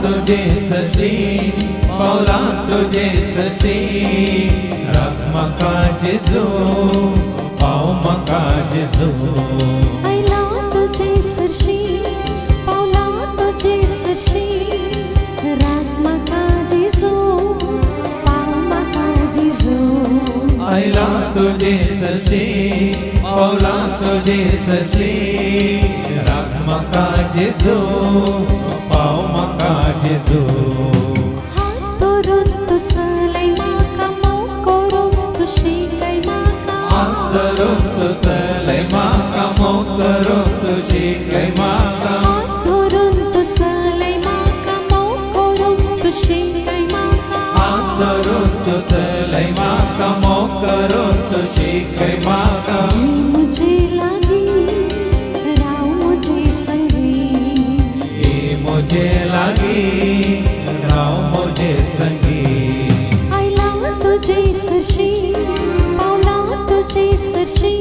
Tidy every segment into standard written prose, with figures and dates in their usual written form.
तुझे सशी पावला तुझे सशी राख म्हाका जेजू पाव म्हाका जेजू आयला तुझे सरशी पावला तुझे सरशी राख म्हाका जेजू पाव म्हाका जेजू आयला तुझे सशी पावला तुझे सशी राख म्हाका जेजू पाव म्हाका जेजू हात धरून तू सलय म्हाका मोग करून तू शिकय म्हाका हात धरून तू सलय म्हाका मोग करून तू शिकय म्हाका हात धरून तू सलय म्हाका मोग करून तू शिकय म्हाका हात धरून तू सलय म्हाका मोग करून तू शिकय म्हाका मुझे लागी राव मुझे संगी मुझे लागी राव मुझे संगी आयला तुझे सरशी पावला तुझे सरशी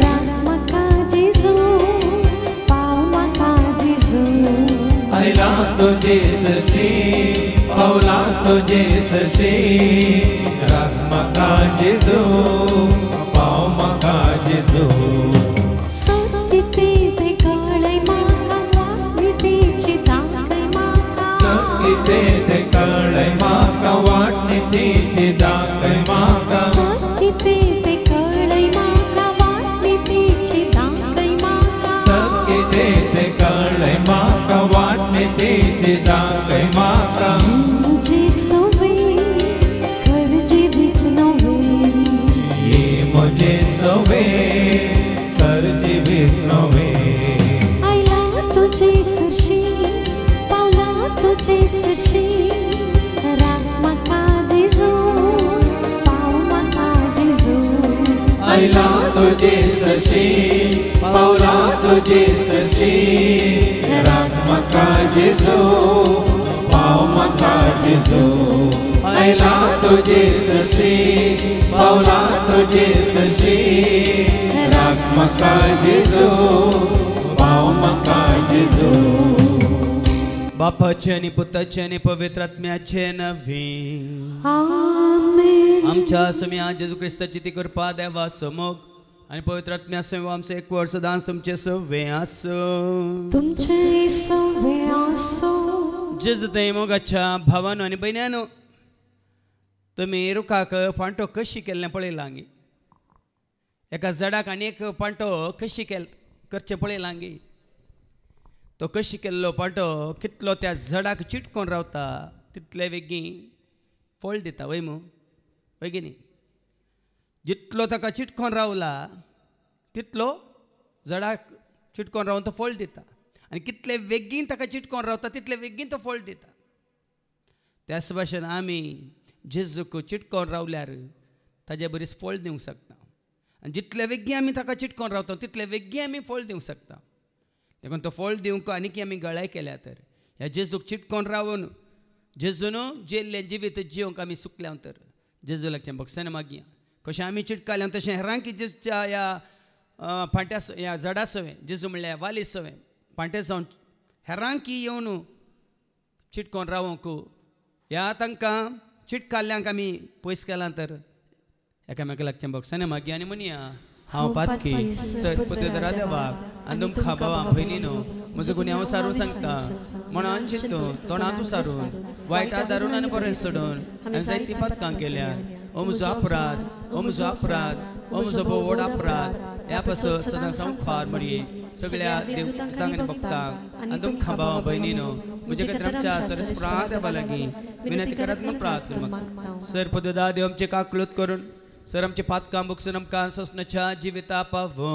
राख म्हाका जेजू पाव म्हाका जेजू आयला तुझे सशी पावला तुझे सशी राख म्हाका जेजू पाव म्हाका जेजू सत्य ते कळय म्हाका वाटणीची दाखय म्हाका सत्य ते कळय म्हाका वाटणीची दाखय म्हाका सत्य ते कळय म्हाका वाटणीची दाखय म्हाका सत्य ते कळय म्हाका वाटणीची दाखय म्हाका मुझे सोवे कर जीवित नवे ये मुझे सोवे कर जीवित नवे आयला तुझे सरशी पावला तुझे सरशी राख म्हाका जेजू पाव म्हाका जेजू आयला तुझे सशी पावला तुझे सशी राख म्हाका जेजू पाव म्हाका जेजू आयला तुझे सशी पावला तुझे सशी राख म्हाका जेजू पाव म्हाका जेजू बापाचे आणि पुताचे आणि पवित्र आत्म्याचे नवे आमेन आमच्या सम्या जेजू ख्रिस्ताची ती कृपा देवा समोग आणि पवित्र आत्म्या सेवा आमचे एक वर्ष दान तुमचे सवे आसो तुमचे सवे आसो जेजू ते मोगाच्या भावानो आणि बहिण्यानो तुम्ही रुखाक फांटो कशी केल्लें पळयलांगी एका झाडाक आनी एक फांटो कशी करचे पळयलांगी तो कशी केल्लो पांटो कितलो त्या झाडाक चिटकोन रावता तितले वेगी फळ दिता वय मू वयगिनी जितलो ताका चिटकोन रावला तितलो झाडाक चिटकोन रावन तो फळ दिता आनी कितले वेगीन ताका चिटकोन रावता तितले वेगीन तो फळ दिता त्याच भाशेन आमी जेजूक चिटकोन रावल्यार ताजे बरीच फळ दिवंक शकता आनी जितले वेगीन आमी ताका चिटकोन रावता तितले वेगीन आमी फळ दिवंक शकता देखून तो फळ दिवंक आनीक आमी गळाय केल्या तर ह्या जेजूक चिटकोन रावन जेजून जेल्लें जिवीत जिवंक आमी सुकल्या तर जेजू लागचें भक्सान मागया कशें आमी चिटकाल्या तशें हेरांकी जेजूच्या ह्या फांट्या ह्या झाडा सवें जेजू म्हणल्यार वाली सवें फांटे जावन हेरांकी येवन चिटकोन रावंक ह्या तांकां चिटकाल्ल्यांक आमी पयस केलां तर एकामेका लागचें भक्सान मागया आनी म्हणया हांव पातकी सर पदवेदरा देवाक आनी तुमकां बाबा भयणीनो म्हजो गुन्यांव हांव सारून सांगता मनान चिंतून तोंडांतू सारून वायटा दारून आनी बरें सोडून हांवें जायतीं पातकां केल्यात हो म्हजो अपराध हो म्हजो अपराध हो म्हजो भोव व्हड अपराध ह्या पासून सदां संवपार म्हणये सगळ्या देवतांक आनी भक्तांक आनी तुमकां बाबा भयणीनो म्हजे खातीर आमच्या सरस्प्रा देवा लागीं विनंती करात म्हूण प्रार्थना मागता सर पदवेदा देव आमचे काकलूत करून सर आमचे पातकां बुकसून आमकां ससनाच्या जिविता पावो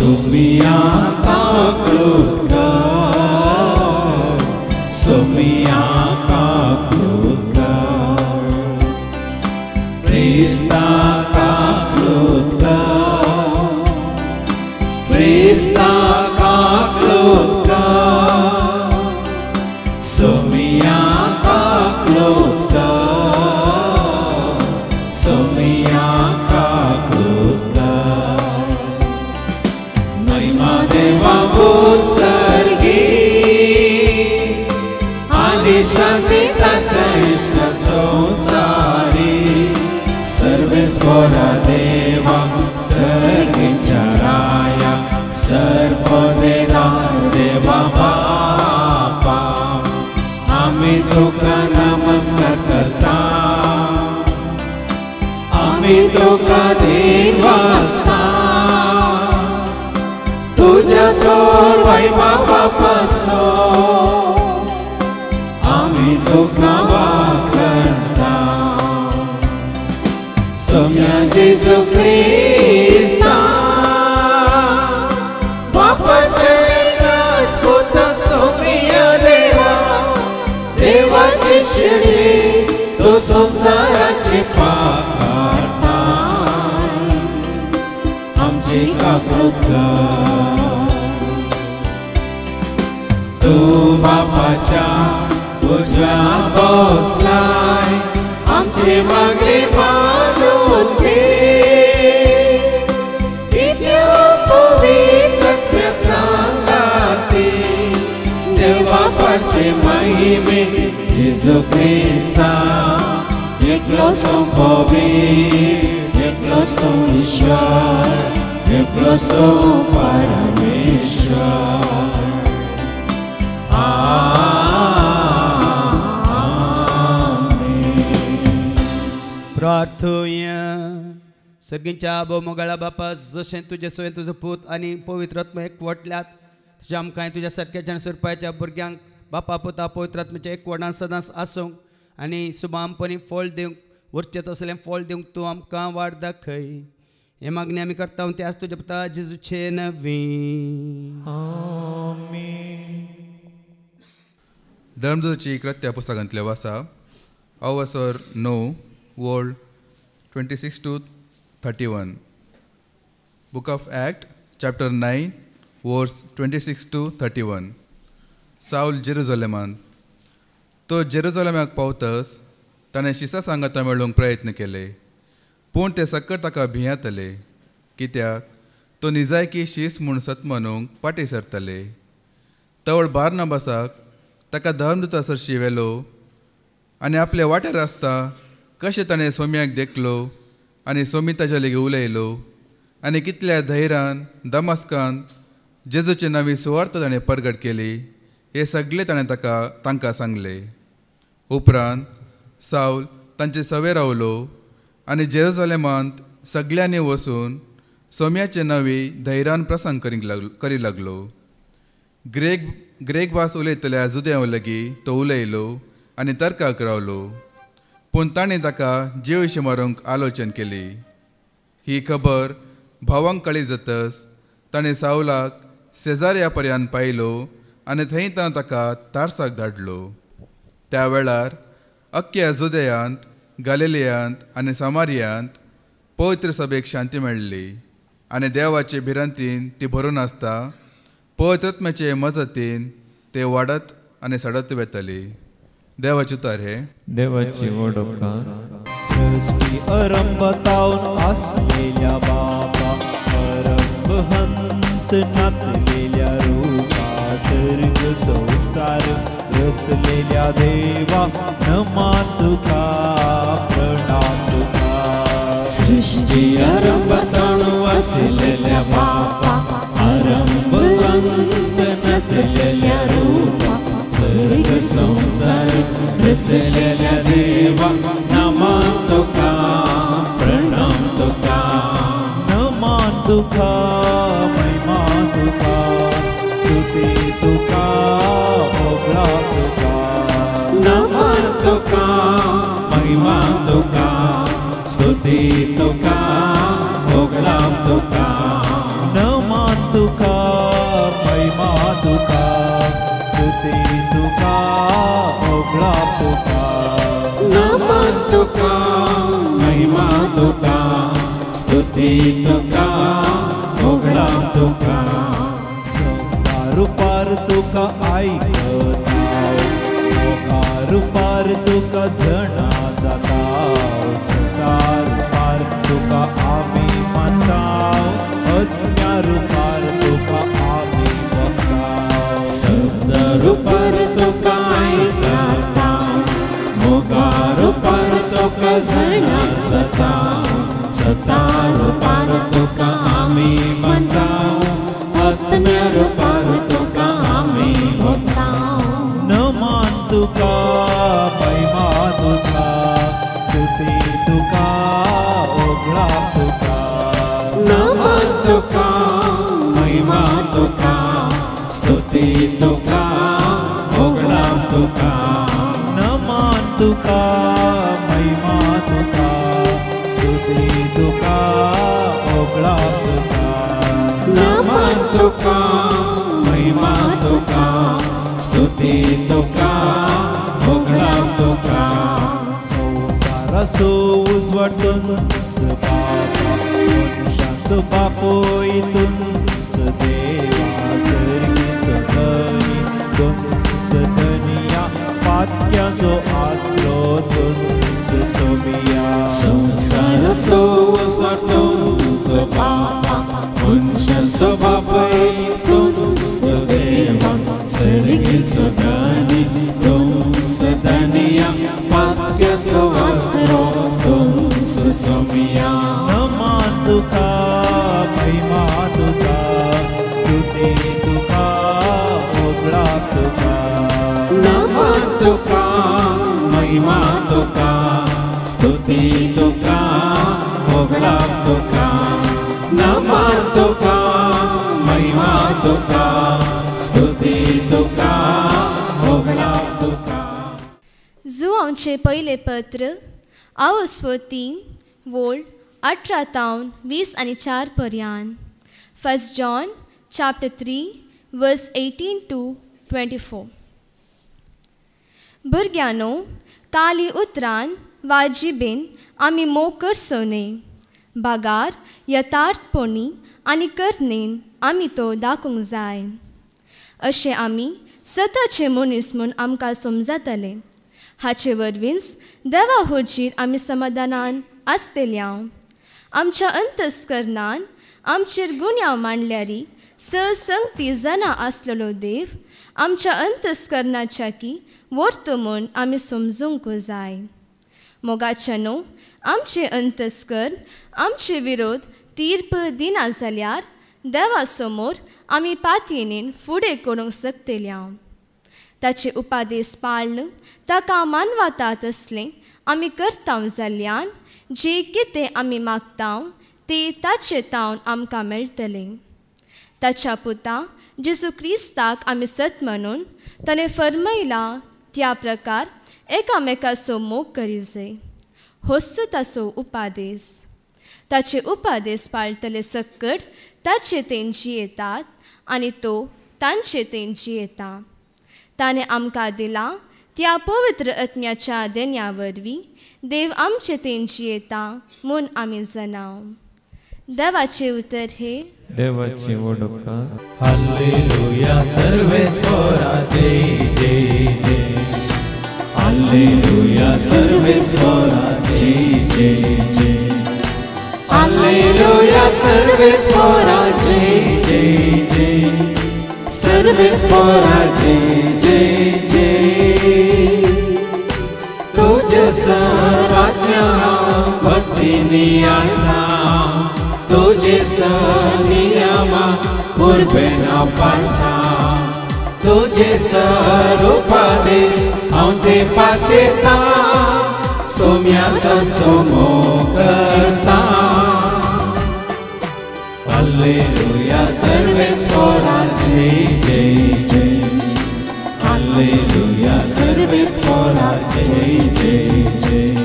Sumia kaklutka, sumia kaklutka, Krista kaklutka, Krista kaklutka, sumia kaklutka. शांती ताच्या इष्ट संसारी सर्वेस्परा देवा सर्गीच्या राया सर्वदेवा देवा बापा आम्ही तुका नमस्कार करता आम्ही तुका देवास्ता तुझ्या तोर वैभव पासो आम्ही तुका वाकणता सोम्या जेजू ख्रिस्ता बापाचे स्फोट सोफिया देवा देवाची शिडी तो संसाराची पाकारता आमची काकूत तू बापाच्या उजव्या बसलाय आमची मागणी मानून घे इत्या पवित्र सांगाती देव बापाचे महिमे जेजू ख्रिस्ता एकलोच तो पवित्र एकलोच तो ईश्वर एकलोच तो परमेश्वर प्रार्थूया सगळ्यांच्या बोमोगाळा बापा जशें तुजें सवय तुजो पूत आनी पवित्र आत्मा एकवटल्यात तुज्या आमकां तुज्या सारक्याच्या सुरपाच्या भुरग्यांक बापा पुता पवित्र आत्म्याच्या एकवटान सदांच आसूंक आनी सुबामपणी फळ दिवंक उरचें तसलें फळ दिवंक तूं आमकां वाट दाखय हे मागणी आमी करता ते आज तुज्या पुता जेजूचे नवी धर्मदूताची कृत्या पुस्तकांतले वासा अवसर 9 word 26 to 31 Book of Act chapter 9 verse 26 to 31 साऊल जेरुसलेमान तो जेरुसलेमाक पावतस ताणें शिसा सांगाता मेळूंक प्रयत्न केले पूण ते सक्कट ताका भियेंतले कित्याक तो निजायकी शीस म्हूण सतमनूंक फाटीं सरतले तवळ बारनाबासाक ताका धर्मदूता सरशी व्हेलो आनी आपले वाटेर आसता कशें ताणें सोम्याक देखलो आनी सोमी ताच्या लेगी उलयलो आनी कितल्या धैर्यान दमास्कांत जेजूचे नवी सुवार्थ ताणें परगट केली हे सगळे ताणें तांकां सांगले उपरांत साऊल तांचे सवे रावलो आनी जेरुसलेमांत सगळ्यांनी वचून सोम्याचे नवी धैर्यान प्रसंग करी लागलो ग्रेक भास उलयतल्या जुद्यां लागीं तो उलयलो आनी तर्काक रावलो पूण ताणें ताका जीव मारूंक आलोचन केली ही खबर भावांक कळी जातच ताणें सावलाक सेजारिया पर्यंत पायलो आनी थंय ताका तारसाक धाडलो त्या वेळार अख्ख्या जुदेयांत गलिलियांत आनी समारियांत पवित्र सभेक शांती मेळ्ळी आनी देवाचे भिरांतीन ती भरून आसता पवित्रात्म्याचे मजतीन ते वाडत आनी सडत वेतली देवाचे उतार हे देवाची वडोवकार सृष्टी आरंभतावन आसलेल्या बापा परमहंत नातलेल्या रूपा सर्ग संसार रचलेल्या देवा नमान तुका प्रणाम तुका सृष्टी आरंभतावन आसलेल्या बापा आरंभवंत नातलेल्या रूपा सर्ग संसार रचलेल्या देवा नमान तुका प्रणाम तुका नमान तुका महिमा तुका स्तुती तुका ओगळा तुका नमान तुका महिमा तुका स्तुती तुका ओगळा तुका नमान तुका महिमा तुका स्तुती तुका ओगळा तुका नमन तुका महिमा तुका स्तुती तुका ओगळा तुका संसारुपार तुका आयकता मोगारुपार तुका जणा जाता संसारुपार तुका आमी मानता अज्ञारुपार तुका आमी बघता सप्तरूपार तुका आयकता तुका महिमा तुका स्तुती तुका ओगळा तुका नमन तुका महिमा तुका स्तुती तुका ओगळा तुका नमन तुका महिमा तुका स्तुती तुका ओगळा तुका नमन तुका महिमा तुका स्तुती तुका ओगळा तुका संसाराचो उजवाडतूंच बापा मनशांचो बापोयतूंच देवा सर्गीचो धनी तुंच धनिया पातक्याचो आसरो तुंच सोबिया संसाराचो उजवाडतूंच बापा मनशांचो बापोयतूंच देवा सर्गीचो धनी तुंच धनिया पातक्याचो आसरो तुंच सोबिया नमन तुका महिमा तुका स्तुती तुका ओगळा तुका नमन तुका महिमा तुका स्तुती तुका ओगळा तुका नमन तुका महिमा तुका स्तुती तुका ओगळा तुका. जो आमचे पहिले पत्र आवस्व 3 वोळ 18-20 आणि 4 पर्यंत. 1 John chapter 3 verse 18 to 24. भुरग्यानो, काली उतरान वाजिबेन आमी मोग करचो न्ही. बागार यथार्थपणी आनी करनेन आमी तो दाखोवंक जाय. अशें आमी सताचे मनीस म्हूण आमकां समजतले. हाचे वरवींच देवा हुजीर आमी समाधानान आसतल्या. आमच्या अंतस्करणान आमचेर गुन्यांव मांडल्यारी संगती जाणा आसलेलो देव आमच्या अंतस्करणाच्या की वर्त म्हूण आमी समजूंक जाय. मोगाच्यानो, आमचे अंतस्करण आमचे विरोध तीर्प दिना जाल्यार देवा समोर आमी पातयेनीन फुडें करूंक शकतल्या. ताचे उपादेश पाळन ताका मानवता तसलें आमी करता जाल्यान जे कितें आमी मागता ते ताचे तावन आमकां मेळटलें. ताच्या पुता जेजू क्रिस्ताक आमी सत म्हणून ताणें फर्मयला त्या प्रकार एकामेकाचो मोग करी जाय. होच ताचो उपादेश. ताचे उपादेश पाळटले सकट ताचे तेंची येतात आनी तो तांचे तेंची येता. ताणें आमकां दिला त्या पवित्र आत्म्याच्या देण्या वरवीं देव आमचे तेंची येता म्हूण आमी जाणाव. देवाचे उतर हे देवाची वडोवपाक. हालेलुया सर्वेस्परा जय जय जय. हालेलुया सर्वेस्परा जय जय जय. हालेलुया सर्वेस्परा जय जय जय. सर्वेस्परा जय जय जय. तुझे सर्वाज्ञा भक्तीनी आणला. तुझे नियमा पूर्वे न पाळटा. तुझे उपदेश हांव ते पातयता. सोम्याचो मोग करता. हालेलुया सर्वेस्परा जय जय जय. हालेलुया सर्वेस्परा जय जय जय.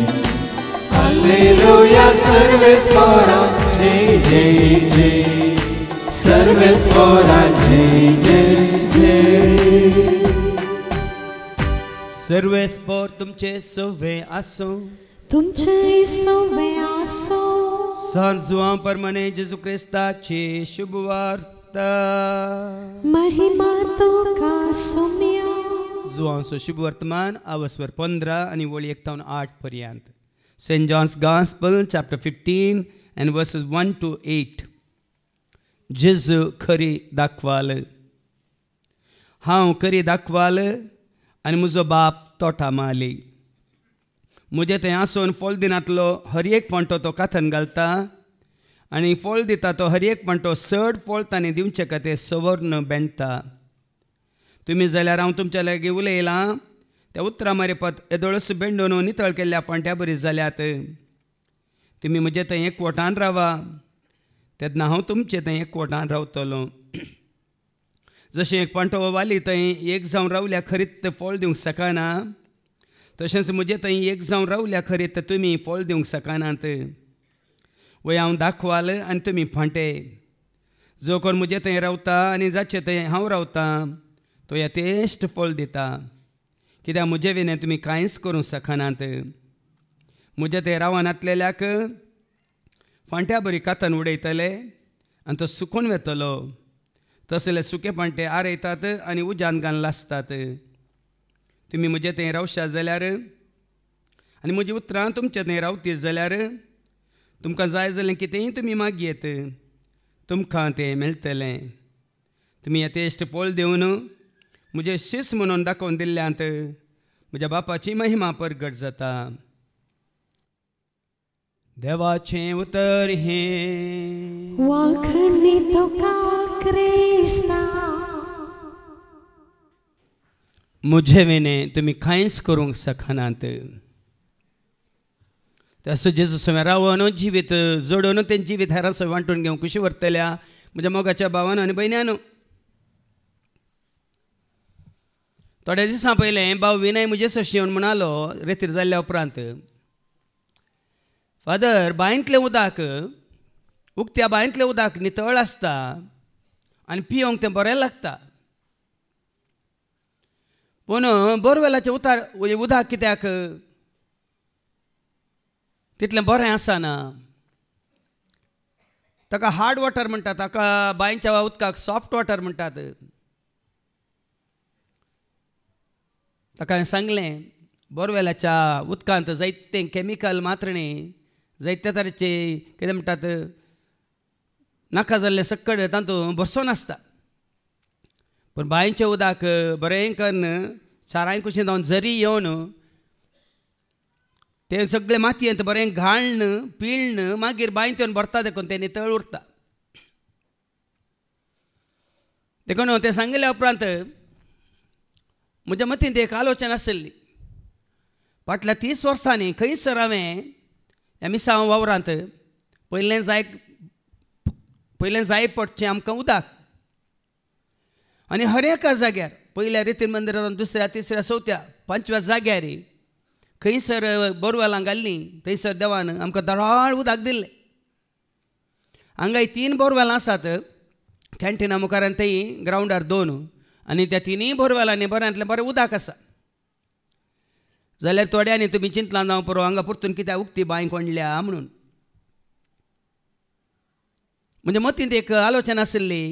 हालेलुया सर्वेस्परा जय जय जय. सर्वेस्परा जय जय जय. सर्वेस्पर तुमचे सवे आसो. तुमचे सवे आसो. सांजुआ परमने जेजू क्रिस्ताची शुभ वार्ता. महिमा तुका सोम्या. जुआंचो शुभ वर्तमान आवस्वर 15 आणि वळी 1-8 पर्यंत. St. John's Gospel chapter 15 and verses 1 to 8. जेजू खरी दाखवाल. हांव खरी दाखवाल आनी म्हजो बाप तोटा माली. म्हजें तें आसून फळ दिनांतलो हर एक फावटो तो काथन घालता आनी फळ दिता तो हर एक फावटो चड फळ ताणें दिवचे खातीर सवर्ण बेंडता. तुमी जाल्यार हांव तुमच्या लागीं उलयलां त्या उतरा मारिपत येदोळस बेंडून नितळ केल्ल्या पांट्या बरी जाल्यात. तुमी म्हजे थंय एकवटान रावा तेन्ना हांव तुमचे थंय एकवटान रावतलो. जशें एक पांटो वाली थंय एक जावन रावल्या खरीत फळ दिवंक शकना, तशेंच म्हजे थंय एक जावन रावल्या खरीत तुमी फळ दिवंक शकनात. वय हांव दाखवाल आनी तुमी फांटे. जो कोण म्हजे थंय रावता आनी जाचे थंय हांव रावता तो यथेश्ट फळ दिता, कित्याक म्हजे विने तुमी कांयच करूंक शकनात. म्हजे थंय रावन आसलेल्याक फांट्या बरी कातन उडयतले आनी तो सुकून वेतलो. तसले सुके फांटे आरयतात आनी उज्यान घालून लासतात. तुमी म्हजे थंय रावशा जाल्यार आनी म्हजी उतरां तुमचे थंय रावती जाल्यार तुमकां जाय जाल्यार कितेंय तुमी मागयेत तुमकां तें मेळटलें. तुमी यथेश्ट फळ दिवन म्हजे शिस म्हणून दाखोवन दिल्ल्यांत म्हज्या बापाची महिमा परगट जाता. देवाचें उतर हें वाखणी तुका क्रिस्ता. म्हजे विने तुमी कांयच करूंक शकनात. तसो जेजूस रावून जिवीत जोडून तें जिवीत हेरां सय वांटून घेवंक कशी व्हरतल्या म्हज्या मोगाच्या भावान आनी भयण्यान. थोड्या दिसां पयलें भाव विनय म्हजे सशी येवन म्हणालो रेतीर जाल्ल्या उपरांत, फादर बांयतलें उदक उक्त्या बांयतलें उदक नितळ आसता आनी पियोंक तें बरें लागता, पूण बोरवेलाचें उदक कित्याक तितलें बरें आसना. ताका हार्ड वॉटर म्हणटात, ताका बांयच्या उदकाक सॉफ्ट वॉटर म्हणटात. ताका हांवें सांगलें बोरवेलाच्या उदकांत जायते कॅमिकल मात्रणी जायते तरेचे कितें म्हणटात नाका जाल्ले सक्कड तातूंत बसोन आसता. पूण बांयचें उदक बरें करून चारांय कुशीं जावन झरी येवन तें सगळें मातयेंत बरें घाळन पिळन मागीर बांयत येवन भरता देखून तें नितळ उरता. देखून तें सांगिल्ल्या उपरांत म्हज्या मतींत एक आलोचना आसली. फाटल्या 30 वर्सांनी खंयसर हांवें ह्या मिसांव वावरांत पयलें जाय पडचें आमकां उदक आनी हर एका जाग्यार पयल्या रितीन मंदिरांत दुसऱ्या तिसऱ्या चवथ्या 5व्या जाग्यार खंयसर बोरवेलां घाल्लीं थंयसर देवान आमकां दराळ उदक दिल्लें. हांगा 3 बोरवेलां आसात कॅन्टिना मुखार थंय ग्रावंडार 2 आनी त्या 3 बोरवेलांनी बऱ्यांतलें बरें उदक आसा. जाल्यार थोड्यांनी तुमी चिंतलां जावं पुरो हांगा परतून कित्याक उक्ती बांय कोंडल्या म्हणून. म्हणजे मतींत एक आलोचना आशिल्ली,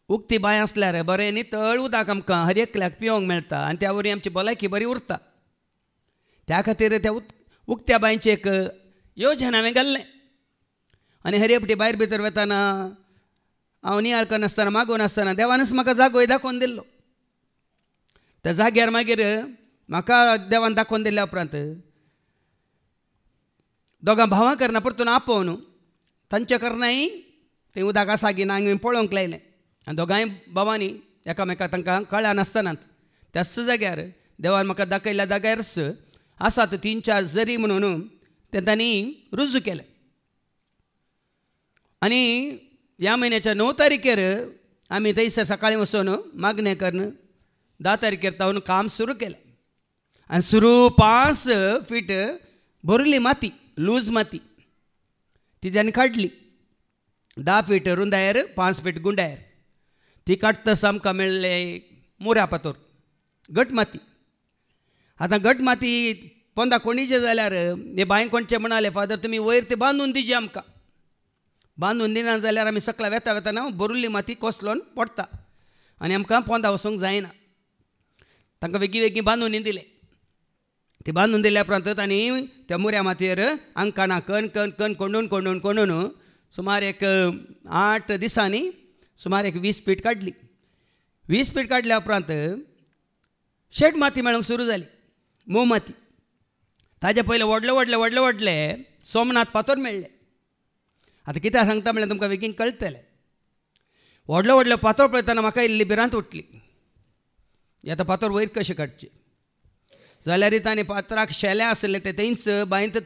उक्ती बांय आसल्यार बरें नितळ उदक आमकां हर एकल्याक पिवंक मेळटा आनी त्या वरी आमची भलायकी बरी उरता. त्या खातीर त्या उक्त्या बांयची एक येवजण हांवें घाल्लें आनी हर एकटी भायर भितर वताना हांव नियाळ करनासतना मागून आसतना देवानच म्हाका जागोय दाखोवन दिल्लो. त्या जाग्यार मागीर म्हाका देवान दाखोवन दिल्ल्या उपरांत दोगां भावां करना परतून आपोवन तांचे करनाय तें उदक आसा की ना हांवें पळोवंक लायलें आनी दोगांय भावांनी एकामेकाक तांकां कळ्ळां नासतनाच त्याच जाग्यार देवान म्हाका दाखयल्ल्या जाग्यारच आसात 3-4 झरी म्हणून तें तांणी रुजू केलें. आनी ह्या म्हयन्याच्या 9 तारखेर आमी थंयसर सकाळीं वचून मागणें करून 10 तारखेर तावन काम सुरू केलें. आनी सुरू 5 फीट भरिल्ली माती लूज माती ती तांणी काडली. 10 फीट रुंदायेर 5 फीट गुंडायेर ती काडटस आमकां मेळ्ळें मोऱ्या पातोर घट माती. आतां घट माती पोंदा कोणीचे जाल्यार हे बांय कोणचे म्हणाले फादर तुमी वयर ती बांदून दिजी आमकां. बांदून दिना जाल्यार आमी सकला वेता वेताना भरिल्ली माती कोसलोन पडटा आनी आमकां पोंदा वचूंक जायना. तांकां वेगळीं बांदून दिलें. ती बांदून दिल्या उपरांत तांणी त्या मोऱ्या मातयेर आंकाणा कण कण कण कोंडून कोंडून कोंडून सुमार एक 8 दिसांनी सुमार एक 20 फीट काडली. 20 फीट काडल्या उपरांत शेड माती मेळूंक सुरू जाली, मोव माती. ताजे पयले व्हडले सोमनाथ पातोर मेळ्ळे. आतां कित्याक सांगता म्हळ्यार तुमकां बेगीन कळटलें. व्हडलो पातोर पळयतना म्हाका इल्ली भिरांत उठली. आतां पातोर वयर कशें काडचें. जाल्यार ताणें पात्राक शेलें आसलें तें थंयच बांयत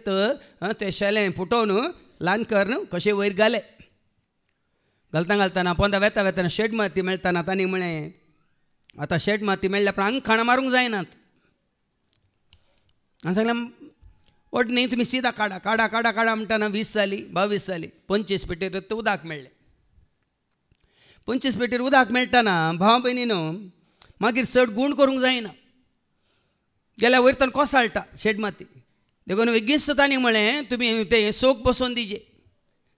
तें शेलें फुटोवन ल्हान कर्ण कशें वयर घालें. घालतना पोंदा वेतना शेड माती मेळटाना तांणी म्हळें आतां शेड माती मेळ्ळ्या पण हांगा खाणां मारूंक जायनात. हांवें सांगलें वट न्ही तुमी सीदा काडा काडा काडा काडा म्हणटाना 20 जाली 22 जाली 25 पेटीर उदक मेळ्ळें. 25 पेटीर उदक मेळटाना भाव भयणीनो मागीर चड गुण करूंक जायना. गेल्या वयर तान कोसळटा शेड माती देखून बेगीच तांणी म्हळें तुमी तें सोक बसोवन दिजे.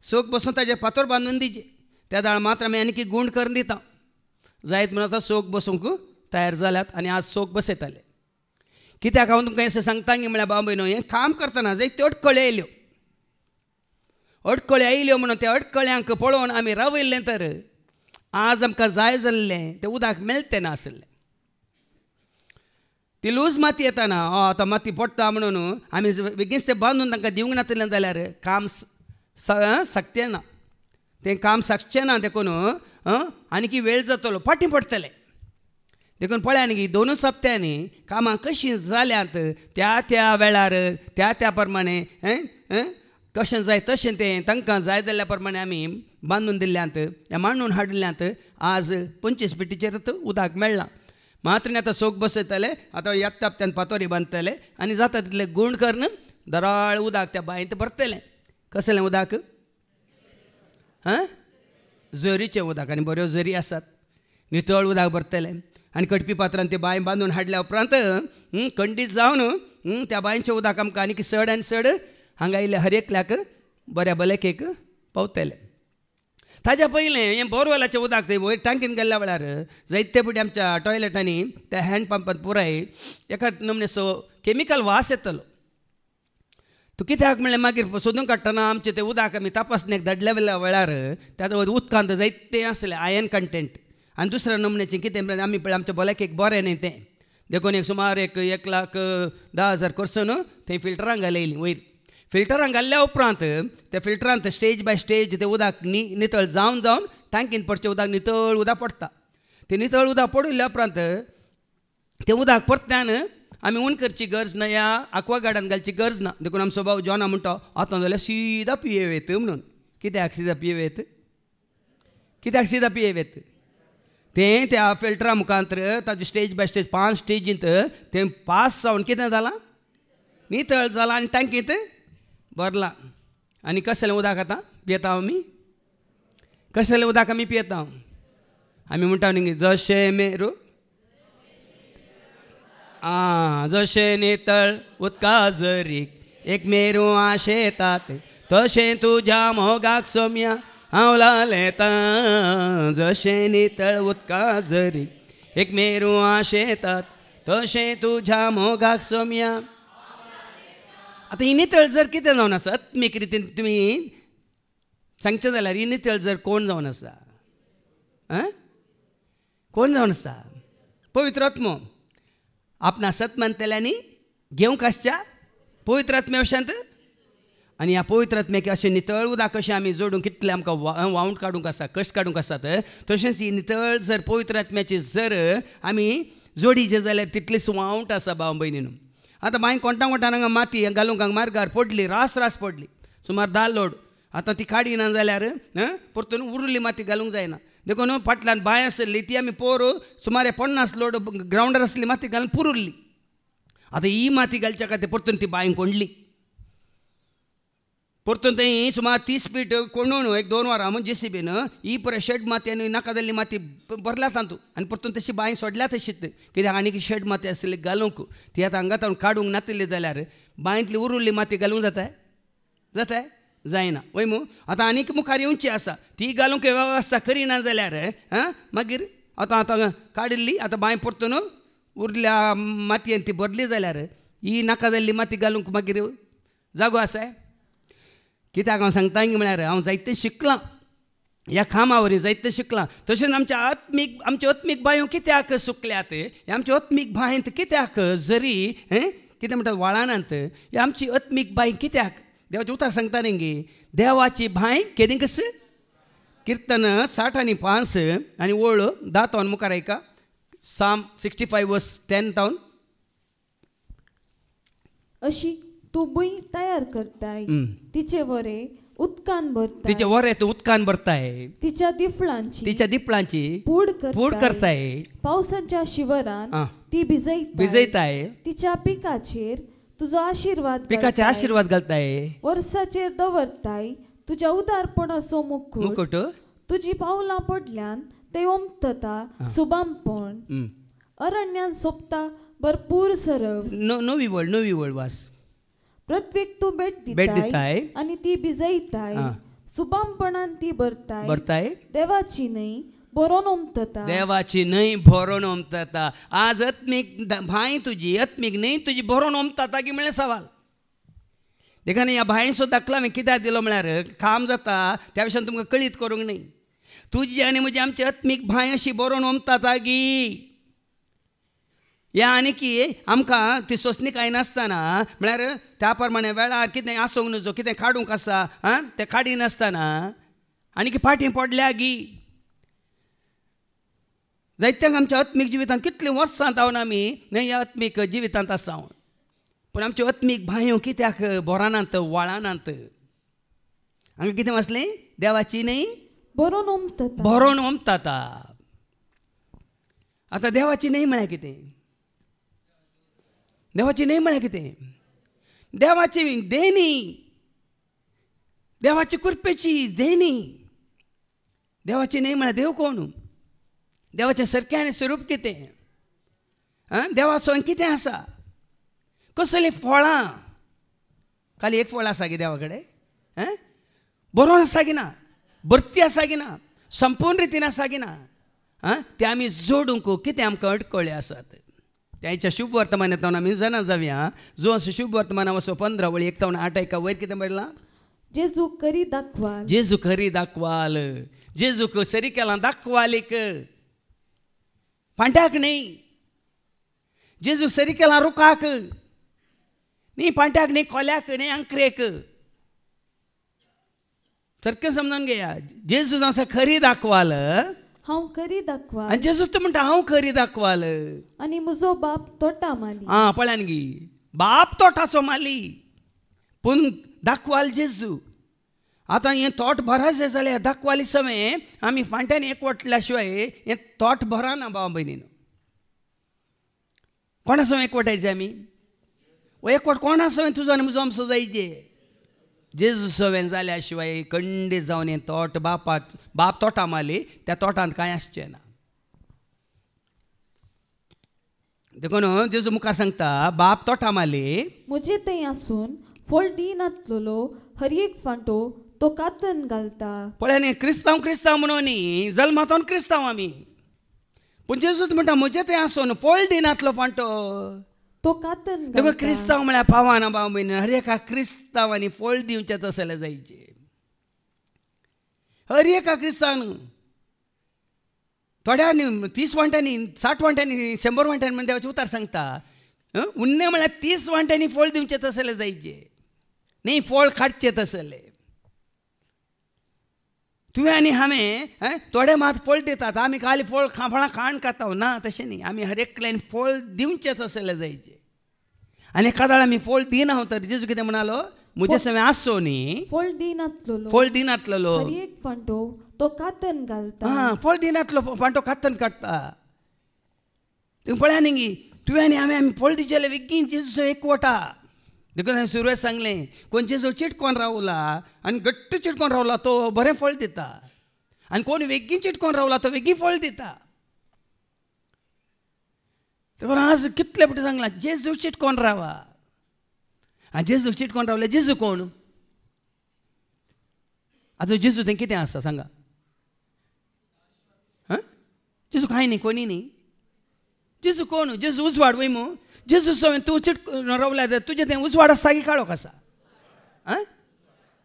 सोक बसोवन ताजेर फातर बांदून दिजे. त्या दाळ मात्र आमी आनी गुण करून दिता. जायत म्हणून आतां सोक बसूंक तयार जाल्यात आनी आज सोक बसयताले. कित्याक हांव तुमकां हें सांगता म्हळ्यार बाब भयणो हें काम करतना जायत्यो अडखळ्यो येयल्यो. अडखळ्यो आयल्यो म्हणून त्या अडखळ्यांक पळोवन आमी रावयल्लें तर आज आमकां जाय जाल्लें तें उदक मेळटें नासलें. ती लूज माती येताना आतां माती पडटा म्हणून आमी बेगीच तें बांदून तांकां दिवंक नासलें जाल्यार काम सकतें ना. तें काम सकचें ना देखून आनी वेळ जातलो फाटीं पडटलें. देखून पळया न्ही 2 सप्त्यांनी कामां कशीं जाल्यांत त्या त्या वेळार त्या त्या प्रमाणे कशें जाय तशें तें तांकां जाय जाल्ल्या प्रमाणे आमी बांदून दिल्ल्यांत मांडून हाडिल्ल्यांत आज 25 पेटीचेर उदक मेळ्ळां. मात्र आतां सोक बसयतले आतां येता हप्त्यान पातोरी बांदतले आनी जाता तितले गुण करून दराळ उदक त्या बांयत भरतलें. कसलें उदक झरीचें उदक आनी बऱ्यो झरी आसात. नितळ उदक भरतलें आनी कडपी पात्रान ती बांय बांदून हाडल्या उपरांत खंडीत जावन त्या बांयचें उदक आमकां आनी चड आनी चड हांगा आयिल्ल्या हर एकल्याक बऱ्या भलायकेक पावतलें. ताच्या पयलें हें बोरवेलाचें उदक थंय वयर टांकीन गेल्ल्या वेळार जायते फावटी आमच्या टॉयलेटांनी त्या हँड पंपान पुराय एका नमनेचो केमिकल वास येतलो. तूं कित्याक म्हणलें मागीर सोदून काडटना आमचें तें उदक आमी तपासणेक धाडल्या वेळार त्या उदकांत जायतें आसलें आयन कंटेंट आनी दुसऱ्या नमनेचें कितें आमी पळय आमच्या भलायकेक बरें न्ही तें देखून सुमार 1,10,000 करसून थंय फिल्टरांक घालयलीं वयर. फिल्टरांक घाल्ल्या उपरांत त्या फिल्टरांत स्टेज बाय स्टेज तें उदक नितळ जावन जावन टांकीन पडचें उदक नितळ उदक पडटा. तें नितळ उदक पडिल्ल्या उपरांत तें उदक परत्यान आमी उण करची गरज ना या आक्वा गार्डान घालची गरज ना. देखून आमचो भाव जॉना म्हणटा आतां जाल्यार सीदा पियेवेत म्हणून. कित्याक सीदा पियेवेत कित्याक सीदा पियेवेत तें त्या फिल्टरा मुखांतर ताजे स्टेज बाय स्टेज 5 स्टेजींत तें पास जावन कितें जालां नितळ जालां आनी टांकींत भरलां. आनी कसलें उदक आतां पियेता आमी कसलें उदक आमी पियेता आमी म्हणटा न्ही जशें मेरू जशें नितळ उदका झरीक एक मेरू आशेतात तशें तुज्या मोगाक सोम्या हांव लालेतां. जशें नितळ उदका झरीक एक मेरू आशेतात तशें तुज्या मोगाक सोम्या. आतां ही नितळ जर कितें जावन आसा आत्मीक रितीन तुमी सांगचें जाल्यार ही नितळ जर कोण जावन आसा कोण जावन आसा पवित्र आत्मो. आपणा सत मानतल्यांनी घेवंक आसच्या पवित्र आत्म्या वशांत आनी ह्या पवित्र आत्म्याक अशें नितळ उदक कशें आमी जोडूंक कितलें आमकां वावूंड काडूंक आसा कश्ट काडूंक आसात तशेंच ही नितळ जर पवित्र आत्म्याची जर आमी जोडीचे जाल्यार तितलीच वावूंट आसा भाव भयणीनो. आतां बांय कोणटां हांगा माती घालूंक हांगा मार्गार पडली रास पडली सुमार 10 लोड. आतां ती काडिना जाल्यार परतून उरिल्ली माती घालूंक जायना. देखून फाटल्यान बांय आसली ती आमी पोर सुमार 50 लोड ग्रावंडार आसली माती घालून पुरुल्ली. आतां ही माती घालच्या खातीर परतून ती बांय कोंडली. परतून थंय सुमार 30 फीट कोंडून 1-2 वरां म्हणजे जेसीबीन ही पळय शेड माती आनी नाका जाल्ली माती भरल्या तातूंत आनी परतून तशी बांय सोडल्या तशीच. कित्याक आनी शेड माती आसली घालूंक ती आतां हांगा तावन काडूंक नासली जाल्यार बांयतली उरिल्ली माती घालूंक जाताय जायना वय मू. आतां आनीक मुखार येवची आसा ती घालूंक वेवस्था करिना जाल्यार मागीर आतां काडिल्ली आतां बांय परतून उरल्या मातयेन ती भरली जाल्यार ही नाका जाल्ली माती घालूंक मागीर जागो आसा. कित्याक हांव सांगता म्हळ्यार हांव जायतें शिकलां ह्या कामा वरवीं जायतें शिकलां. तशेंच आमच्यो आत्मीक बांयो कित्याक सुकल्यात आमच्यो आत्मीक बांयंत कित्याक जरी कितें म्हणटात वाळानांत आमची आत्मीक बांय कित्याक देवाचें उतार सांगता न्ही देवाची बांय केदी कस कीर्तन 60 आनी 5 आनी ओळ 10 मुखार आयका Psalm 65 verse 10 down. अशी तू भुंय तयार करताय तिचे वरे उदकान भरताय तिचे वरे तू उदकान भरताय तिच्या दिफळांची तिच्या दिपळांची पूड पूड करताय पावसाच्या शिवरान ती भिजयताय तिच्या पिकाचेर तुझो आशीर्वाद पिकाचे आशीर्वाद घालताय वर्साचेर दवरताय तुझ्या उदारपणाचो मुकुट तुझी पावलां पडल्यान ते ओमतता सुबामपण अरण्यान सोपता भरपूर सरव नवी वळ वास प्रत्येक तू भेट दिताय आणि ती भिजयताय सुबामपणान ती भरताय देवाची न्हय बरोन ओमतता देवाची न्हय भरोन ओमतता आज आत्मीक भाय तुजी आत्मीक न्हय तुजी भरोन ओमतता की म्हळ्यार सवाल देखून ह्या भायेचो दाखला हांवें कित्याक दिलो म्हळ्यार काम जाता त्या विशयान तुमकां कळीत करूंक न्हय तुजी आनी म्हजी आमची आत्मीक भाय अशी बरोवन ओमतता गी ह्या आनी की आमकां ती सोंसणी कांय नासतना म्हळ्यार त्या प्रमाणे वेळार कितें आसूंक नजो कितें काडूंक आसा तें काडी नासतना आनी की फाटीं पडल्या गी जायत्यांक आमच्या आत्मीक जिवितांत कितलीं वर्सां जावन आमी न्हय आत्मीक जिवितांत आसा पूण आमच्यो आत्मीक भांयो कित्याक बोरानांत वळानांत हांगा कितें वाचलें देवाची न्हय बरोवन ओमतता आतां देवाची न्हय म्हळ्यार कितें देवाची न्हय म्हळ्यार कितें देवाची देणी देवाची कृपेची देणी देवाची न्हय म्हळ्यार देव कोण देवाचें सारकें आनी स्वरूप कितें देवाचो कितें आसा कसलीं फळां खाली एक फळ आसा गे देवा कडेन बरोवन आसा की ना भरती आसा की ना संपूर्ण रितीन आसा की ना ते आमी जोडूंक कितें आमकां अडकळे आसात त्याच्या शुभ वर्तमानांतल्यान आमी जाणा जावया जो असो शुभ वर्तमाना वचो 15 वळी 1 ते 8 वयर कितें बरयलां जेजू खरी दाखवाल जेजूक सरी केलां दाखवालीक पांट्याक न्हय जेजू सरी केलां रुखाक न्ही पांट्याक न्ही कोल्याक न्ही अंकरेक सारकें समजून घेया जेजू आसा खरी दाखवाल हांव खरी दाखवाल आनी जेजूच म्हणटा हांव खरी दाखवाल आनी म्हजो बाप तोटा माली पळयान गी बाप तोटाचो माली पूण दाखवाल जेजू आतां हें तोट भरायचें जाल्यार दाखवाली समें आमी फांट्यान एकवटल्या शिवाय हें तोट भरना भाव भयणीन कोणा समें एकवटायचें आमी एकवट कोणा समें तुजो आनी म्हजो आमचो जायचे जेजू सवें जाल्या शिवाय खंडीत जावन हें तोट बाप तोटा मारली त्या तोटांत कांय आसचें ना देखून जेजू मुखार सांगता बाप तोटा मारली म्हजे थंय आसून फळ दिनातलो हर एक फांटो तो कातन घालता पळय न्ही क्रिस्तांव म्हणून न्ही जल्मांतून क्रिस्तांव आमी पूण जेजूच म्हणटा म्हजे थंय आसून फळ दिनातलो फांटो तो कातन देखून क्रिस्तांव म्हळ्यार पावाना भाव भयणी हर एका क्रिस्तांवांनी फळ दिवचेच आसले जायचे हर एका क्रिस्तांवान थोड्यांनी 30 वांट्यांनी 60 वांट्यांनी 100 वांट्यांनी म्हणजे देवाचे उतार सांगता उन्ने म्हळ्यार 30 वांट्यांनी फळ दिवचेच आसले जायचे न्ही फळ काडचेच आसले तुवें आनी हांवें थोडे मात फळ दितात आमी खाली फळ फळां खाण खाता ना तशें न्ही आमी हर एकल्यान फळ दिवचेच आसले जायचे आनी एखादा आमी फळ दिना तर जेजू कितें म्हणालो म्हजे समें आसो न्ही फळ दिनातलो हर एक फांटो तो कातन घालता फळ दिनातलो फांटो कातन काडटा तुमी पळया न्ही तुवें आनी आमी फळ दिवचे जाल्यार बेगीन जेजू एकवटा देखून हांवें सुरवेक सांगलें कोण जेजू चिटकोन रावला आनी घट्ट चिटकोन रावला तो बरें फळ दिता आनी कोण वेगीन चिटकोन रावला तो वेगीन फळ दिता देखून आज कितले फावटी सांगलां जेजू चिटकोन रावा आनी जेजू चिटकोन रावले जेजू कोण आतां जेजू थंय कितें आसा सांगा जेजू कांय न्ही कोणी न्ही जेजू कोण जेजू उजवाड वयमू जेजू सवें तूं चिटकोन रावल्या जाल्यार तुजें तें उजवाड आसता की काळोख आसा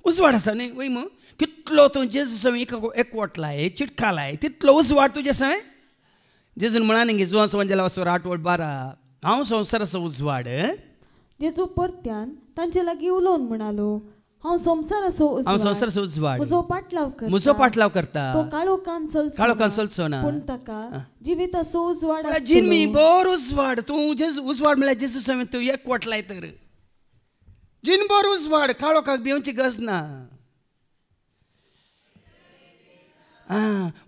उजवाड आसा न्ही वयमू कितलो तूं जेजू सवें एकवटलाय चिटकालाय तितलो उजवाड तुजे सवें जेजून म्हणा न्ही जुवां संवंजेला वचोर 8:12 हांव संवसाराचो उजवाड जेजू परत्यान तांचे लागीं उलोवन म्हणालो हांव संवसाराचो उजवाड म्हजो पाटलाव करता तो काळोखान चलचो ना पूण ताका जिविताचो उजवाड जिनमी बोर उजवाड तूं जेजू उजवाड म्हळ्यार जेजू समेत तूं एकवटलाय तर जिनभर उजवाड काळोखाक भिवची गरज ना.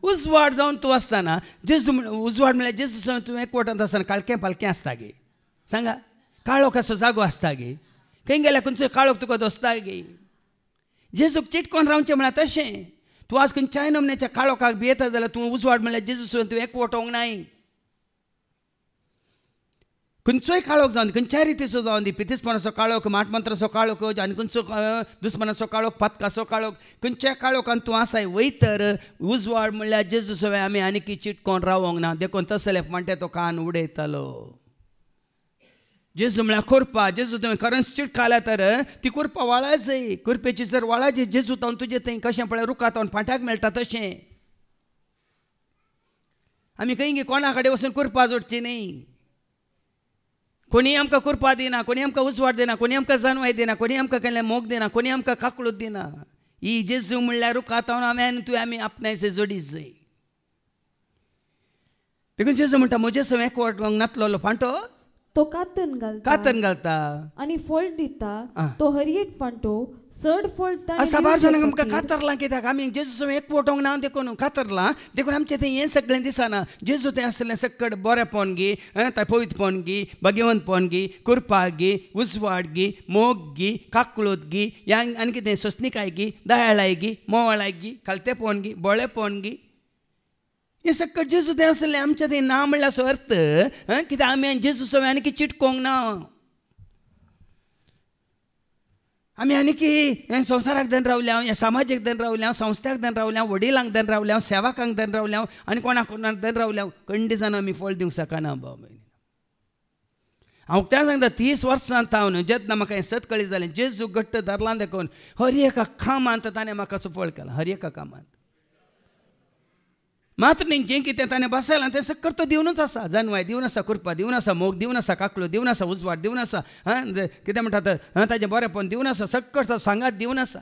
उजवाड जावन तूं आसतना जेजू उजवाड म्हळ्यार जेजू तूं एकवटांत आसतना काळकें पालकें आसता गे. सांगा काळोखाचो जागो आसता गे. खंय गेल्यार खंयचो काळोख तुका दोसता गे. जेजूक चिटकोन रावचें म्हळ्यार तशें. तूं आज खंयच्याय नमन्याच्या काळोखाक भियेता जाल्यार तूं उजवाड म्हळ्यार जेजू तूं एकवटोंक नाय. खंयचोय काळोख जावन खंयच्याय रितीचो जावन दी. पितीसपणाचो काळोख, माटमंत्राचो काळोख आनी खंयचो दुस्मनाचो काळोख, पातकाचो काळोख, खंयच्याय काळोखान तूं आसाय वय तर उजवाड म्हणल्यार जेजू सवय आमी आनी चिटकोन रावोंक ना. देखून तसले म्हणटे तो कान उडयतलो. जेजू म्हळ्यार खुरपा. जेजू तुवें खरेंच चिटकाल्या तर ती खुरपा वाळा जाय. खुरपेची जर वाळा जी जेजू तावन तुजें थंय कशें पळय रुखां तावन फांट्याक मेळटा तशें. आमी खंय कोणा कडेन वचून खुरपा जोडची न्ही. कोणी आमकां खुरपा दिना, कोणी आमकां उजवाड दिना, कोणी आमकां जानवाय दिना, कोणी आमकां केल्लें मोग दिना, कोणी आमकां काकळूत दिना. ही जेजू म्हणल्यार रुखां तावन आमी तुवें आमी आपणायचे जोडीत जाय. देखून जेजू म्हणटा म्हजे सवय एकवटोंक नातलो फांटो तो कातन घालता आनी फळ दिता. तो हर एक फांटो चड फळ साबार जाणांक आमकां कातरलां. कित्याक आमी जेजू सवय एकवटोंक ना देखून कातरलां. देखून आमचें थंय हें सगळें दिसना. जेजू थंय आसलें सकट बरेंपण गी, पवित्रपण गी, भाग्यवंतपण गी, कुरपा गी, उजवाड गी, मोग गी, काकळूत गी, आनी कितें सोंसणिकाय गी, दयाळाय गी, मोवाळाय गी, खालतेपण गी, बोळेपण गी, हे सकट जेजू थंय आसलें. आमचें थंय ना म्हणल्यार असो अर्थ कित्याक आमी जेजू सवय आनी चिटकोंक ना. आमी आनी संवसाराक धन रावल्या, ह्या समाजाक धन रावल्या, संस्थाक धन रावल्या, वडिलांक धन रावल्या, सेवाकांक धन रावल्या आनी कोणाक कोणाक धन रावल्या. खंडी जावन आमी फळ दिवंक शकना. हांव त्या सांगता 30 वर्सां हांव जेन्ना म्हाका हें सत कळीत जालें जेजू घट्ट धरलां देखून हर एका कामांत ताणें म्हाका सफळ केलां. हर एका कामांत मात्र न्ही जें कितें ताणें बसयलां तें सकट तो दिवनूच आसा. जानवाय दिवन आसा, कुरपा दिवन आसा, मोग दिवन आसा, काकलो दिवन आसा, उजवाड दिवन आसा, कितें म्हणटा ताजें बरेंपण दिवन आसा, सकट तो सांगात दिवन आसा,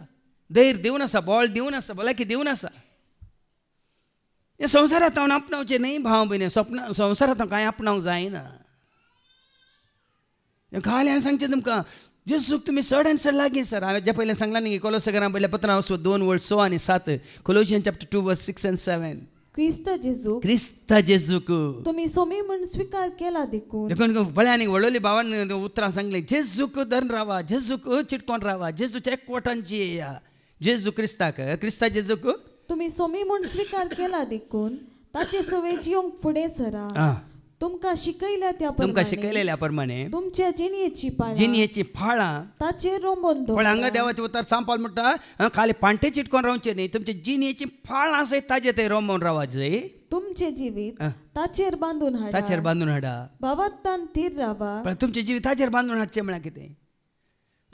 धैर्य दिवन आसा, बळ दिवन आसा, भलायकी दिवन आसा. हे संवसारांत हांव आपणावचें न्ही भाव भयणी. संवसारांत हांव कांय आपणावंक जायना. खाली हांवें सांगचें तुमकां जेजूक तुमी चड आनी चड लागीं सर. हांवें जे पयलें सांगलां न्ही कोलोसाकारां पयल्या पत्रां 2:6 आणि 7 Colossians chapter 2:6 and 7. क्रिस्त जेजूक तुम्ही सोमी म्हूण स्वीकार केला देखून भळ्यांनी वडोली भावान उतरां सांगलें जेजूक धरून रावा, जेजूक चिटकोन रावा, जेजूच्या एकवटांची येया. जेजू क्रिस्ताक क्रिस्ता जेजूक तुम्ही सोमी म्हूण स्वीकार केला देखून ताचे सवय जिवंक फुडें सरा. तुमकां शिकयलेल्या प्रमाणे तुमच्या जिणयेची फाळां ताचेर रोंबोन दवरा. हांगा देवाचें उतर सांपाल म्हणटा खाली पांटे चिटकोन रावचें न्ही, तुमच्या जिणयेची फाळां आसात ताजे थंय रोंबोन रावच जाय. तुमचें जिवीत ताचेर बांदून हाडा. भावार्थान थीर रावा. तुमचें जिवीत ताचेर बांदून हाडचें म्हळ्यार कितें?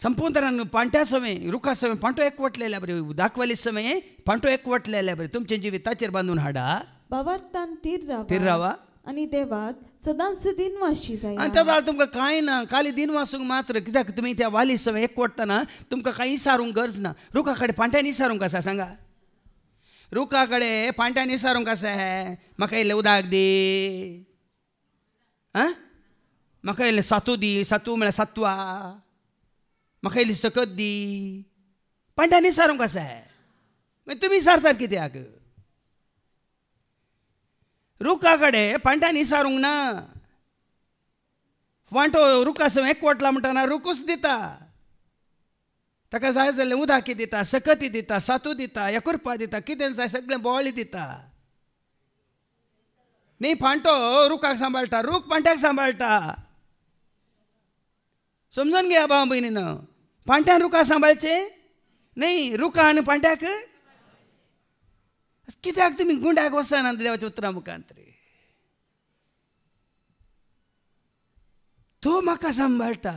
संपूर्ण तरान पांट्या सवय रुखा सवय पांटो एकवटलेल्या बरें, दाखवाली सवय पांटो एकवटलेल्या बरें. तुमचें जिवीत ताचेर बांदून हाडा. भावार्थान थीर रावा आनी देवाक सदांच दिनवाशी जाय. आनी त्या जाल्यार तुमकां कांय ना, खाली दिनवासूंक मात्र. कित्याक तुमी त्या वाली सवय एकवटतना तुमकां कांय इसारूंक गरज ना. रुखा कडेन पांट्यान इसारूंक आसा सांगा. रुखा कडेन पांट्यान इसारूंक आसा म्हाका इल्लें उदक दी, म्हाका इल्लें सातू दी. सातू म्हळ्यार सत्वा. म्हाका इल्ली सकत दी. पांट्यान इसारूंक आसा. मागीर तुमी इसारतात कित्याक? रुखा कडेन पांट्यान इसारूंक ना. पांटो रुखा सवय एकवटला म्हणटना रुखूच दिता. ताका जाय जाल्यार उदकी दिता, सकती दिता, सातू दिता, एकुरपा दिता, कितें जाय सगळें बोवाळी दिता. न्ही पांटो रुखाक सांबाळटा, रूख पांट्याक सांबाळटा. समजून घेया भाव भयणीनो. पांट्यान रुखाक सांबाळचें न्ही, रुखा आनी पांट्याक. कित्याक तुमी गुंड्याक वचना देवाच्या उतरां मुखांत रे? तूं म्हाका सांबाळटा.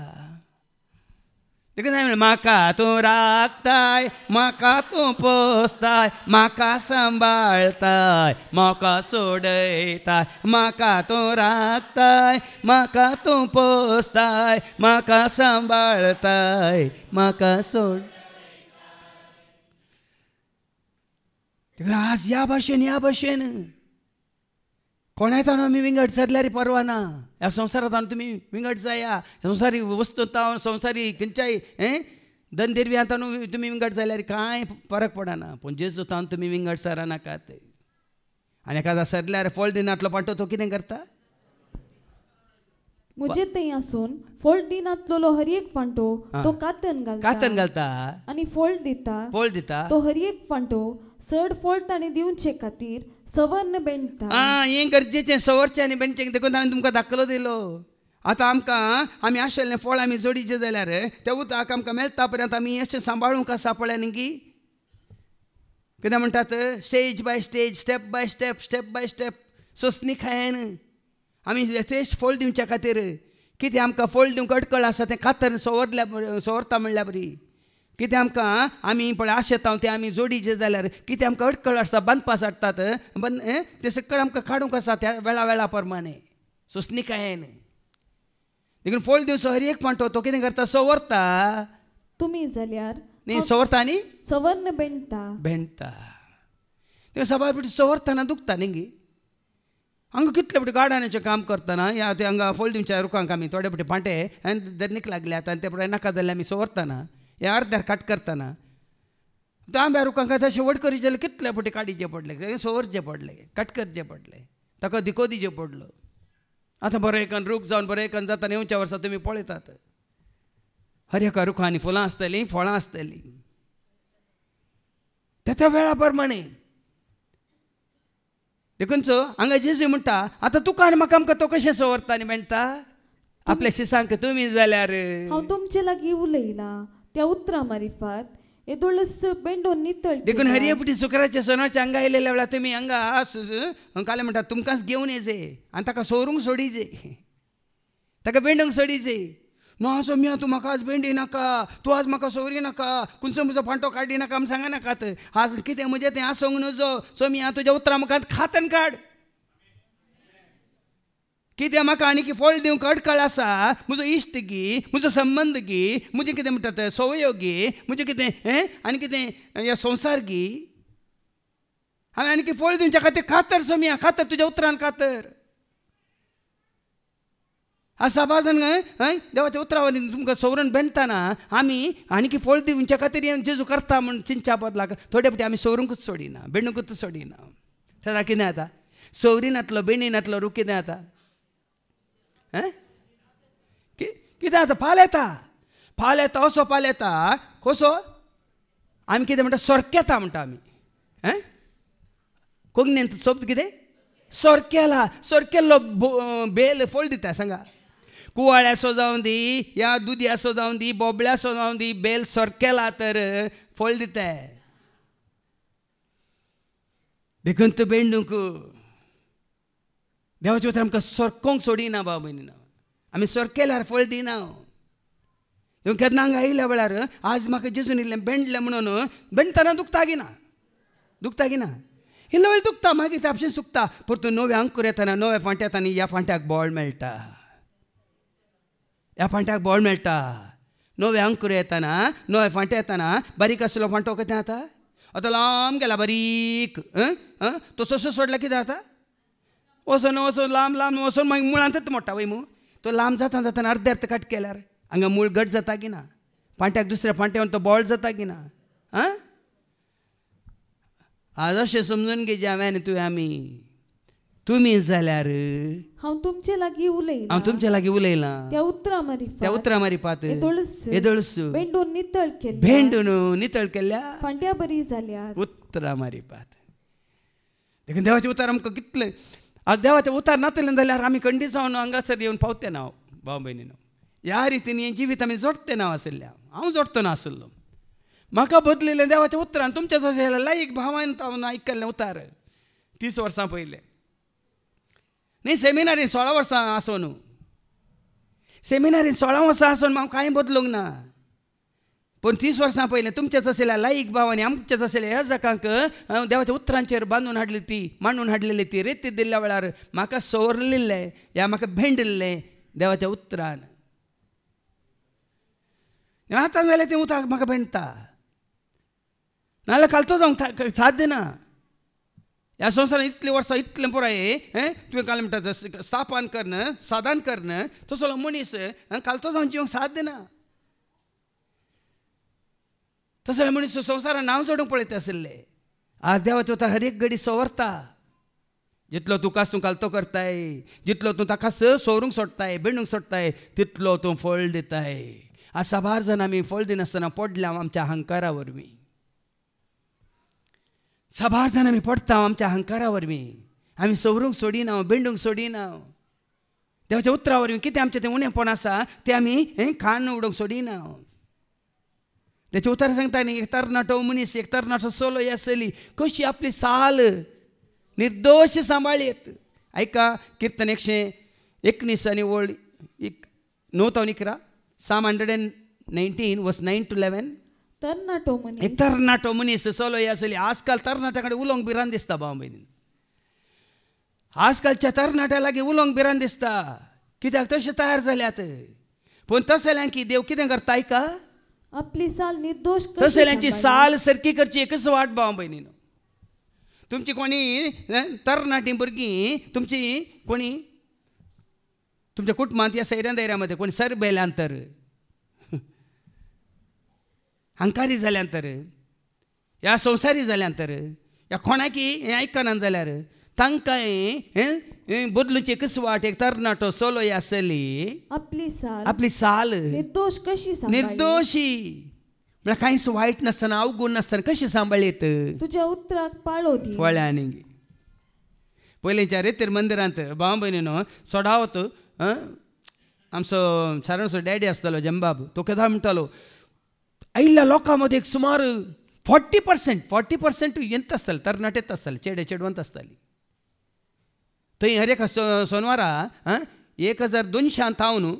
देखून हांवें म्हाका तूं राखताय, म्हाका तूं पोसताय, म्हाका सांबाळताय, म्हाका सोडयताय. म्हाका तूं राखताय, म्हाका तूं पोसताय, म्हाका सांबाळताय, म्हाका सोड. आज ह्या भाशेन कोणायता आमी विंगड सरल्यार परवाना ह्या संवसारांत तुमी विंगड जाया संवसारी वस्तू संवसारी खंयच्याय धनदेरवी आतां तुमी विंगड जाल्यार कांय फरक पडना पूण जेजू तावन तुमी विंगड सरनाकात आनी एखादा सरल्यार फळ दिनातलो पांटो तो कितें करता मुझे ते आसून फळ दिनातलो हर एक फांटो तो कातन घालता आनी फळ दिता तो हर एक फांटो चड फळ ताणें दिवचे खातीर सवर्ण बेंडता हें गरजेचें सवरचें आनी बेंडचें देखून हांवें तुमकां दाखलो दिलो आतां आमकां आमी आशिल्लें फळ आमी जोडीचें जाल्यार तें उदक आमकां मेळटा पर्यंत आमी अशें सांबाळूंक आसा पळय न्ही की कितें म्हणटात stage by stage step by step सोंसणी खायन आमी यथेश फळ दिवच्या खातीर कितें आमकां फळ दिवंक अडकळ आसा तें खातर सवरता म्हणल्यार बरी कितें आमकां आमी पळय आशेतां तें आमी जोडीचें जाल्यार कितें आमकां अडकळ आसता बांदपास हाडटात तें सकयल आमकां काडूंक आसा त्या वेळा प्रमाणे सोंसणी खायन देखून फळ दिवचो हर एक पांटो तो कितें करता सवरता तुमी जाल्यार न्ही सवरता आनी सवर्ण बेंडता तें सबार पिटी सवरतना दुखता न्ही हांगा कितले पटी गार्डनाचें काम करतना या ते हांगा फळ दिवच्या रुखांक आमी थोडे पटी पांटे आनी धरणीक लागल्यात आनी ते पळय नाका जाल्यार आमी सवरतना या अर्द्यार कट करतना तो आंब्या रुखांक तशें वड करी जाल्यार कितले पटी काडीचे पडले सवरचे पडले कट करचे पडले ताका दिको दिचे पडलो आतां बरें एकान रूख जावन बरें एकान जाता येवच्या वर्सा तुमी पळयतात हर एका रुखांनी फुलां आसतलीं फळां आसतलीं त्या वेळा प्रमाणे देखून हांगा जेजू म्हणटा आतां तुका आनी म्हाका आमकां तो कशें सवरता आनी मेळटा आपल्या शिसांक तुमी जाल्यार हांव तुमचे लागीं उलयला त्या उतरां मारिफात येदोळस बेंडोन नितळ देखून हरियपटी शुक्राच्या सोनाच्या हांगा आयलेल्या वेळार तुमी हांगा काले म्हणटात तुमकांच घेवन येजे आनी ताका सवरूंक सोडीजे ताका बेंडूंक सोडीजे नो आसो मिया तूं म्हाका आज बेंडी नाका तूं आज म्हाका सवरी नाका खंयचो म्हजो फांटो काडी नाका आमी सांगनाकात आज कितें म्हजें तें आसोंक नजो सो मिया तुज्या उतरां मुखांत खातन काड कितें म्हाका आनी फळ दिवंक अडकळ आसा म्हजो इश्ट गी म्हजो संबंध गी म्हजें कितें म्हणटात सवयो गी म्हजें कितें आनी कितें ह्या संवसार गी हांवें आनी फळ दिवच्या खातीर खातर सोमिया खातर तुज्या उतरान खातर आज सबाजन देवाच्या उतरावरी तुमकां सवरण बेंडटाना आमी आनी फळ दिवच्या खातीर जेजू करता म्हण चिंच्या बदलाक थोडे फावटी आमी सवरूंकूच सोडिना बेंडूंकूच सोडिना सदा कितें जाता सवरीनातलो बेंडीनातलो रूख कितें जाता कितें जाता फाल येता असो फाल येता कसो आमी कितें म्हणटा सोरकेता म्हणटा आमी कोंकणींत शब्द कितें सोरकेल्लो बेल फळ दिता सांगा कुवाळ्याचो जावं दी या दुदयाचो जावं दी बोबड्याचो जावं दी बेल सोरकेला तर फळ दिता देखून तूं बेंडूंक देवाचे उतर आमकां सोरकोंक सोडिना बाब भयणीनो आमी सोरकेल्यार फळ दिना केन्ना हांगा आयल्या वेळार आज म्हाका जेजून इल्लें बेंडलें म्हणून बेंडटना दुखता गिना इल्लो वेळ दुखता मागीर ते आपशें सुकता पूण तूं नवे अंकूर येतना नवे फांटे येता आनी ह्या फांट्याक बोळ मेळटा नवे अंकूर येतना नवे फांटे येताना बारीक आसलो फांटो कितें जाता आतां लांब गेला बारीक तो तसो सोडला कितें जाता वचून लांब वचून मागीर मुळांतच मोडटा वय मू तो लांब जाता अर्धे अर्थ कट केल्यार हांगा मूळ घट जाता की ना फांट्याक दुसऱ्या फांट्यान तो बोळ जाता की ना आज अशें समजून घे हांवें आनी तुवें आमी तुमी जाल्यार हांव तुमचे लागीं उलयलां त्या उतरां मारिफात येदळस बेंडून नितळ केल्ल्या फांट्या बरी जाल्यार उतरां मारिफात देखून देवाचें उतार आमकां कितलें आज देवाचें उतार नातलें जाल्यार आमी खंडी जावन हांगासर येवन पावते ना भाव भयणीनो ह्या रितीन हें जिवीत आमी जोडटे ना आसल्या हांव जोडतो नासलो म्हाका बदलिल्लें देवाच्या उतरान तुमचेच अशें लायक भावान हांव आयकल्लें उतार 30 वर्सां पयलें न्ही सेमिनारीन 16 वर्सां आसो न्हू सेमिनारीन 16 वर्सां आसून हांव कांय बदलूंक ना पूण 30 वर्सां पयलें तुमचेच आशिल्ल्या लायक भावांनी आमचेच आशिल्ल्या ह्या जगांक देवाच्या उतरांचेर बांदून हाडलेली ती रेती दिल्ल्या वेळार म्हाका सवरलेलें ह्या म्हाका भेंडलें देवाच्या उतरान आतां जाल्यार तें उतर म्हाका भेंडटा नाल्यार कालचो जावंक साध्य ना ह्या संवसारान इतले वर्सां इतलें पुराय तुवें काल म्हणटा स्थापन करणं साधन करणं तसलो मनीस कालतो जावन जिवंक साथ दिना. तसले मनीस संवसारान नांव सोडूंक पळयता आसले. आज देवाचो हर एक घडी सवरता. जितलो तूं कास तूं कालतो करताय, जितलो तूं ताका सोरूंक सोडताय, बिंडूंक सोडताय, तितलो तूं फळ दिताय. आज साबार जाण आमी फळ दिनासतना पडल्या आमच्या अहंकारा वरवीं. साबार जाण आमी पडटा आमच्या अहंकारा वरवीं. आमी सवरूंक सोडिना, बिंडूंक सोडिना. देवाच्या उतरा वरवीं कितें आमचें तें उणेंपण आसा तें आमी खाण उडोवंक सोडिना. त्याचे उतर सांगता न्ही, एक तरणाटो मनीस, एक तरणाटो चलो आसली कशी आपली साल निर्दोश सांबाळीत. ऐका कीर्तन 119 आनी ओल्ड 9-11 Psalm 119 verse 9-11. तरणाटो मनीस, एक तरणाटो मनीस चलो आसली. आजकाल तरणाट्याकडे उलोवंक भिरांत दिसता भाव भयणी. आजकालच्या तरणाट्या लागीं उलोवंक भिरांत दिसता. कित्याक तशें तयार जाल्यात. पूण तसल्यांक की देव कितें करता ऐका, आपली साल निर्दोष तसल्यांची साल सारकी करची एकच वाट भाव भयणीनो. तुमची कोणी तरणाटी भुरगीं, तुमची कोणी तुमच्या कुटुंबांत या सैऱ्या दैऱ्यामध्ये कोणी सर बेल्यांतर, हंकारी जाल्यांतर, ह्या संवसारी जाल्यांतर, ह्या कोणाकी हें आयकनात जाल्यार तांकां बदलूची एकच वाट. एक तरणाटो चलो आसली आपली साल निर्दोश कशी निर्दोशी म्हळ्यार कांयच वायट नासतना अवगुण नासतना कशी सांबाळीत. तुज्या उतराक पाळो दी. फळ्या आनी पयलींच्या रेतीर मंदिरांत भाव भयणीनो सोडावत आमचो सारणचो डॅडी आसतालो जंबाब, तो केदां म्हणटालो आयिल्ल्या लोकां मदीं एक सुमार 40% येत आसताले, तरणाटेत आसताले, चेडवंत आसताली. थंय हर एक सोनवारा 1200 थावन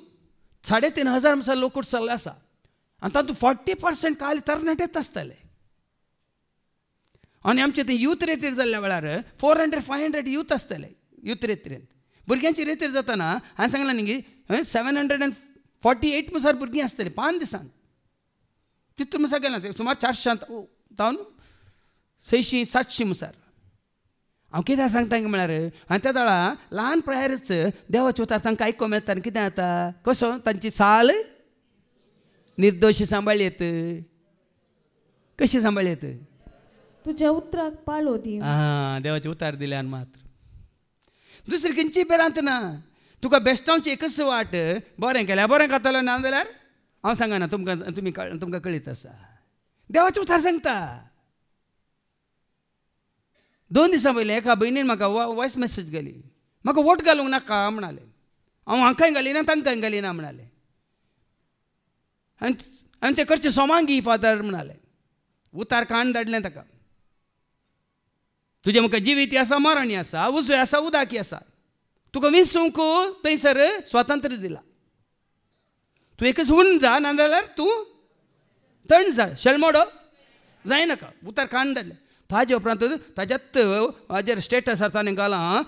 3500 म्हणसर लोक उठसल्ले आसा. आनी तातूंत 40% काल तरणाटेत आसताले. आनी आमचे थंय यूथ रेतीर जाल्ल्या वेळार 400-500 यूथ आसताले. यूथ रेतीरेंत भुरग्यांची रेतीर जाताना हांवें सांगलां न्ही 748 म्हणसर भुरगीं आसतालीं 5 दिसांक. तितून म्हणसर गेलां सुमार 400 थावन 600-700 म्हणसर. हांव कित्याक सांगता म्हळ्यार आनी त्या वेळा ल्हान प्रायारच देवाचे उतार तांकां आयको मेळटा. कितें जाता कसो तांची साल निर्दोश सांबाळीत. कशी सांबाळीत? तुज्या उतराक पाळो दी. देवाचे उतार दिल्यान मात्र दुसरी खंयची भिरांत ना. तुका बेश्टावची एकच वाट, बरें केल्यार बरें खातालो, ना जाल्यार हांव सांगना तुमकां कळीत आसा. देवाचे उतार सांगता. 2 दिसां पयलीं एका भयणीन म्हाका वॉयस मेसेज गेली. म्हाका वोट घालूंक नाका म्हणलें. हांव हांकांय घालिना तांकांय घालिना म्हणलें. आनी ते करचे सोमांगी फादर म्हणलें. उतार काण धाडलें ताका. तुजें म्हाका जिवीत आसा, मरणी आसा, उजो आसा, उदाकी आसा. तुका विंसूंक थंयसर स्वातंत्र्य दिलां. तूं एकच हूण जा, ना जाल्यार तूं तण जा, शेळमोडो जायनाका. उतार काण धाडलें. ताजे उपरांत ताज्यात हाजेर स्टेटसार ताणें घालां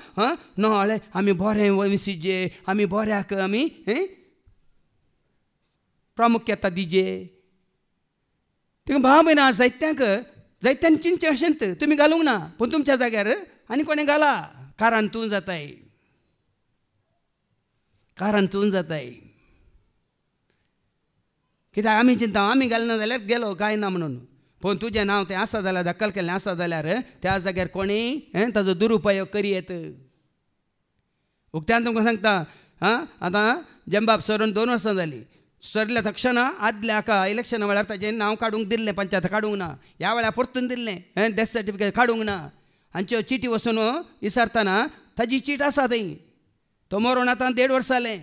नाळे आमी बरें विसीजे, आमी बऱ्याक आमी प्रामुख्यता दिजे. तिका भाव भयणां जायत्यांनी चिंतचें अशेंत तुमी घालूंक ना. पूण तुमच्या जाग्यार आनी कोणें घाला. कारण तूं जाताय. कारण तूं जाताय. कित्याक आमी चिंता आमी घालना जाल्यार गेलो कांय ना म्हणून. पूण तुजें नांव तें आसा जाल्यार दाखल केल्लें आसा जाल्यार त्या जाग्यार कोणीय ताजो दुरुपयोग करीत. उक्त्यान तुमकां सांगता आतां जंबाब सरून 2 वर्सां जालीं. सरल्या तक्षणा आदल्या हाका इलेक्शना वेळार ताजें नांव काडूंक दिल्लें, पंचायत काडूंक ना. ह्या वेळार परतून दिल्लें डेथ सर्टिफिकेट काडूंक ना. हांच्यो चिटी वचून विचारतना ताजी चीट आसा थंय. तो मरून आतां 1.5 वर्सां जालें.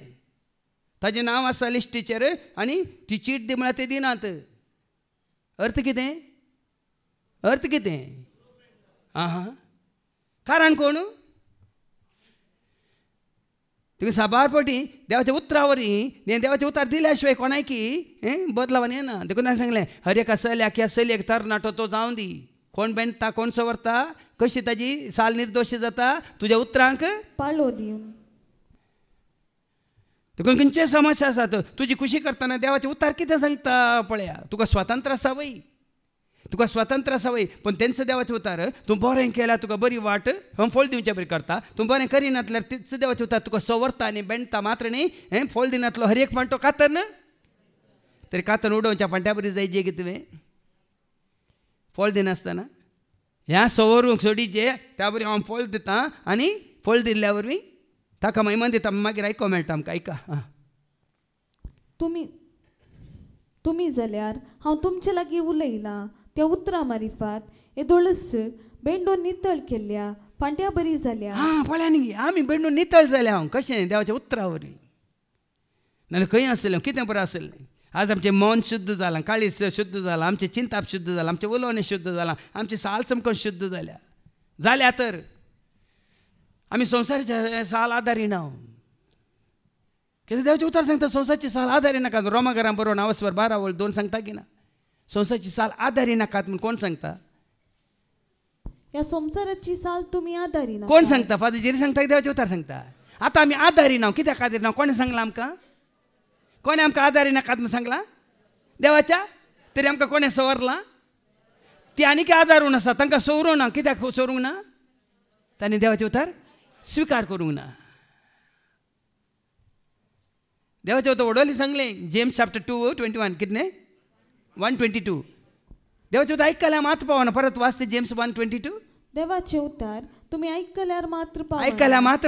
ताजें नांव आसा लिस्टीचेर आनी ती चीट दी म्हळ्यार ते दिनात. अर्थ कितें? अर्थ कितें? कारण कोण? तुका साबार फावटी देवाच्या उतरा वरवीं देवाचे उतार दिल्या शिवाय कोणायकी बदलावन येना. देखून सांगलें हर एका चल्याक ह्या चलयेक तरणाटो तो जावं दी. कोण बेंडटा, कोण सवरता, कशी ताजी साल निर्दोशी जाता, तुज्या उतरांक पाळो दिवन. देखून खंयचे समस्या आसात तुजी खुशी करतना देवाचे उतार कितें सांगता पळया. तुका स्वातंत्र्य आसा वय. तुका स्वतंत्र आसा वय पण तेंचं देवाचें उतार तूं बरें केल्यार तुका बरी वाट फळ दिवचे बरी करता तूं बरें करिनातल्यार तेच देवाचें उतार तुका सवरता आनी बेंडता मात्र न्ही हें फळ दिनातलो हर एक फावट तो कातर न्ही तरी कातन उडोवच्या फांट्या बरी जाय जे तुवें फळ दिनासतना ह्या सवरूंक सोडीचे त्या बरी हांव फळ दिता आनी फळ दिल्ल्या वरवीं ताका महिमा दिता मागीर आयको मेळटा आमकां ऐका तुम्ही जाल्यार हांव तुमचे लागीं उलयलां त्या उतरां मारिफात येदोळस बेंडोन नितळ केल्ल्या फांट्या बरी जाल्या पळया न्ही आमी बेंडून नितळ जाल्या हांव कशें देवाच्या उतरा वरवीं नाल्यार खंय आसलें कितें बरें आसलें आज आमचें मन शुद्ध जालां काळीज शुद्ध जालां आमचें चिंताप शुद्ध जालां आमचें उलोवणें शुद्ध जालां आमचें साल समकण शुद्ध जाल्या तर आमी संवसाराच्या साल आदारिना कितें देवाचें उतार सांगता संवसाराची साल आदारी नाकात रोमाघरां बरोवन आवस्वर 12:2 सांगता की ना संवसाराची साल आदारी नाकात म्हूण कोण सांगता ह्या संवसाराची साल तुमी आदारिना कोण सांगता फादर जेरी सांगता की देवाचें उतार सांगता आतां आमी आदारिना कित्याक आदारिना कोणें सांगलां आमकां कोणें आमकां आदारी नाकात म्हूण सांगलां देवाच्या तरी आमकां कोणें सवरलां ती आनीक आदारून आसा तांकां सवरूं ना कित्याक सवरूंक ना तांणी देवाचें उतार स्विकार करूंक ना देवाचें उतार वडोली सांगलें जेम्स चॅप्टर 2:21 कितने 1:22 देवाचें उतार आयकल्यार मात्र पावना परत वाचते जेम्स 1:22 देवाचें उतार तुम्ही ऐकल्यार मात्र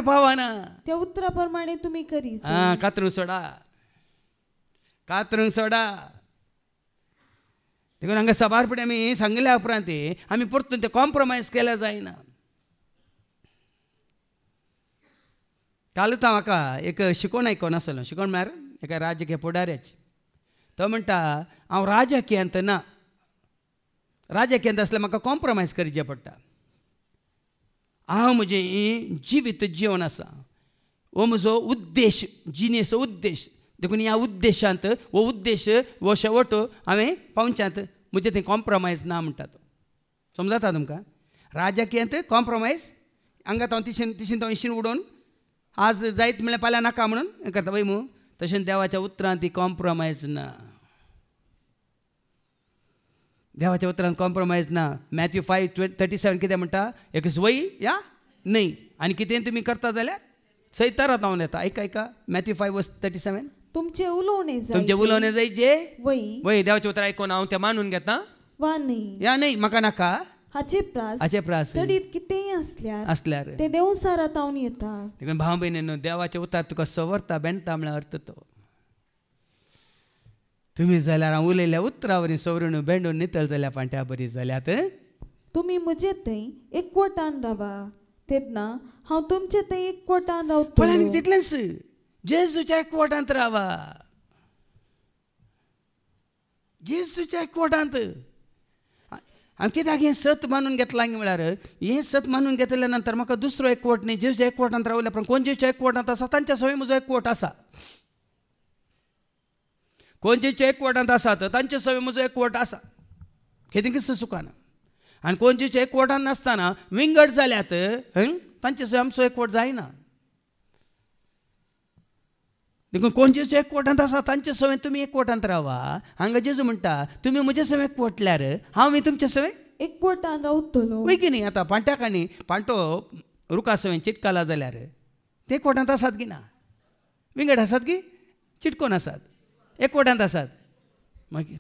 पावना त्या उतरा प्रमाणे तुम्ही करी कातरूंक सोडा देखून हांगा सभारपणी आमी सांगल्या उपरांत आमी परतून ते कॉम्प्रोमायज केल्या जायना कालच म्हाका एक शिकोवन आयकोन आसलो शिकोवन म्हळ्यार एका राजकीय फुडाऱ्याची तो म्हणटा हांव राजकीयांत ना राजकीयांत आसल्यार म्हाका कॉम्प्रोमायज करचें पडटा हांव म्हजें जिवीत जिवन आसा हो म्हजो उद्देश जिणेचो उद्देश देखून ह्या उद्देशांत हो उद्देश हो शेवट हांवें पावच्यात म्हजें थंय कॉम्प्रोमायज ना म्हणटा तो समजता तुमकां राजकीयांत कॉम्प्रोमायज हांगा हांव तिशीन तो इशीन उडोवन आज जायत म्हळ्यार फाल्यां नाका म्हणून करता पळय मू तशें देवाच्या उतरांत ती कॉम्प्रोमायज ना देवाच्या उतरांत कॉम्प्रोमायज ना मॅथ्यू 5:37 कितें म्हणटा एक वय या न्हय आनी कितें तुमी करता जाल्यार सैतारात हांव येता ऐका मॅथ्यू 5:37 तुमचे उलोवणे जायचे वय देवाचें उतर आयकोन हांव तें मानून घेता वा न्हय या न्हय म्हाका नाका हाचे प्रास चडीत कितेंय आसल्यार ते देवसारात हांव येता देखून भाव भयणींनो देवाचें उतार तुका सवरता बेंडता म्हळ्यार अर्थ तो तुमी जाल्यार हांव उलयल्या उतरा वरी सवरून बेंडून नितळ जाल्या पांट्या बरी जाल्यात तुमी म्हजे थंय एकवटान रावा तेन्ना हांव तुमचे थंय एकवटान रावतलो पण तितलेंच जेजूच्या एकवटांत रावा जेजूच्या एकवटांत हांव कित्याक हें सत मानून घेतलां म्हळ्यार हें सत मानून घेतल्या नंतर म्हाका दुसरो एकवट न्ही जेजूच्या एकवटांत रावल्या पण कोण जेजूच्या एकवटांत आसा तांच्या सवय म्हजो एकवट आसा कोण जेजूच्या एकवटांत आसात तांचे सवय म्हजो एकवट आसा हे कितें सुखाना आनी कोण जेजूच्या एकवटांत नासतना विंगड जाल्यात तांचे सवय आमचो एकवट जायना देखून कोण जेजूच्या एकवटांत आसा तांचे सवय तुमी एकवटांत रावा हांगा जेजू म्हणटा तुमी म्हजे सवय एकवटल्यार हांव तुमचे सवय एकवटान रावतलो वय की न्ही आतां पांट्याक आनी पांटो रुखा सवय चिटकाला जाल्यार ते एकवटांत आसात की ना विंगड आसात की चिटकोन आसात एकवटांत आसात मागीर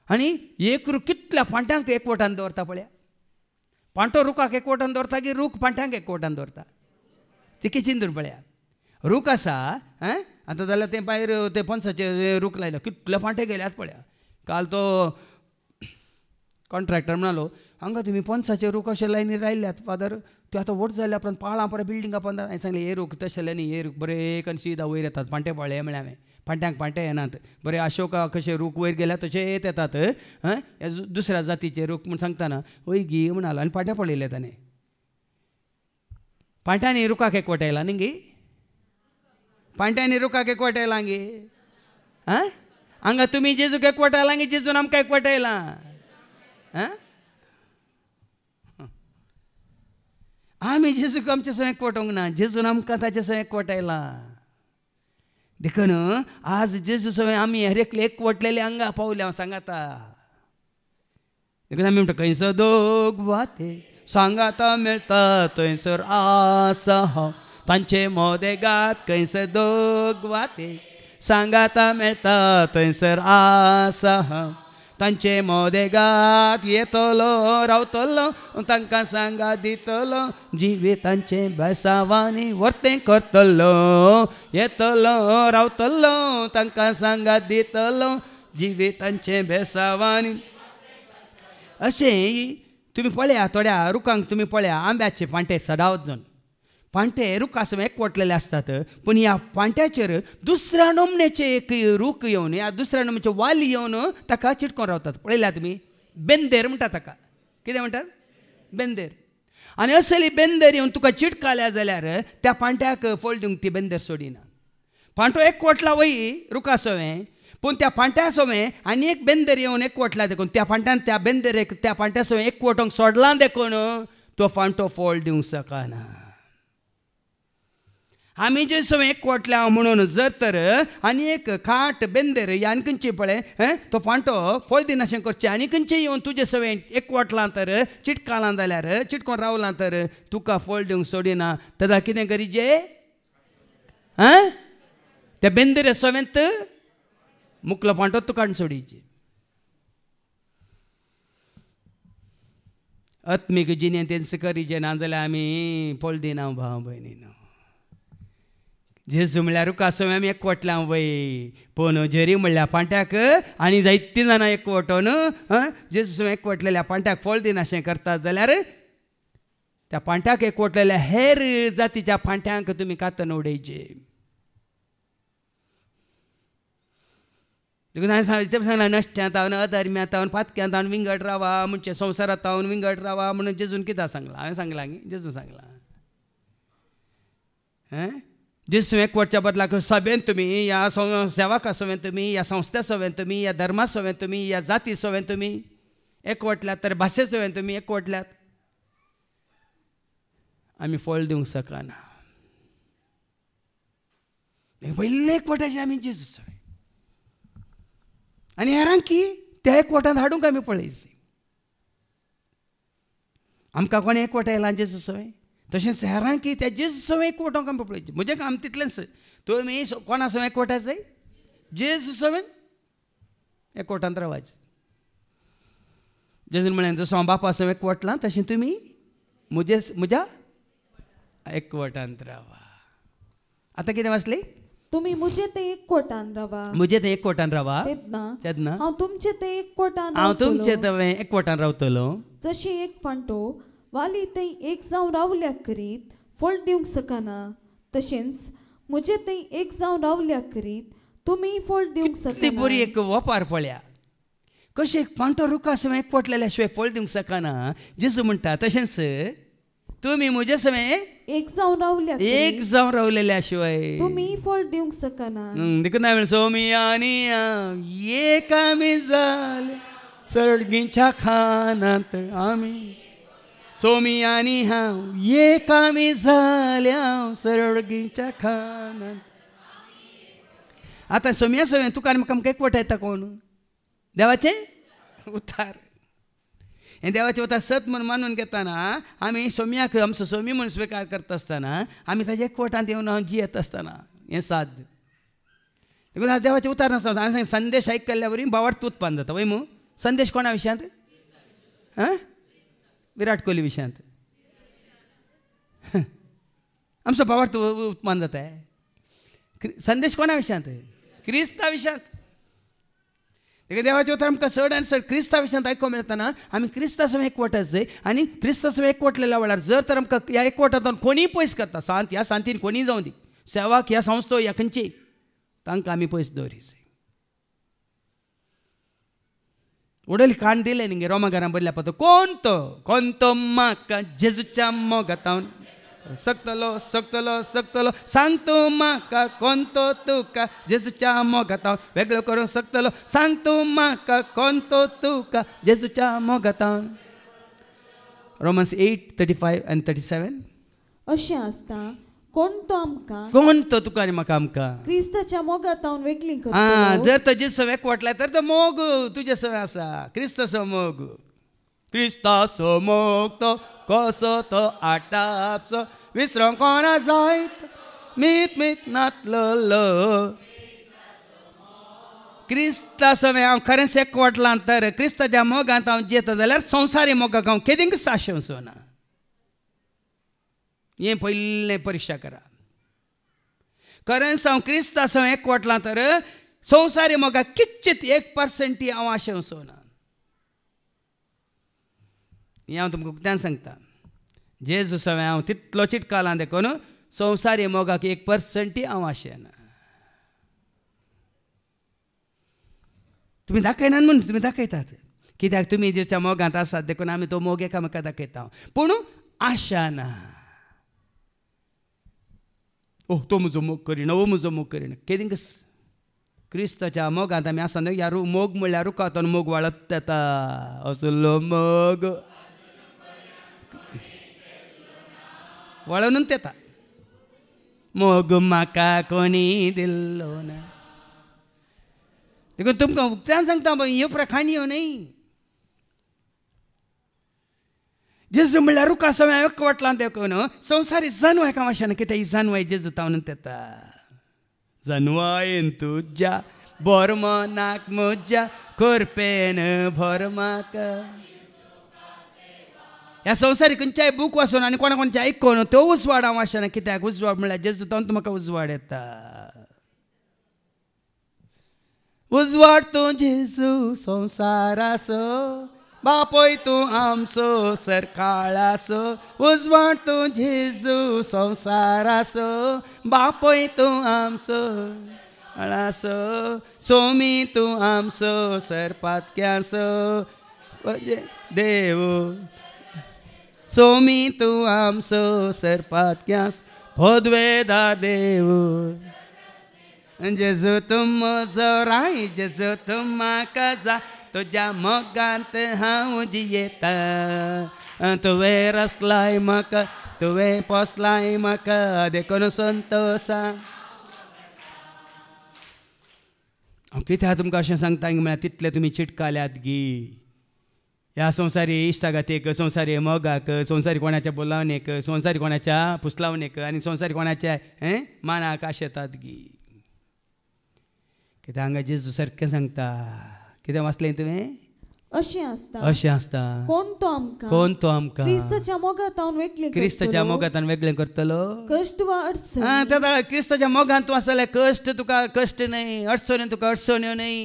आनी एक रूख कितल्या पांट्यांक एकवटान दवरता पळया पांटो रुखाक एकवटान दवरता की रूख पांट्यांक एकवटान दवरता ती चिंतून पळया रूख आसा आतां जाल्यार तें भायर ते पणसाचे रूख लायला कितले पांटे गेल्यात पळया काल तो कॉन्ट्रॅक्टर म्हणालो हांगा तुमी पणसाचे रूख अशे लायनी रायल्यात फादर ते आतां व्हड जाल्या उपरांत पाळां परत बिल्डिंगा पंद हांवें सांगलें हे रूख तशें न्ही हे रूख बरे कन सीदा वयर येतात पांटे पळय म्हळ्यार हांवें पांट्यांक पांटे येनात बरे अशोका कशे रूख वयर गेल्या तशे येत येतात दुसऱ्या जातीचे रूख म्हूण सांगतना वय गी म्हणालो आनी पांटे पळयले ताणें पांट्यांनी रुखाक एकवटायला न्ही गी पांट्यांनी रुखाक एकवटायला गे हांगा तुमी जेजूक एकवटायला गे जेजून आमकां एकवटायला आमी जेजूक आमचे सवय एकवटोंक ना जेजून आमकां ताचे सवय एकवटायला देखून आज जेजू सवय आमी हर एकले एकवटलेले हांगा पावले हांव सांगाता एकदा आमी म्हणटा खंयसर दोग वाते सांगाता मेळटा थंयसर आसा हांव तांचे मोदेगात खंयसर दोग वाते सांगाता मेळटा थंयसर आसा हांव तांचे मोदेगात येतलो रावतलो तांकां सांगात दितलो जिवितांचे बेसावांनी वर्तें करतलो येतलो रावतलो तांकां सांगात दितलो जिवितांचे बेसावांनी. अशें तुमी पळया थोड्या रुखांक तुमी पळया आंब्याचे पांटे सदांच जावन पांटे रूख आसा एकवटलेले असतात पण ह्या पांट्याचेर दुसऱ्या नमनेचे एक रूख येवन ह्या दुसऱ्या नमनेचे वाली येवन ताका चिटकोन रावतात. पळयल्या तुमी बेंदेर म्हणटा ताका कितें म्हणटात बेंदेर. आनी असली बेंदेर येवन तुका चिटकाल्या जाल्यार त्या पांट्याक फळ दिवंक ती बेंदेर सोडिना. पांटो एकवटला वय रुखा सवें पूण त्या पांट्या सवें आनी एक बेंदेर येवन एकवटला देखून त्या पांट्यान त्या बेंदेरेक त्या पांट्या सवें एकवटोंक सोडलां देखून तो पांटो फळ दिवंक शकना. आमी जे सवय एकवटल्या म्हणून जर तर आनी एक खाट बेंदेर आनी खंयची पळय तो पांटो फळ दिनाशें करचें आनी खंयचें येवन तुजे सवय एकवटलां तर चिटकालां जाल्यार चिटकोन रावलां तर तुका फळ दिवंक सोडिना. तेदा कितें करीचे त्या बेंदेर सवेंत मुकलो पांटो तुका सोडीचे. आत्मीक जिणेंत तेंच करीचे ना जाल्यार आमी फळ दिना भाव भयणीनो. जेजू म्हणल्यार रुखा सवें आमी एकवटल्या वय पूण झरी म्हणल्यार पांट्याक आनी जायतीं जाणां एकवटोन जेजू सवें एकवटलेल्या पांट्याक फळ दिनाशें करतात जाल्यार त्या पांट्याक एकवटलेल्या हेर जातीच्या पांट्यांक तुमी कातन उडयचे. सांगला नश्ट्यांत हांव अधर्म्यांत हांव पातक्यांत हांव विंगड रावा म्हणजे संवसारांत हांव विंगड रावा म्हणून जेजून कित्याक सांगलां हांवें सांगलां जेजू सांगलां जेजू एकवटच्या बदलाक सभेन तुमी ह्या सेवाका सवें तुमी ह्या संस्थे सवें तुमी ह्या धर्मा सवें तुमी ह्या जाती सवें तुमी एकवटल्यात तर भाशे सवें तुमी एकवटल्यात आमी फळ दिवंक शकना. पयले एकवटाचे आमी जेजू सवें आनी हेरांक की त्या एकवटांत हाडूंक आमी पळयचे. आमकां कोणें एकवट येयला जेजू सवें तशेंच हेरांक की त्या जेजू सवें एकवटोंक आमी पळयचे. म्हजें काम तितलेंच तुमी कोणा सवें एकवटात जाय जेजू सवें एकवटांत रावायचें. जेजून म्हळें जसो हांव बापा सवें एकवटलां तशें तुमी म्हज्या एकवटांत रावा. आतां कितें वाचलें तुमी मुझे ते एकवटान रावा मुझे ते एकवटान रावा तेदना हांव तुमचे ते एकवटान हांव तुमचे ते एकवटान रावतलो. जशी एक फांटो वाली थंय एक जावन रावल्या करीत फळ दिवंक शकना तशेंच मुझे थंय एक जावन रावल्या करीत तुमी फळ दिवंक शकना. ती बरी एक वपार पळया कशें एक फांटो रुखा सवें एकवटलेल्या शिवाय फळ दिवंक शकना. जेजू म्हणटा तशेंच तुमी म्हजे सवें एक जावन रावलेल्या शिवाय तुमी फळ दिवंक शकना. देखून हांवें सोमी आनी एक आमी जाले सर्गीच्या खानांत आमी सोमी आनी हांव एक आमी जाल्या सर्गीच्या खानांत. आतां सोम्या सवें तुका आनी म्हाका एकवट येता कोण देवाचें उतार. हें देवाचें उतार सत म्हूण मानून घेतना आमी सोम्याक आमचो सोमी म्हूण स्विकार करता आसतना आमी ताच्या एकवटांत येवन हांव जियेत आसतना हें साद देखून देवाचें उतार नासतना हांवें सांग संदेश आयकल्ल्या वरी बावट उत्पन्न जाता वय मू. संदेश कोणा विशयांत विराट कोहली विशयांत आमचो बावट उत्पन्न जाता. संदेश कोणा विशयांत क्रिस्ता विशयांत. देवाचे उतर आमकां चड आनी चड क्रिस्ता विशयांत आयको मेळटना आमी क्रिस्ता सवें एकवटात जाय आनी क्रिस्ता सवें एकवटलेल्या वेळार जर तर आमकां ह्या एकवटांतून कोणीय पयस करता सांत ह्या सांतीन कोणीय जावं दी सेवाक ह्या संस्थो ह्या खंयची तांकां आमी पयस दवरी जाय. उडयली काण दिले न्ही रोमाघरान बरयल्या पळय कोण तो म्हाका जेजूच्या मोगातावन सकतलो सकतलो सकतलो सांग तूं म्हाका कोण तो तुका जेजूच्या मोगातावन वेगळो करून सकतलो सांग तूं म्हाका कोण तो तुका जेजूच्या मोगातावन. रोमन्स 8:35 and 37 अशें आसता कोण तो आमकां कोण तो तुका आनी म्हाका आमकां क्रिस्ताच्या मोगातावन वेगळी करता. जर तो जेजू एकवटला तर तो मोग तुजे सवें आसा क्रिस्त सो मोग क्रिस्ताचो मोग तो कसो तो आटापसो विसरूंक कोणा जायत मीत मीत नातलो क्रिस्ता सवे हांव खरेंच एकवटलां तर क्रिस्ताच्या मोगांत हांव जियेता जाल्यार संवसारी मोगाक हांव केदींक साशेवचो ना. हें पयलें परिक्षा करा. खरेंच हांव क्रिस्ता सवे एकवटलां तर संवसारी मोगाक किंचित 1% हांव आशेवचो ना. हें हांव तुमकां उक्त्यान सांगता. जेजू सवे हांव तितलो चिटकालां देखून संवसारी मोगाक 1% हांव आशेना. तुम्ही दाखयनात म्हणून तुम्ही दाखयतात कित्याक तुम्ही जेच्या मोगांत आसात देखून आमी तो मोग एकामेका दाखयता पूण आशा ना. ओ तो म्हजो मोग करिना ओ म्हजो मोग करिना केदींक क्रिस्ताच्या मोगांत आमी आसा न्हय. ह्या मोग म्हणल्यार रुखावतान मोग वाळत येता असलो मोग वळूनच येता. मोग म्हाका कोणी दिल्लो ना. देखून तुमकां उक्त्यान सांगता ह्यो प्रखाण्यो न्ही. जेजू म्हणल्यार रुखा सवे एकवटलां देखून संवसारी जानवाय हाका वाशेना कित्याक ही जानवाय जेजू तावनूच येता. जानवायेन तुज्या बोर मनाक म्हज्या खोरपेन भर म्हाका. ह्या संवसारी खंयच्याय बूक वाचून आनी कोणा कोणाचें आयकून तो उजवाड हांव वाशेना कित्याक उजवाड म्हणल्यार जेजू तावन म्हाका उजवाड येता. उजवाड तूं जेजू संवसाराचो बापोय तूं आमचो सरकाळाचो. उजवाड तूं जेजू संवसाराचो बापोय तूं आमचो सरकाळाचो. सोमी तूं आमचो सरपातक्याचो देव. सोमी तूं आमचो सरपातक्याचो पोदवेदा देव. जेजू तूं म्हजो राय जेजू तूं म्हाका जाय तुज्या मोगांत हांव जियेता. तुवें रचलाय म्हाका तुवें पोसलाय म्हाका देखून संतोशा. हांव कित्याक तुमकां अशें सांगता म्हळ्यार तितले तुमी चिटकाल्यात गी ह्या संवसारी इश्टागतीक संवसारी मोगाक संवसारी कोणाच्या बोलावणेक संवसारी कोणाच्या पुसलावणेक आनी संवसारी कोणाच्या मानाक आशेतात गी. कित्याक हांगा जेजू सारकें सांगता. कितें वाचलें तुवें? अशें आसता कोण तो आमकां क्रिस्ताच्या मोगांत वेगळें करतलो. कश्ट वा अडचण क्रिस्ताच्या मोगांत तूं आसले कश्ट तुका कश्ट न्हय अडचण्यो तुका अडचण्यो न्हय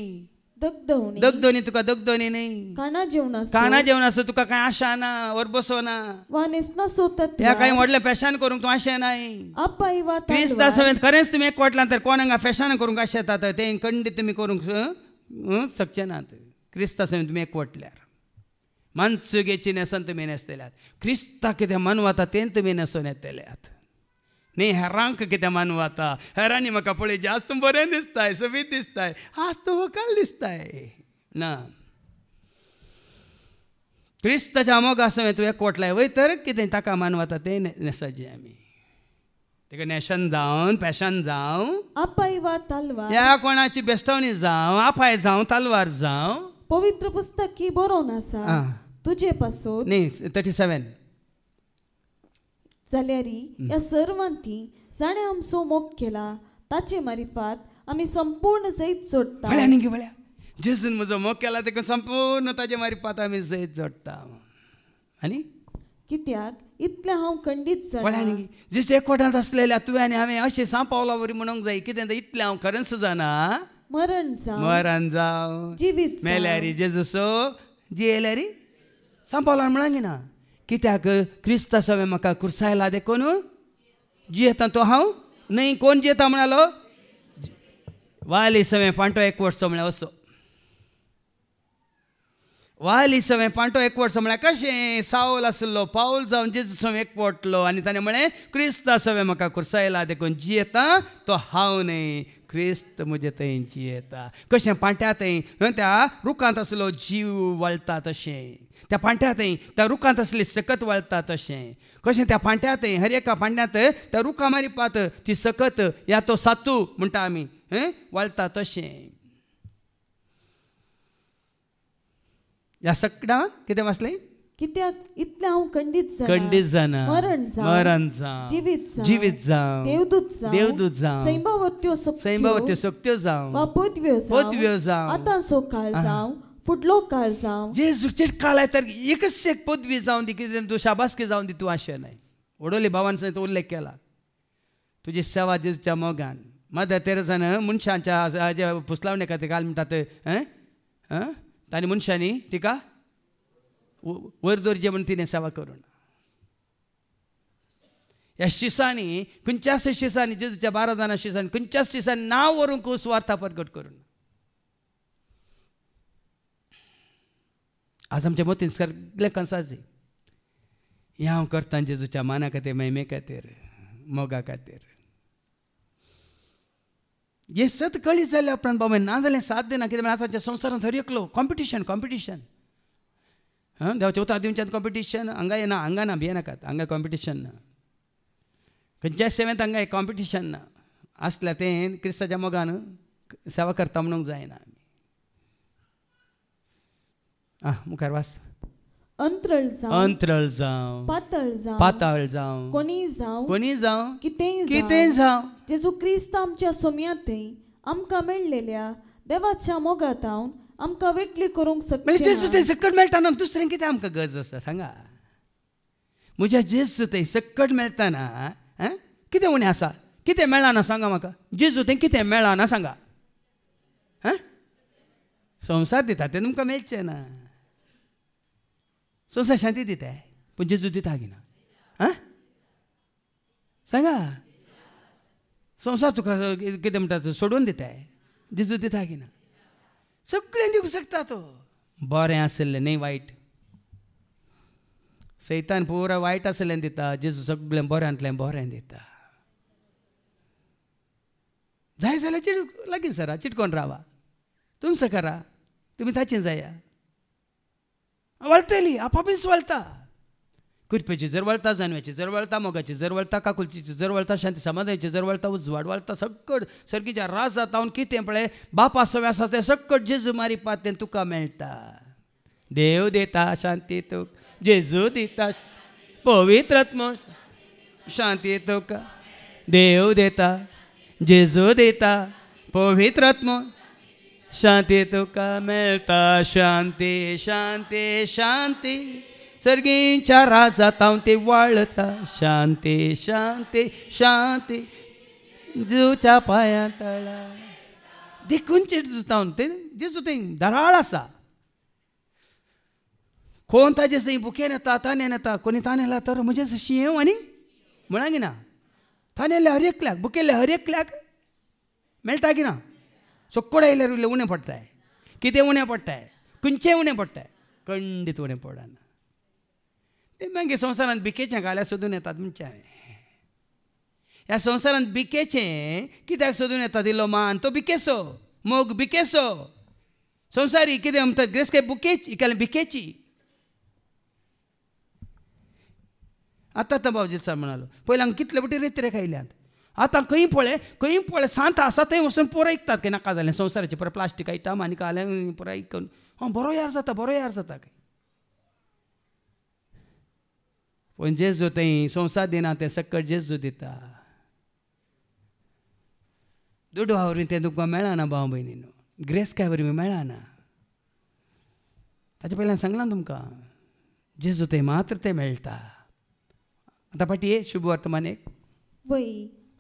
दगदोनी तुका दगदोनी न्हय काना जेवणाचो तुका कांय आशा ना वर बसो ना ह्या कांय व्हडलें फॅशन करूंक तूं आशें नाय. क्रिस्ता सवेंत खरेंच तुमी एकवटलां तर कोण हांगा फॅशन करूंक आशेतात तें खंडीत तुमी करूंक शकचे नात. क्रिस्ता सवेंत तुमी एकवटल्यार मानसुगेची नेसन तुमी न्हेसतल्यात. क्रिस्ता कितें मानवता तें तुमी न्हेसून येतल्यात न्ही. हेरांक कितें मानवता हेरांनी म्हाका पळय जास्त बरें दिसताय सोबीत दिसताय आज तो वकाल दिसताय ना. क्रिस्ताच्या मोगा सवें तूं एकवटलाय वय तर कितें ताका मानवता तें न्हेसचें आमी. तेका नॅशन जावन फॅशन जावं आपाय वा तलवार ह्या कोणाची बेस्टवणी जावं आपाय जावं तलवार जावं पवित्र पुस्तक की बरोवन आसा तुजे पासून न्ही 37 जाल्यारी ह्या सर्वांती जाणें आमचो मोग केला ताचे मारिफात आमी संपूर्ण जैत जोडटा. म्हळ्या न्ही म्हळ्या जेजून म्हजो मोग केला देखून संपूर्ण ताचे मारिफात आमी जैत जोडटा. आनी कित्याक इतलें हांव खंडीत जाणा न्ही जेचे एकवटांत आसलेल्या तुवें आनी हांवें अशें सांपावला वरी म्हणूंक जाय. कितें इतलें हांव खरेंच जाणा मरण जावं जिवीत मेल्यारी जेजूसो जियेल्यारी सांपावला म्हणूंक ना. कित्याक क्रिस्ता सवें म्हाका कुर्सायला देखून जियेता तो हांव न्हय. कोण जियेता म्हणालो वाली सवें फांटो एकवटचो म्हळ्यार असो वाली सवें फांटो एकवटचो म्हळ्यार कशें सावल आसलो पावल जावन जेजू सवें एकवटलो आनी ताणें म्हळें क्रिस्ता सवें म्हाका कुर्सायला देखून जियेता तो हांव न्हय क्रिस्त म्हजे थंय जियेता. कशें पांट्या थंय त्या रुखांत आसलो जीव वळटा तशें त्या पांट्या थंय त्या रुखांत आसली सकत वळटा तशें कशें त्या पांट्या थंय हर एका पांट्यांत त्या रुखा मारिपात ती सकत या तो सातू म्हणटा आमी वळटा तशें. ह्या सगळ्या कितें वाचलें कित्याक इतले हांव खंडीत जाना मरण जावं जिवीत जावं देवदूत जावं सैंभावत्यो सक्त्यो जावं वा पदव्यो जावं आतांचो काळ जावं फुडलो काळ जावं जेजूचे काळ तर एकच एक पदवी जावं दी कितें तूं शाबासकी जावं दी तूं आशें नाय वडोली भावान सयत उल्लेख केला तुजी सेवा जेजूच्या मोगान मदर तेरेसान मनशांच्या पुसलावणे खातीर घाल म्हणटात तांणी मनशांनी तिका वयर दवरचें म्हूण तिणें सेवा करूं ना ह्या शिसांनी खंयच्याच शिसांनी जेजूच्या 12 जाणां शिसांनी खंयच्याच शिसांनी नांव व्हरूंक स्वार्था प्रगट करूं ना आज आमच्या मतीन सगळे कंसाची हें हांव करता जेजूच्या माना खातीर महिमे खातीर मोगा खातीर हे सत कळीत जाल्या उपरांत बाबा ना जाल्यार साथ दिना कित्याक आतांच्या संवसारांत हर एकलो कॉम्पिटिशन देवाच्या उतार दिवच्यात कॉम्पिटिशन हांगा ना भियेनाकात हांगा कॉम्पिटिशन ना खंयच्याच सेवेंत हांगा कॉम्पिटिशन ना आसल्यार तें क्रिस्ताच्या मोगान सेवा करता म्हणूंक जायना मुखार वास अंतरळ जावं पाताळ जावं कोणी जावं कितेंय जावं जेजू क्रिस्त आमच्या सोम्यांतय आमकां मेळलेल्या देवाच्या मोगात आमकां वेगळी करूंक शकता जेजू थंय सकट मेळटाना दुसरें कितें आमकां गरज आसा सांगा म्हज्या जेजू थंय सकट मेळटाना कितें उणें आसा कितें मेळना सांगा म्हाका जेजू थंय कितें मेळना सांगा संवसार दिता तें तुमकां मेळचें ना संवसार शांती दिता पूण जेजू दिता ना सांगा संवसार तुका कितें म्हणटा सोडून दिता जेजू दिता ना सगळें दिवंक शकता तो बरें आसलें न्ही वायट सैतान पुरा वायट आसलें दिता जेजू सगळें बऱ्यांतलें बरें दिता जाय जाल्यार लागीं सरा चिटकोन रावा तुमचं करा तुम्ही ताचें जाया वळटली आपापीच वळटा कुरपेची जर वळटा जानव्याची जर वळटा मोगाची जर वळटा काकुलची जर वळटा शांती समाधानाची जर वळटा उजवाड वळटा सकट सर्गीच्या रास जाता कितें पळय बापा सव्यास आसा सकट जेजू मारी पातें तुका मेळटा देव दिता शांती तुका जेजू दिता पवित्र आत्मा शांती तुका देव दिता जेजू दिता पवित्र आत्मा शांती तुका मेळटा शांती शांती शांती सर्गींच्या राजात ते वाळता शांती शांती शांती जेजूच्या पांयां तळा देखूनचेर जुतावन ते जेजू थंय दराळ आसा कोण ताजे थंय बुकेन येता तानेन येता कोणी ताने येला तर म्हजें जशी येव आनी म्हणांगी ना तानेले हर एकल्याक बुकेले हर एकल्याक मेळटा की ना सोक्कोड आयल्यार उणें पडटाय कितें उणें पडटाय खंयचें उणें पडटाय खंडीत उणें पडना ते मागीर संवसारांत बिकेचें घाल्यार सोदून येतात म्हणचे ह्या संवसारांत बिकेचें कित्याक सोदून येता दिलो मान तो बिकेसो मोग बिकेसो संवसारी कितें म्हणटात ग्रेस्के बुकेची केलें बिकेची आतां बाबजीत सर म्हणालो पयलीं हांगा कितले बटी रेत्रे खायल्यात आतां खंय पळय सांत आसा थंय वचून पुरो विकतात की नाका जालें संवसाराचें पुरो प्लास्टीक आयटम आनी काल्यां पुरो विकून बरो यार जाता काय पण जेजू थंय संवसार दिना तें सकट जेजू दिता दुडू आवरी तें तुका मेळना भाव भयणीनो ग्रेस काय वरी मेळना ताचे पयल्यान सांगलां तुमकां जेजू थंय मात्र तें मेळटा आतां पाटी शुभ वर्तमान एक वय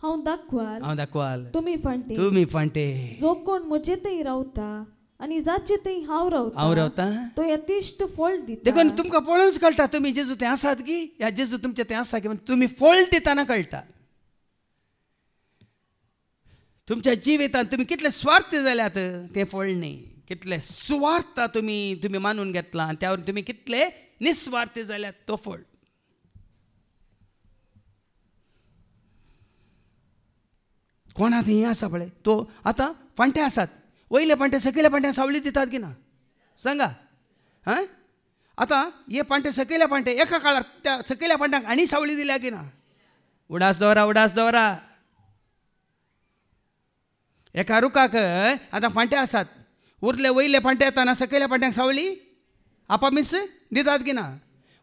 हांव दाखवाल तुमी फांटे जो कोण म्हजे थंय रावता आनी जाचे थंय हांव रावता तो यथेश्ट फळ दिता देखून तुमकां पळोवनच कळटा तुमी जेजू थंय आसात की ह्या जेजू तुमचे थंय आसा की तुमी फळ दिताना कळटा तुमच्या जिवितांत तुमी कितले स्वार्थ जाल्यात तें फळ न्ही कितले सुवार्थ तुमी मानून घेतला आनी त्या वरून तुमी कितले निस्वार्थ जाल्यात तो फळ कोणा थंय आसा पळय तो आतां फांटे आसात वयले पांटे सकयल्या पांट्यांक सावळी दितात की ना सांगा आतां हे पांटे सकयल्या पांटे एका काळार त्या सकयल्या पांट्यांक आनी सावळी दिल्या की ना उडास दवरा एका रुखाक आतां पांटे आसात उरले वयले पांटे येताना सकयल्या पांट्यांक सावळी आपामीस दितात की ना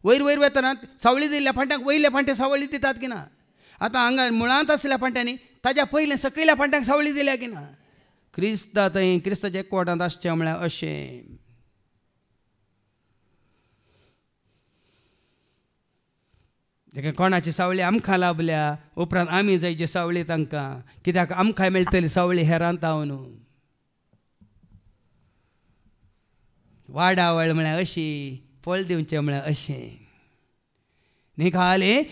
वयर वयर वतना सावळी दिल्ल्या फांट्यांक वयल्या फांटे सावळी दितात की ना. आतां हांगा मुळांत आसल्या फांट्यांनी ताज्या पयलें सकयल्या फांट्यांक सावळी दिल्या की ना. क्रिस्ता थंय क्रिस्ताच्या एकवटांत आसचें म्हळ्यार अशें. ताका कोणाची सावळी आमकां लाभल्या उपरांत आमी जायची सावळी तांकां, कित्याक आमकां मेळटली सावळी हेरांत न्हू. वाडावळ म्हळ्यार अशी, फळ दिवचें म्हळ्यार अशें न्ही. खाले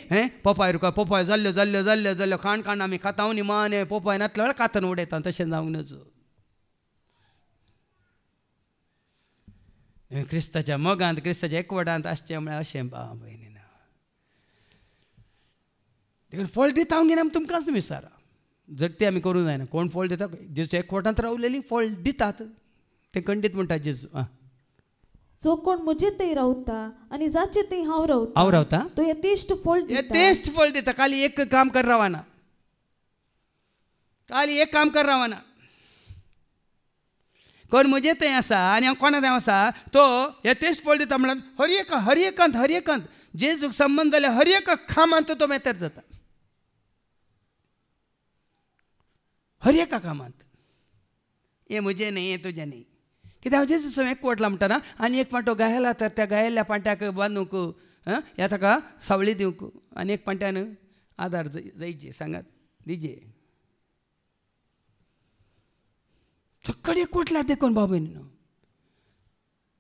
पोपाय रुका पोपाय जाल्ल्यो जाल्ल्यो जाल्ल्यो जाल्ल्यो खाण खाण आमी खाताव न्ही मान पोपाय नातलो कातन उडयता. तशें जावंक नजो. क्रिस्ताच्या मोगांत क्रिस्ताच्या एकवटांत आसचें म्हळ्यार अशें भाव भयणी. देखून फळ दिता हांव घेवन तुमकांच विचारा. जगती आमी करूं जायना. कोण फळ दिता? जेजूच्या एकवटांत रावलेलीं फळ दितात. ते खंडीत म्हणटा जेजू. जो कोण म्हजे थंय रावता आनी जाचे थंय हांव रावता तो यथेश्ट फळ दिता. खाली एक काम कर रावना. खाली एक काम कर रावना. कोण म्हजे थंय आसा आनी हांव कोणा थंय आसा तो यथेश्ट फळ दिता. म्हणल्यार हर एकांत जेजूक संबंध जाल्यार हर एका कामांत तो मेतर जाता. हर एका कामांत. हें म्हजें न्ही, हें तुजें न्ही. कित्याक हांव जेजू संग एकवटला म्हणटना आनी एक फांटो गायला तर त्या गायल्ल्या पांट्याक बांदूंक ह्या ताका सावळी दिवंक आनी एक पांट्यान आदार जायचे सांगात दिजे. चक्कड एकवटला देखून बाबा न्हू.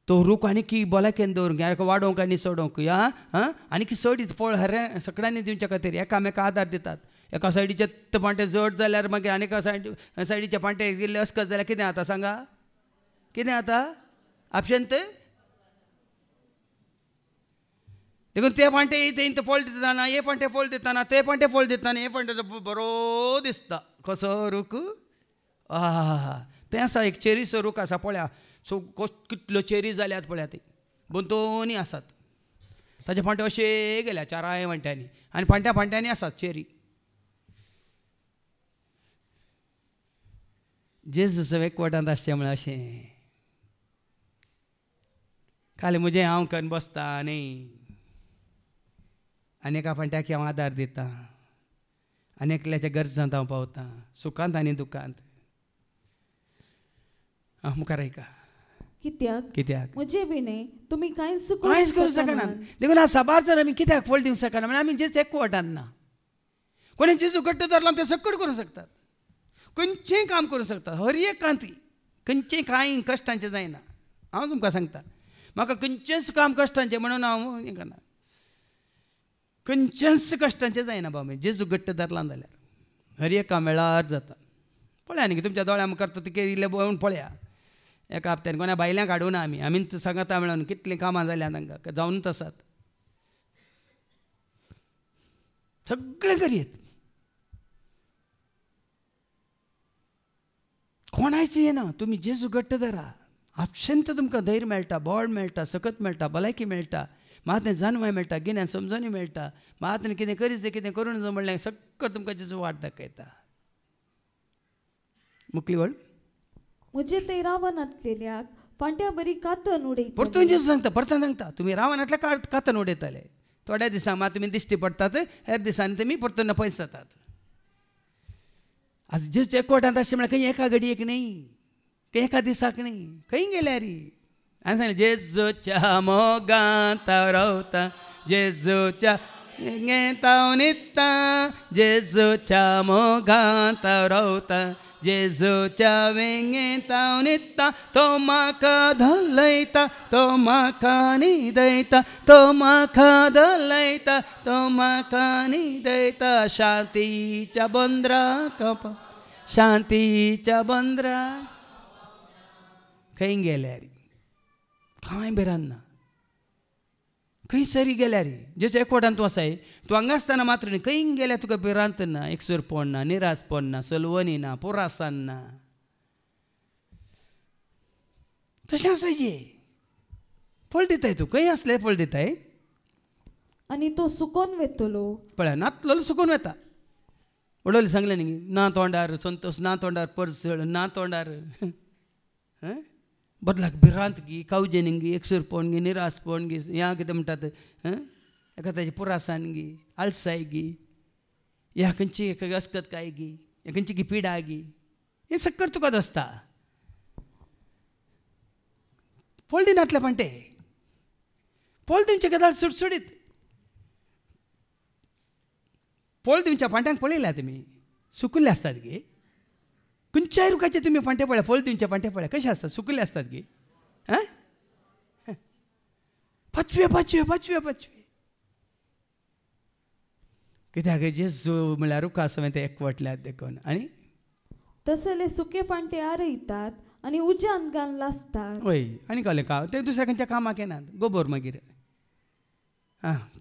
तो रूख आनी की बोलाकेन दवरूंक ह्या वाडोवंक आनी सोडोवंक आनी की चड फळ हऱ्या सगळ्यांनी दिवचे खातीर एकामेका आदार दितात. एका सायडीचे पांटे जड जाल्यार मागीर आनी एका सायडीचे पांटे गेल्ले अस्कत जाल्यार कितें जाता सांगा. कितें जाता? आपशंत. देखून ते पांटे तें फळ दितना हे पांटे फळ दितना ते पांटे फळ दितना हे पांटे बरो दिसता. कसो रूख तें आसा. एक चेरीचो रूख आसा पळया. सो कितल्यो चेरी जाल्यात पळया. ते दोनी आसात. ताचे फांटे अशे गेल्या चाराय फांट्यांनी आनी फांट्या फांट्यांनी आसात चेरी. जेजूचो एकवटांत आसचें म्हळ्यार अशें. खाली म्हजें हांव करून बसता न्ही. आनी एका फांट्याक हांव आदार दितां. आनी एकल्याच्या गरजांत हांव पावतां सुखांत आनी दुखांत. मुखार ऐका. कित्याक म्हजे बिणे तुमी कांयच करूं शकना. देखून हांव साबार जर आमी कित्याक फळ दिवंक शकना म्हळ्यार आमी जेजू एकवटांत ना. कोणी जेजू घट्ट धरला ते सकट करूं शकतात. खंयचेंय काम करूं शकतात. हर एकांत खंयचेंय कांय कश्टांचें जायना. हांव तुमकां सांगता म्हाका खंयचेंच काम कश्टांचें म्हणून हांव हें करना. खंयचेंच कश्टांचें जायना बाबा. जेजू घट्ट धरला जाल्यार हर एक काम वेळार जाता. पळया न्ही तुमच्या दोळ्या मुखार तो इल्लें पळोवन पळया. एका हप्त्यान कोणा बायल्यांक हाडूना आमीच सांगता मेळोन कितलीं कामां जाल्यां तांकां जावनूच आसात. सगळें करीत. कोणाचें येना. तुमी जेजू घट्ट धरा. आपशेंत तुमकां धैर्य मेळटा, बळ मेळटा, सकत मेळटा, भलायकी मेळटा, महात्म्या जाणवाय मेळटा, गिन्यान समजणी मेळटा. महात्म्यान कितें करीत कितें करूं नजो म्हणलें सगळें तुमकां जेजू वाट दाखयता. मुकली वळ. म्हजे थंय रावनातलेल्याक फांट्या बरी कातन उडयता. परतून जेजू सांगता परतून सांगता तुमी रावनातल्या कातन उडयताले. थोड्या दिसां मात तुमी दिश्टी पडटात. हेर दिसांनी तुमी परतून पयस जातात. आतां जेजूच्या एकवटांत अशें म्हळ्यार खंय एका घडयेक न्ही, खंय एका दिसाक न्ही, खंय गेल्यार. हांवें सांगलें जेजूच्या मोगांत रावता, जेजूच्या वेंगेंत हांव न्हिदता, जेजूच्या मोगांत रावता, जेजूच्या वेंगेंत हांव न्हिदता. तो म्हाका धलयता, तो म्हाका न्हिदयता, तो म्हाका धलयता, तो म्हाका न्हिदयता. शांतीच्या बंदराक शांतीच्या बंदराक. खंय गेल्यार कांय भिरांना. खंय सरी गेल्यार जेजूच्या एकवटांत तूं आसाय तूं हांगा आसतना मात्र न्ही खंय गेल्यार तुका भिरांत ना, एकसुरपण ना, निरासपण ना, सलवणी ना, पुरासान ना. तशें आसायचें. फळ दिताय तूं खंय आसलें फळ दिताय. आनी तो सुकोन वेतलो. पळय नातलो सुकून वता. वडोली सांगलें न्ही ना तोंडार संतोश, ना तोंडार परसळ, ना तोंडार बदलाक भिरांत गी कावजेनींग गी एकसुरपण गी निरासपण गी ह्या कितें म्हणटात एखाद्याची पुरासाण गी आळसाय गी ह्या खंयची अस्कतकाय गी ह्या खंयची गी पिडा गी हें सगळें तुका दिसता पोळ दिनातले पांटे पोळ दिवचे गजाल सुटसुडीत पोळ दिवच्या पांट्यांक पळयल्या तुमी सुकिल्ले आसतात गे खंयच्याय रुखाचे तुमी पांटे पळय पोळ दिवचे पांटे पळय कशे आसतात सुकिल्ले आसतात गे पाचवे पाचवे पाचवे पाचवे कित्याक जेजू म्हळ्यार रुखा समेत ते एकवटल्यात देखून आनी तसले सुके पांटे आरयतात आनी उज्यान घालून लासतात वय आनी कळ्ळें का ते दुसऱ्या खंयच्या कामाक येनात गोबोर मागीर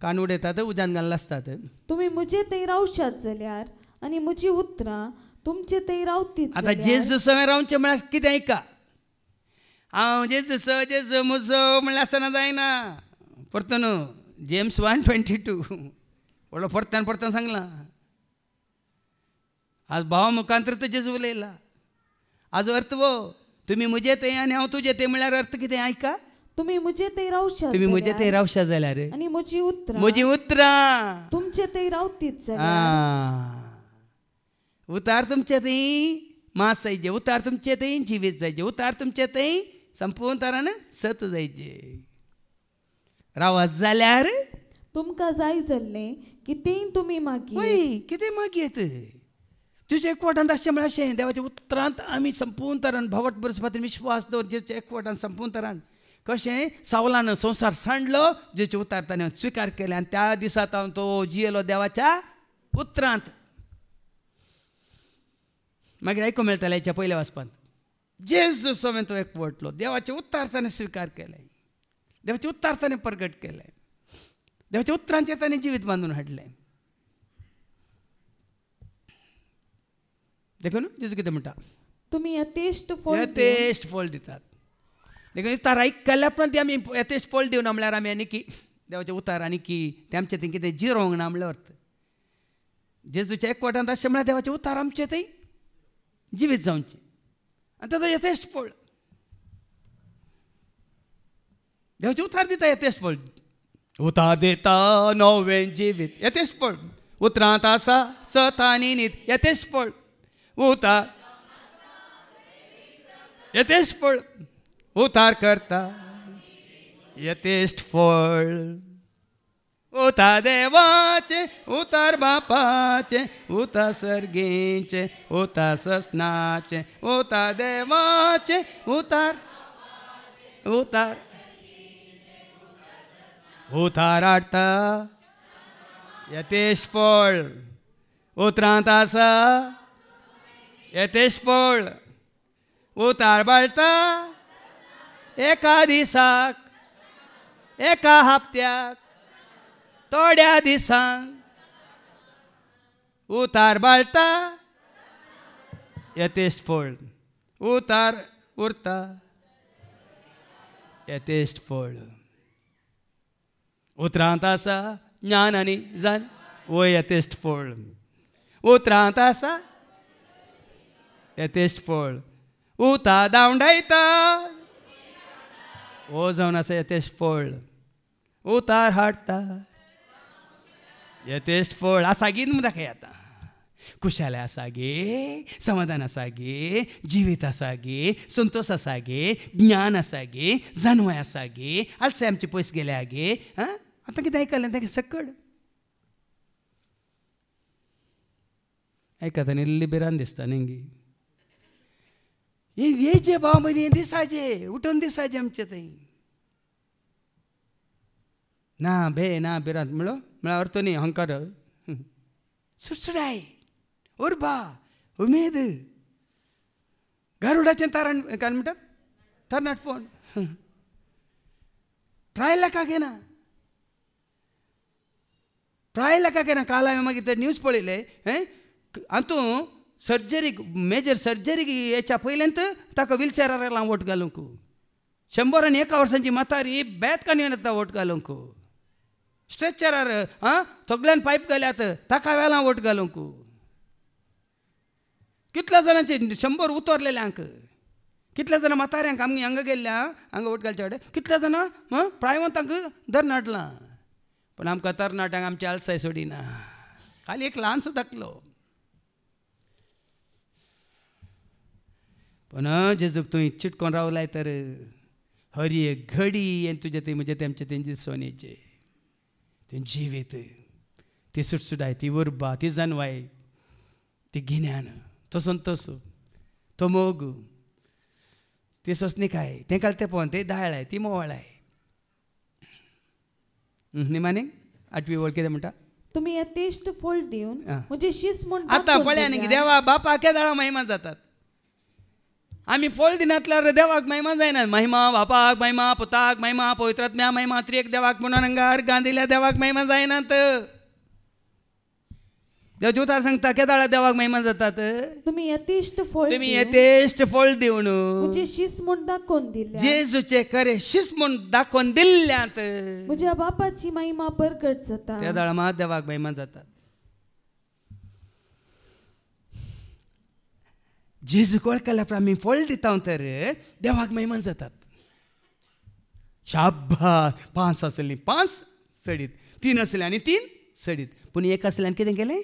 कान उडयतात उज्यान घालून लासतात तुमी म्हजे थंय रावशात जाल्यार आनी म्हजी उतरां तुमचे थंय रावतीत आतां जेजू समेत रावचें म्हळ्यार कितें ऐका हांव जेजू म्हजो म्हणल्यार आसतना जायना परतून जेम्स 1:22 व्हडलो परत्यान परत्यान सांगलां आज भावा मुखांतर तर जेजू उलयला हाजो अर्थ वो तुमी म्हजे थंय आनी हांव तुजे थंय म्हळ्यार अर्थ कितें ऐका तुमी म्हजे थंय रावशात तुमी म्हजे थंय रावशा जाल्यार आनी म्हजी उतरां तुमचे थंय रावतीत जाल्यार उतार तुमचे थंय मास जायचे उतार तुमचे थंय जिवीत जायचे उतार तुमचे थंय संपूर्ण तरान सत जायचे रावत जाल्यार तुमकां जाय जाल्लें कितेंय तुमी मागीर वय कितें मागयेत तुजे एकवटांत आसचें म्हळ्यार अशें देवाच्या उतरांत आमी संपूर्ण तरान भोवट भरचे खातीर विश्वास दवर जेचे एकवटान संपूर्ण तरान कशें सावलान संवसार सांडलो जेचे उतार ताणें स्विकार केले आनी त्या दिसांत हांव तो जियेलो देवाच्या उतरांत मागीर आयकूंक मेळटलें हेच्या पयल्या वाचपांत जेजू समेत तो एकवटलो देवाचे उतार ताणें स्विकार केले देवाचे उतार ताणें प्रगट केले देवाच्या उतरांचेर ताणें जिवीत बांदून हाडलें देखून जेजू कितें म्हणटा तुमी यथेश्ट फळ दितात देखून उतार आयकल्या उपरांत आमी यथेश्ट फळ दिवना म्हळ्यार आमी आनी की देवाचे उतार आनी की ते आमचे थंय कितें जिरोंक ना म्हळ्यार अर्थ जेजूच्या एकवटांत आसचें म्हळ्यार देवाचे उतार आमचे थंय जिवीत जावचें आनी ताचो यथेश्ट फळ देवाचे उतार दिता यथेश्ट फळ उतार दिता नवें जिवीत यथेश्ट फळ उतरांत आसा सत आनी न्हीद यथेश्ट फळ उतार यथेश्ट फळ उतार करता यथेश्ट फळ उतार देवाचे उतार बापाचे उतार सर्गेचे उतार ससनाचे उतार देवाचे उतार उतार उतार हाडटा यथेश्ट फळ उतरांत आसा यथेश्ट फळ उतार बाळटा एका दिसाक एका हप्त्याक थोड्या दिसांक उतार बाळटा यथेश्ट फळ उतार उरता यथेश्ट फळ उतरांत आसा ज्ञान आनी जाण वो यथेश्ट फळ उतरांत आसा यथेश्ट फळ उतार दावंडायता वो जावन आसा यथेश्ट फळ उतार हाडटा यथेश्ट फळ आसा गी दाखय आतां खुशाल आसा गे समाधान आसा गे जिवीत आसा गे संतोष आसा गे ज्ञान आसा गे जाणवाय आसा गे आलसाय आमचे पयस गेल्या गे आतां कितें आयकलें ताका सकड आयकता आनी लिबेरान दिसता न्ही हे जे भाव मनी दिसाचे उठून दिसाचे आमचे थंय ना भे ना बिरांत म्हळ्यार अर्थ न्ही अहंकार सुटसुडाय उर्बा उमेद गारुडाचें तारण काय म्हणटात तरणाटपण प्राय लाखाक येना प्राय लाखाक येना काल हांवें मागीर ते न्यूज पळयले हातूंत सर्जरीक मेजर सर्जरीक हेच्या पयल्यान ताका व्हिलचॅरार लावन वोट घालूंक 101 वर्सांची म्हातारी बेतकान येता वोट घालूंक स्ट्रेचरार सगळ्यान पायप घाल्यात ताका वेळा वोट घालूंक कितल्या जाणांचे 100 उतरलेल्यांक कितल्या जाणां म्हाताऱ्यांक आमी हांगा गेल्ल्या हांगा वोट घालच्या कडेन कितल्या जाणां प्रायवंतांक तरणाटलां पूण आमकां तरणाट्यांक आमची आलसाय सोडिना खाली एक ल्हानसो धाकलो पण जेजूक तुवें चिटकोन रावलाय तर हर एक घडी हें तुजें तें म्हजें तें आमचें तें सोन्याचें तें जिवीत ती सुटसुटाय ती उर्बा ती जानवाय ती गिन्यान तो संतोष तो मोग ती सोसणीकाय तें काल तें पळोवन तें दाळाय ती मोवाळाय निमाणे 8वी वळ कितें म्हणटा तुम्ही यथेष्ट फळ दिवन म्हणजे शीस म्हण आतां पळया न्ही देवा बापा केदाळा महिमा जातात आमी फळ दिनातल्यार देवाक महिमा जायना महिमा बापाक महिमा पुताक महिमा पवित्रात्म्या महिमा त्रिएक देवाक म्हणून अंगार गांदिल्ल्या देवाक महिमा जायनात देव ज्योतार सांगता केदाळा देवाक महिमा जातात तुम्ही यथेष्ट फळ दिवन म्हणजे शीस म्हण दाखोवन दिल्या जेजूचे खरे शीस म्हूण दाखोवन दिल्ल्यात म्हज्या बापाची महिमा परगट जाता केदाळा मात देवाक महिमा जातात जेजू वळखल्या आमी फळ दिता तर देवाक महिमा जातात शाब्बास 5 आसली 5 सडीत 3 आसली आनी 3 सडीत पूण एक आसले आनी कितें केलें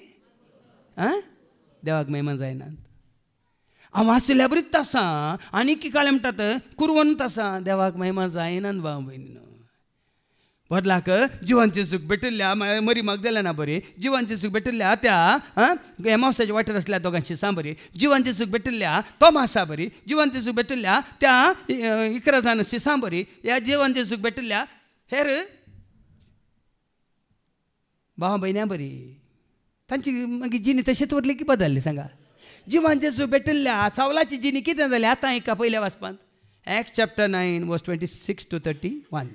देवाक महिमा जायना हांव आसल्या बरीच आसा आनी काले म्हणटात कुरवंत आसा देवाक महिमा जायना भाव भयणीनो बदलाक जिवांचे सूख भेटिल्ल्या मरी म्हाका दिल्या ना बरी जिवांचे सूख भेटिल्ल्या त्या एमावसाच्या वाटेर आसल्या दोगांची सा बरी जिवांचे सूख भेटिल्ल्या तोमासा बरी जिवांचे सूख भेटिल्ल्या त्या इकराजान सा बरी ह्या जिवांचे सूख भेटिल्ल्या हेर भाव भयण्या बरी तांची मागीर जिणी तशीच उरली की बदलली सांगा जिवांचे सूख भेटिल्ल्या चावलाची जिणी कितें जाली आतां एका पयल्या वाचपांत Acts chapter 9 verse 26 to 31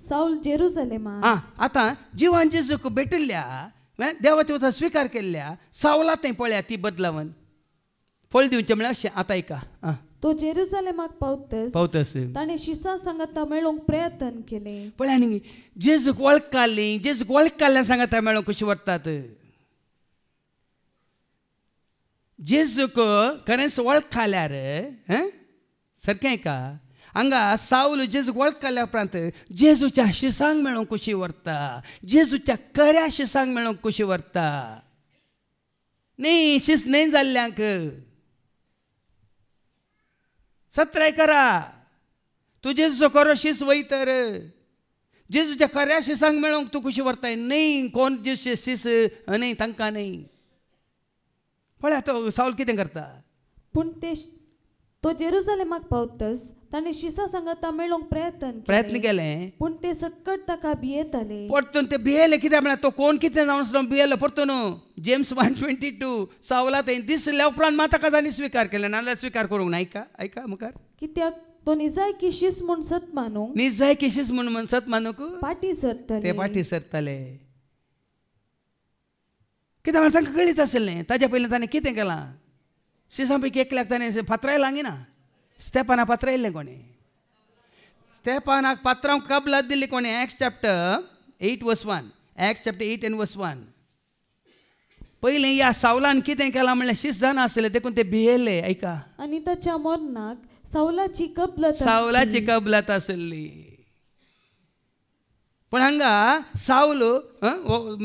साऊल जेरुसलेमांत आतां जिवांचे सूख भेटिल्ल्या देवाचे वचत स्विकार केल्ल्या सावला थंय पळया ती बदलावन फळ दिवचें म्हळ्यार अशें आतां ऐका तो जेरुसलेमाक पावतस ताणें शिसा सांगाता मेळोवंक प्रयत्न केले पळया न्ही जेजूक वळखली जेजूक वळखल्या सांगाता मेळोवंक कशी वतात जेजूक खरेंच वळखल्यार सारकें ऐका हांगा साऊल जेजूक वळखल्या उपरांत जेजूच्या शिसांक मेळोवंक कशी व्हरता जेजूच्या खऱ्या शिसांक मेळोवंक कशी व्हरता न्ही शीस न्ही जाल्ल्यांक सत्राय करा तूं जेजूचो खरो शीस वयतर जेजूच्या खऱ्या शिसांक मेळोवंक तूं कशी व्हरताय न्ही कोण जेजूचे शीस न्ही तांकां न्ही पळया तो साऊल कितें करता पूण तो जेरुसलेमाक पावतस ताणें शिसा सांगाता मेळोवंक प्रयत्न केलें पूण ते सकट ताका भियेताले परतून ते भियेले कित्याक म्हळ्यार तो कोण कितें जावन आसलो भियेलो परतून जेम्स 1:22 सावला थंय दिसल्या उपरांत मात ताका तांणी स्विकार केलें नाजाल्यार स्विकार करूंक ना ऐका मुखार कित्याक तो निजायकी शीस म्हूण सत मानूंक निजायकी शीस म्हूण सत मानूंक फाटी सरतले कित्याक म्हळ्यार तांकां कळीत आसलें ताज्या पयलीं ताणें कितें केलां शिसां पैकी एकल्याक ताणें फातरायलां लागिना स्तेपाना पात्रायल्लें कोणें स्तेपानाक पात्रांक कबलात दिल्ली कोणें Acts chapter 8 verse 1 Acts chapter 8 and verse 1 पयलें ह्या सावलान कितें केलां म्हणल्यार शीस जाणां आसले देखून ते भियेले ऐका आनी ताच्या मरणाक सावलाची कबलात आसली पण हांगा साऊल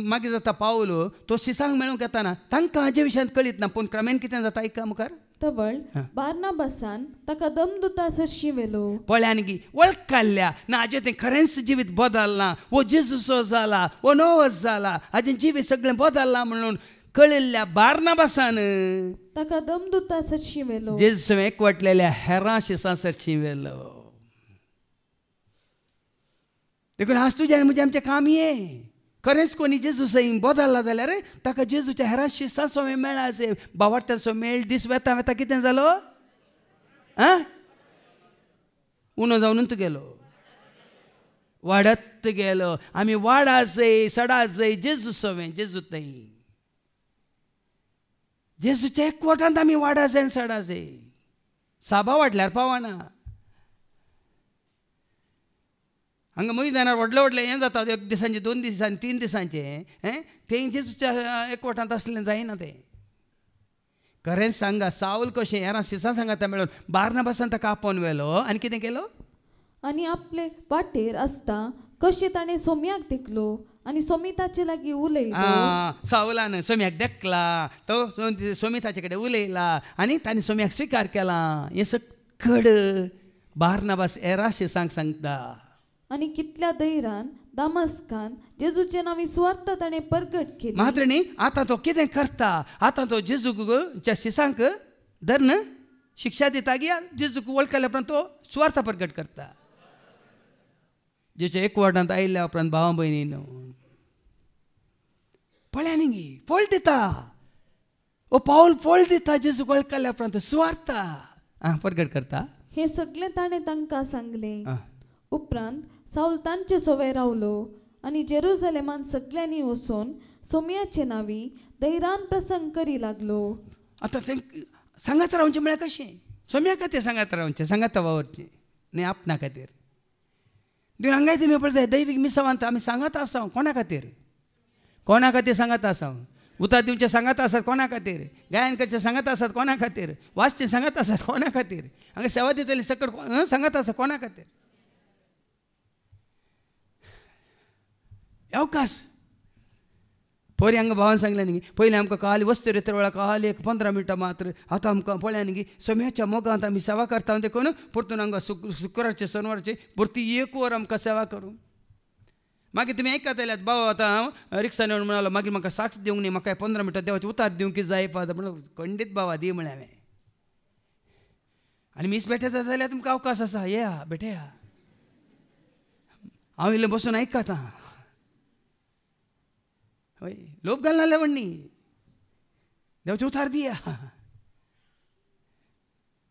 मागीर जाता पावल तो शिसांक मेळूंक येताना तांकां हाजे विशयांत कळीत ना पूण क्रमेन कितें जाता ऐका मुखार तवळ बार्नाबासान ताका दमदुता सरशी वेलो पळया न्ही वळखल्या ना हाजें तें खरेंच जिवीत बदललां वो जेजूचो जाला वो नोवस जाला हाजें जिवीत सगळें बदललां म्हणून कळिल्ल्या बार्नाबासान ताका दमदुता सरशी वेलो जेजू एकवटलेल्या हेरां शिसां सरशी वेलो देखून आज तुजें आनी म्हजें आमचें काम हें खरेंच कोणी जेजू सैन बदलला जाल्यार ताका जेजूच्या हेरां शिसांचो मेळ बावार्थ्यांचो मेळ दीस वेता वेता कितें जालो उणो जावनूच गेलो वाडत गेलो आमी वाडा जाय सडा जाय जेजू सवें जेजू थंय जेजूच्या एकवटांत आमी वाडा जाय सडा जाय साबा वाटल्यार पावना हांगा मैदानार व्हडलें हें जाता 1 दिसांचें 2 दिसांचें 3 दिसांचें तें जेजूच्या एकवटांत आसलें जायना तें खरें सांगा साऊल कशें हेरां सिसां सांगाता मेळून बार्नाबासान ताका आपोवन व्हेलो आनी कितें केलो आनी आपले वाटेर आसता कशें ताणें सोम्याक देखलो आनी सोमी ताचे लागीं उलयलो. सावलान सोम्याक देखला तो सोमी ताचे कडेन उलयला आनी ताणें सोम्याक स्विकार केला. हें सकड बार्नाबास हेरां शिसांक सांगता. आनी कितल्या धैर्यान दामस्कान जेजूचे नांवी सुवार्ता ताणें परगट केली. मात्र न्ही आतां तो कितें करता आतां तो जेजूच्या शिसांक धरन शिक्षा दिता गी जेजूक वळखल्या उपरांत तो सुवार्ता परगट करता. जेच्या एकवटांत आयिल्ल्या उपरांत भावा भयणीन पळया न्ही गी फळ दिता ओ पावल फळ दिता जेजूक वळखल्या उपरांत सुवार्ता परगट करता. हे सगळें ताणें तांकां सांगलें. उपरांत साऊल तांचे सोवे रावलो आनी जेरुसलेमान सगळ्यांनी वचून सोम्याचे नांवी धैर्यान प्रसंग करी लागलो. आतां तें सांगात रावचें म्हळ्यार कशें सोम्या खातीर सांगात रावचें सांगात वावरचें न्ही आपणा खातीर. देव हांगाय तुमी पळय दैवीक मिसावांत आमी सांगात आसा कोणा खातीर सांगात आसा. उतर दिवचे सांगात आसात कोणा खातीर गायन करचे सांगात आसात कोणा खातीर वाचचे सांगात आसात कोणा खातीर हांगा सेवा दितली सकट सांगात आसा कोणा खातीर. अवकाश पयलीं हांगा भावान सांगलें न्ही पयलीं आमकां काल वस्तू रेतर वेळा काल एक 15 मिनटां मात्र आतां आमकां पळया न्ही सोम्याच्या मोगांत आमी सेवा करता देखून परतून हांगा शुक्रारचे शनिवारचे परती 1 वर आमकां सेवा करूं. मागीर तुमी आयकत आयल्यात बाबा आतां हांव रिक्षान येवन म्हणालो मागीर म्हाका साक्ष दिवंक न्ही म्हाका 15 मिनटां देवाची उतार दिवंक जाय म्हणून खंडीत बाबा दी म्हळें हांवें. आनी मीस बेठे जाल्यार तुमकां अवकाश आसा या बेठे या हांव इल्लें बसून आयकता हय लोभ घालनासले म्हणणी देवाची उतार दिया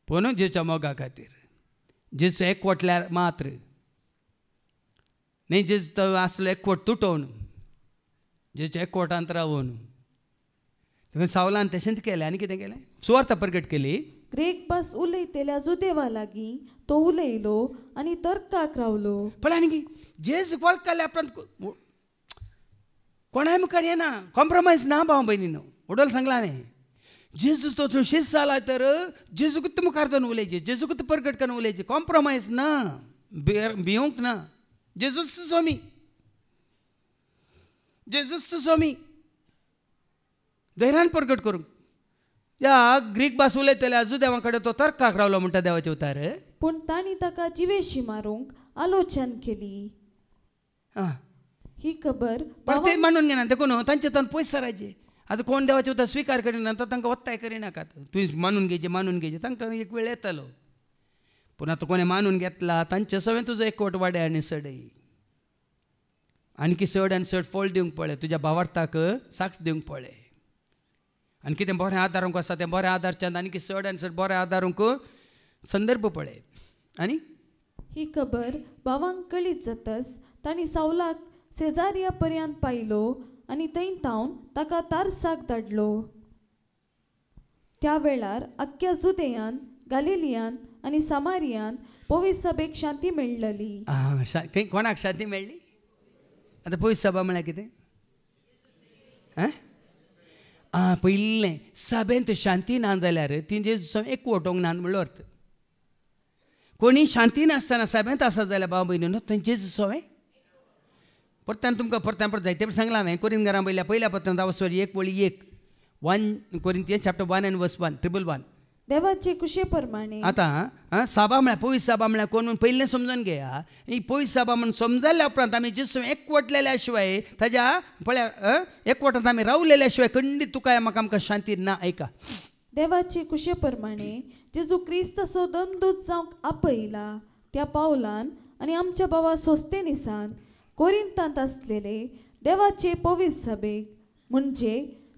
पूण जेच्या मोगा खातीर जेचो एकवटल्यार मात्र न्ही जेचो तो आसलो एकवट तुटोवन जेच्या एकवटांत रावून देखून सावलान तशेंच केलें आनी कितें केलें सुवार्ता परगट केली. ग्रेक भास उलयतेल्या जुदेवा लागीं तो उलयलो आनी तर्काक रावलो. पळय न्ही जेज वळखल्या उपरांत कोणाय मुखार येना कॉम्प्रोमायज ना भाव भयणीनो उडोल सांगला न्ही जेजू तो थंय शिस्त जाला तर जेजूकूच मुखार जावन उलयचें जेजूकूच परगट करून उलयचें कॉम्प्रोमायज ना भिवूंक ना. जेजूच स्वामी धैर्यान परगट करूंक या ग्रीक भास उलयतल्या जुदेवा कडेन तो तर्काक रावलो म्हणटा देवाचे उतार. पूण तांणी ताका जिवेशी मारूंक आलोचन केली. ही खबर पण ते मानून घेना देखून तांचे तन पयस सरायचे आतां कोण देवाचे उतार स्विकार करिना तर तांकां वत्ताय करिनाकात तुवें मानून घेवचे तांकां एक वेळ येतलो. पूण आतां कोणें मानून घेतला तांचे सगळें तुजो एकवट वाडय आनी सडय आनी चड आनी चड फळ दिवंक पळय तुज्या भावार्थाक साक्ष दिवंक पळय आनी कितें बरें आदारूंक आसा तें बरें आदारच्यान आनी चड आनी चड बरें आदारूंक संदर्भ पळय. आनी ही खबर भावांक कळीत जातच तांणी सावलाक सेजारिया पर्यंत पायलो आनी थंय तावन ताका तार्साक धाडलो. त्या वेळार आख्ख्या जुदेयान गालिलियान आनी सामारियान पवित्र सभेक शांती मेळ्ळली. कोणाक शांती मेळ्ळी आतां पवित्र सभा म्हळ्यार कितें पयलें सभेंत शांती ना जाल्यार ती जेजू एकवटोंक ना म्हणलो अर्थ. कोणी शांती नासतना सभेंत आसा जाल्यार बाबा भयणीनो थंय जेजू सवय परतान तुमकां परत जायते सांगलां हांवें कोरिंथीकांच्या पयल्या पत्रांत 1 कोरिंथियन्स चॅप्टर 1 and verse 1 111 देवाचे कुशे प्रमाणे आतां सभा म्हळ्यार पवित्र सभा म्हळ्यार कोण म्हूण पयलें समजून घेया. ही पवित्र सभा म्हणून समजल्या उपरांत आमी जेजू एकवटलेल्या शिवाय ताज्या पळया एकवटांत आमी रावलेल्या शिवाय खंडीत तुका म्हाका आमकां शांती ना. ऐका देवाचे कुशे प्रमाणे जेजू क्रिस्ताचो दमदूत जावंक आपयला त्या पावलान आनी आमच्या भावा सोस्तेनिसान कोरिंथांत आसलेले देवाचे पवित्र सभेक म्हणजे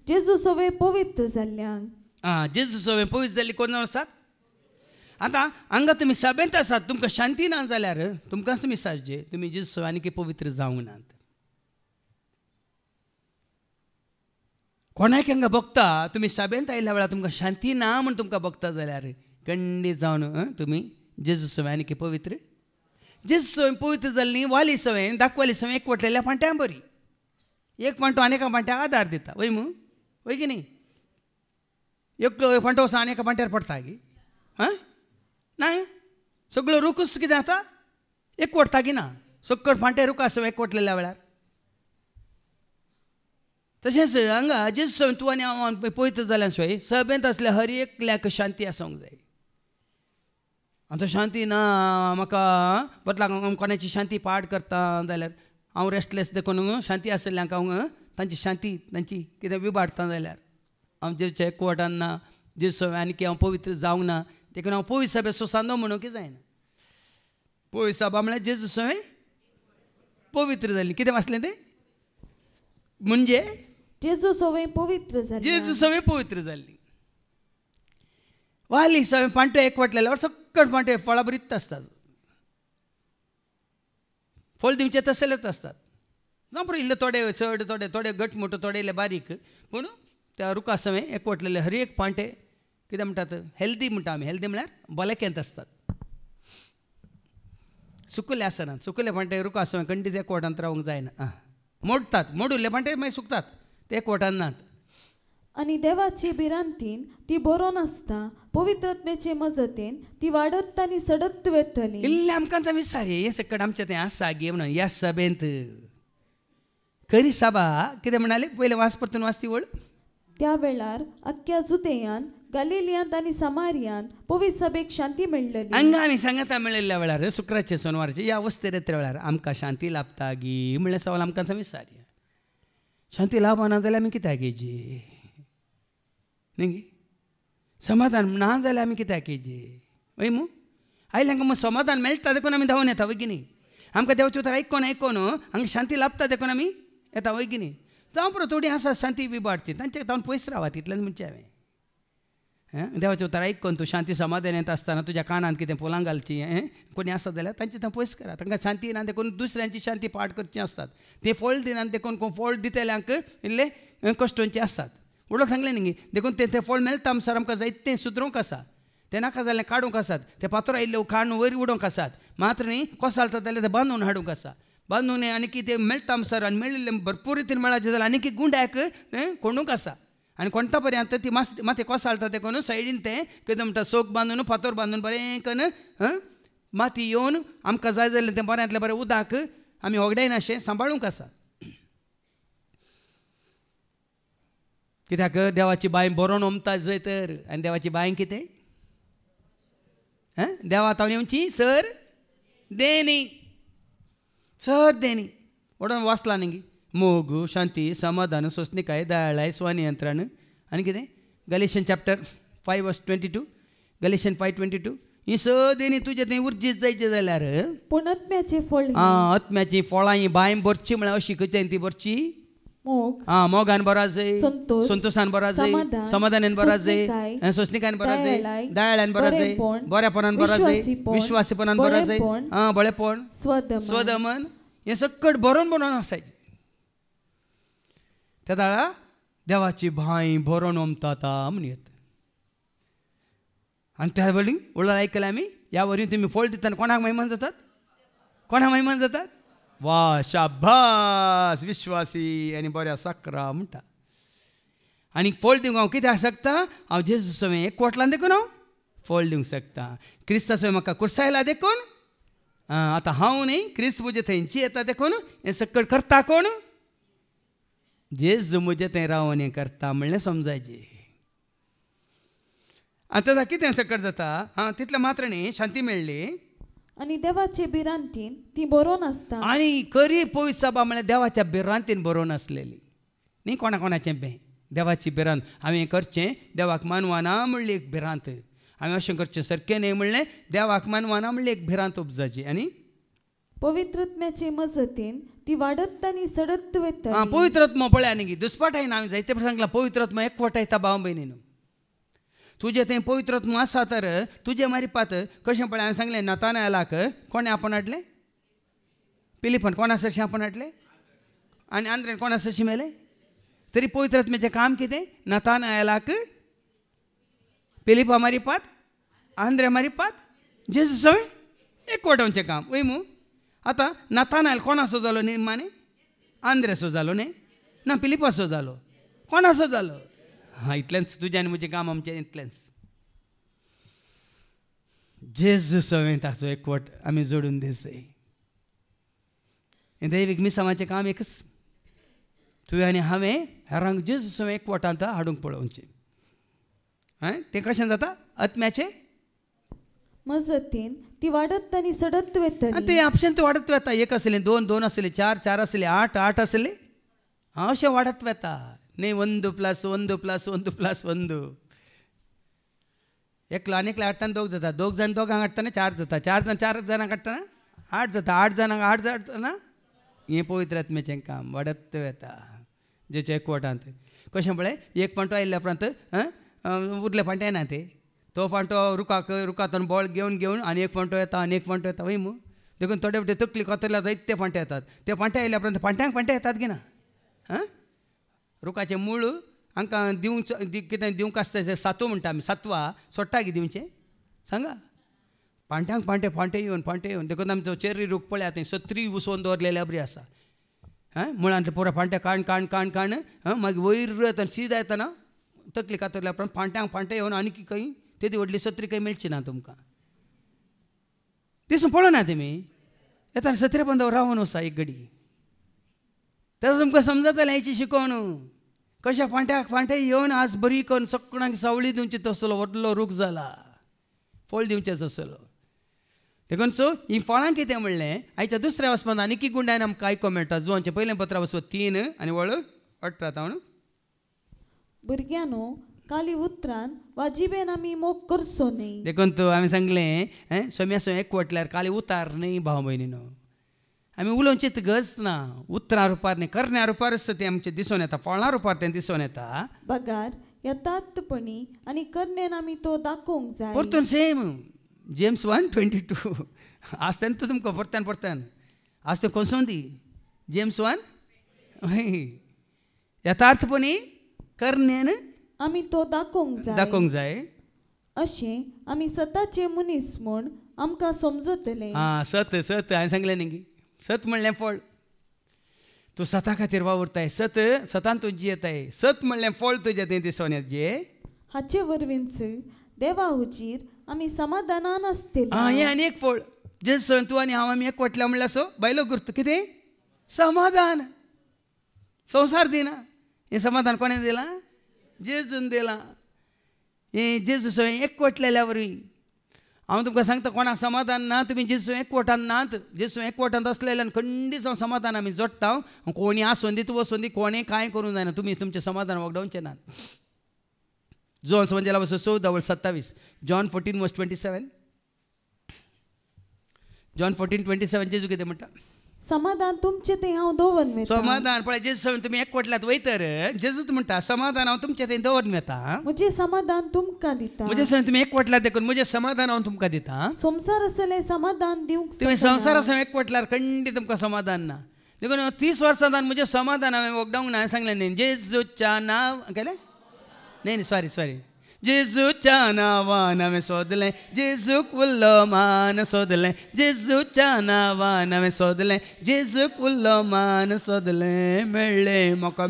जेजू सवे पवित्र जाल्ल्यांक जेजू सवे पवित्र जाल्ली कोण आसात. आतां हांगा तुमी सभेंत आसात तुमकां शांती ना जाल्यार तुमकांच मिसाजे तुमी जेजू सवे आनी पवित्र जावंक नात. कोणाक हांगा बघता तुमी सभेंत आयल्या वेळार तुमकां शांती ना म्हूण तुमकां बघता जाल्यार खंडीत जावन तुमी जेजू सवे आनी पवित्र जेजू सवय पवित्र जाल्ली वाली सवय दाखवाली सवय एकवटलेल्या पांट्या बरी एक पांटो आनी एका पांट्याक आदार दिता वय मू वय की न्ही. एकलो फांटो वसा आनी एका फांट्यार पडटा गी हां ना सगळो रुकूच कितें जाता एकवटता की ना सक्कट फांटे रुख आसा एकवटलेल्या वेळार तशेंच हांगा जेजू तूं आनी हांव पळयत जाल्यार सोय सभेंत असल्या हर एकल्याक शांती आसूंक जाय आतां शांती ना म्हाका बदलाक कोणाची शांती पाड करता जाल्यार हांव रेस्टलेस देखून शांती आसल्ल्यांक हांव तांची शांती तांची कितें विबाडटा जाल्यार हांव जेवचे एकवटान ना जेजू आनी की हांव पवित्र जावंक ना देखून हांव पवित्र सभे सुसांदो म्हणूंक जायना पवित्र सभा म्हळ्यार जेजू सवय पवित्र जाली कितें वाचलें तें म्हणजे जेजू सवय पवित्र जाली जेजू सवय पवित्र जाल्ली वाली सवय पांटे एकवटलेल्या सक्कट पांटे फळां बरीच आसतात फळ दिवचे तसलेच आसतात ना बरं इल्ले थोडे चड थोडे थोडे घटमूट थोडे इल्ले बारीक पूण त्या रुखा सवय एकवटलेले हर एक पांटे कितें म्हणटात हेल्दी म्हणटा आमी हेल्दी म्हळ्यार बलेकेंत आसतात सुकले आसनात सुकले पांटे रुखा सवय खंडीत एकवटांत रावंक जायना मोडटात मोडुल्ले पांटे मागीर सुकतात ते एकवटान नात आनी देवाची भिरांतीन ती बरोवन आसता पवित्रत्मेचे मजतीन ती वाडत आनी सडत वेतली इल्लें आमकां आतां विचारी हे सकट आमचें तें आसा गे म्हणून ह्या सभेंत खरी सभा कितें म्हणाले पयले वाच परतून वाचती वळ त्या वेळार अख्ख्या जुदेयांत गलिलियांत आनी समारियांत पवित्र सभेक शांती मेळ्ळली हांगा आमी सांगता मेळिल्ल्या वेळार शुक्राचे सोनवारचे ह्या अवस्थेरेत्रे वेळार आमकां शांती लाभता गी म्हणल्यार सवाल आमकां आतां विचारया शांती लाभना जाल्यार आमी कित्याक हेजी न्ही समाधान ना जाल्यार आमी कित्याक हेजी वय मू आयल्यांक मग समाधान मेळटा देखून आमी धांवन येता वय की न्ही आमकां देवाचें उतर आयकून हांगा शांती लाभता देखून आमी येता वय की न्ही जावं पुरो थोडी आसा शांती विबाडची तांचे जावन पयस रावा तितलेंच म्हणचें हांवें देवाचें उतर आयकून तूं शांती समाधान येता आसतना तुज्या कानांत कितें पोलां घालची कोणी आसा जाल्यार तांचे थंय पयस करा तांकां शांती ना देखून दुसऱ्यांची शांती पाड करची आसतात ते फळ दिनात देखून कोण फळ दितेल्यांक इल्ले कश्टांचे आसतात उडो सांगलें न्ही देखून तें फळ मेळटा आमसार आमकां जायतें सुदरूंक आसा ते नाका जाल्यार काडूंक आसात ते पातोर आयिल्ले काडून वयर उडोवंक आसात मात्र न्ही कोसालता जाल्यार ते बांदून हाडूंक आसा बांदून आनी कितें मेळटा आमसार आनी मेळिल्ले भरपूर रितीन मेळाचे जाल्यार आनी गुंड्याक कोंडूंक आसा आनी कोणता पर्यंत ती माती कोसालता ते कोण सायडीन ते कितें म्हणटा सोक बांदून फातर बांदून बरें करून माती येवन आमकां जाय जाल्यार तें बऱ्यांतलें बरें उदक आमी होगडायना अशें सांबाळूंक आसा कित्याक देवाची बांय बरोवन ओमता जंय तर आनी देवाची बांय कितें देवा तावन येवची सर देनी सर देनी ओडून वाचला न्ही मोग शांती समाधान सोसणिकाय दयाळाय स्वनियंत्रण आनी कितें गलेशियन चॅप्टर 5:22 गलेशियन 5:22 ही स देनी तुजें थंय उर्जीत जायचें जाल्यार पूण आत्म्याचें फळ आत्म्याची फळां ही बांय बरची म्हळ्यार अशी खंय ती बरची मोग मोगान बरा जाय संतोषान बरा जाय समाधानान बरा जाय सोसणिकान बरा जाय दयाळान बरा जाय बरेपणान बरा जाय विश्वासीपणान बरा जाय बळेपण स्वदमन हें सकट बरोवन आसायचें त्या दाळा देवाची भाय बरोवन ओमता म्हूण येता आनी त्या वेळी उलय आयकलें आमी ह्या वरीं तुमी फळ दितना कोणाक महिमान जातात कोणाक महिमान जातात वा शाबास विश्वासी आनी बऱ्या साकरा म्हणटा आनी फळ दिवंक हांव कित्याक शकता हांव जेजू सवय एकवटलां देखून हांव फळ दिवंक शकता क्रिस्ता सवय म्हाका कुर्सायला देखून आतां हांव न्ही क्रिस्त म्हजे थंयची येता देखून हें सकट करता कोण जेजू म्हजे थंय रावन हें करता म्हणलें समजायचें आतां कितें सकट जाता तितलें मात्र न्ही शांती मेळ्ळी आनी देवाचे भिरांतीन ती बरोवन आसता आनी खरी पवित्र सभा म्हळ्यार देवाच्या भिरांतीन बरोवन आसलेली न्ही कोणाचें बें देवाची भिरांत हांवें करचें देवाक मानवाना म्हणली एक भिरांत हांवें अशें करचें सारकें न्ही म्हणलें देवाक मानवाना म्हणली एक भिरांत उपजाची आनी पवित्रत्म्याचे मजतीन ती वाडत आनी सडत वता पवित्रत्म पळय आनी दुस्पाटायन हांवें जायते सांगलां पवित्रत्म एकवटायता भाव भयणीन तुजें थंय पवित्रत्म आसा तर तुजें मारिपात कशें पळय हांवें सांगलें नतानायलाक कोणें आपण हाडलें पिलिपन कोणा सरशी आपण हाडलें आनी आंद्रेन कोणा सरशी मेलें तरी पवित्रत्म्याचें काम कितें नतानायलाक पिलिपा मारिपात आंद्रे मारिपात जेजू सवय एकवटावचें काम वय मू आतां नतानायल कोणाचो जालो निमाणे आंद्रेचो जालो न्ही ना पिलिपाचो जालो कोणाचो जालो हां इतलेंच तुजें आनी म्हजें काम आमचें इतलेंच. जेजू सवें ताचो एकवट आमी जोडून दिसय. हें दैवीक मिसावाचें काम एकच. तुवें आनी हांवें हेरांक जेजू सवें एकवटांत हाडूंक पळोवचें. तें कशें जाता आत्म्याचें मजतीन ती वाडत आनी सडत वतली. तें आपशें वाडत वता. 1 आसलें 2 2 आसलें 4 4 आसलें 8 8 आसलें अशें वाडत वता न्ही. 1 + 1 + 1 + 1 एकलो आनी एकलो हाडटाना 2 जाता. 2 जाण 2 हाडटाना 4 जाता. 4 जाण 4 जाणांक हाडटाना 8 जाता. 8 जाणांक 8 जाता. हें पवित्र आत्म्याचें काम वाडत वता जेचे एकवटांत. कशें पळय एक फावट आयिल्ल्या उपरांत उरले फावट येना ते. तो फावटो रुखांतून बॉल घेवन आनी एक फावटो येता आनी एक फावटो येता वय मू. देखून थोडे फावटी तकली कोतरल्या जायते फावटे येतात. ते फावटे आयिल्ल्या उपरांत फावट्यांक येतात की ना. रुखाचें मूळ हांकां दिवंक कितें दिवंक आसता तें सातू म्हणटा आमी. सातवा सोडटा की दिवचें सांगा. फावट्यांक फावटे येवन देखून आमचो चेरी रूख पळयात थंय 36 उसोवन दवरलेले बरी आसा. मुळांतले पुरो फावटे काण मागीर वयर येता सीदा येतना तकली कातरल्या उपरांत फावट्यांक येवन आनी खंय तेदी व्हडली 36 खंय मेळची ना तुमकां. दिसून पळोवना तुमी येताना 36 बंद रावन वसा एक घडी. तें तुमकां समजतलें हेची शिकोवन. कशा फावटे येवन आज बरी करून सगळ्यांक सावळी दिवची तसलो व्हडलो रूख जाला. फळ दिवचेच आसलो. देखून सो ही फळां कितें म्हणलें आयच्या दुसऱ्या वचपान आनीक गुंडायन आमकां आयको मेळटा. जुवांचें पयलें पत्र वचप 3 आनी वळ 18. भुरग्यांनो काली उतरान वाजिबेन आमी मोग करचो न्ही. देखून तूं हांवें सांगलें सोम्या एकवटल्यार काली उतार न्ही भाव भयणीनो. आमी उलोवचें गरज ना. उतरां रुपार न्ही करण्या रुपारच तें आमचें दिसून येता. फळां रुपार तें दिसून येता. बगार यथार्थपणी आनी कन्नेन आमी तो दाखोवंक जाय. परतून सेम जेम्स 1:22 आज तें तुमकां परतान आज तें कोसून दी. जेम्स 1 यथार्थपणी कन्नेन आमी तो दाखोवंक जाय. अशें आमी सताचे मनीस म्हूण आमकां समजतलें. सत हांवें सांगलें न्ही. सत म्हणलें फळ. तूं सता खातीर वावुरताय. सतान तूं जियेताय. सत म्हणलें फळ तुजें तें दिसून येजें. हाचे वरवींच देवा हुजीर आमी समाधानान आसतलीं. हें आनी एक फळ. जेजून तूं आनी हांव आमी एकवटल्या म्हणल्यार सो बायलो गुर्त कितें समाधान. संवसार दिना. हें समाधान कोणें दिलां? जेजून दिलां. हें जेजू एकवटलेल्या वरवीं. हांव तुमकां सांगता कोणाक समाधान ना तुमी जेजू एकवटान नात. जेजू एकवटांत असलेल्यान खंडीत समाधान आमी जोडटा. कोणी आसून दी तूं वचून दी कोणें कांय करूंक जायना. तुमी तुमचें समाधान वगडावचें नात. जॉन समजला वचो 14:27. जॉन 14:27. जॉन 14:27 जेजू कितें म्हणटा? समाधान तुमचें तें हांव दवरून वयता. समाधान पळय जेजू तुमी एकवटल्यात वयतर जेजूच म्हणटा समाधान हांव तुमचें थंय दवरून येता. म्हजें समाधान तुमकां दिता. म्हजें तुमी एकवटल्यात देखून म्हजें समाधान हांव तुमकां दिता. संवसार आसलें समाधान दिवंक तुमी संवसारा एकवटल्यार खंडीत तुमकां समाधान ना. देखून 30 वर्सां म्हजें समाधान हांवें वगडावंक ना. हांवें सांगलें न्ही जेजूच्या नांव केलें न्ही सॉरी जेजूच्या नांवान हांवें सोदलें. जेजूक उरलो मान सोदलें. जेजूच्या नांवान हांवें सोदलें. जेजूक उरलो मान सोदलें. मेळ्ळें म्हाका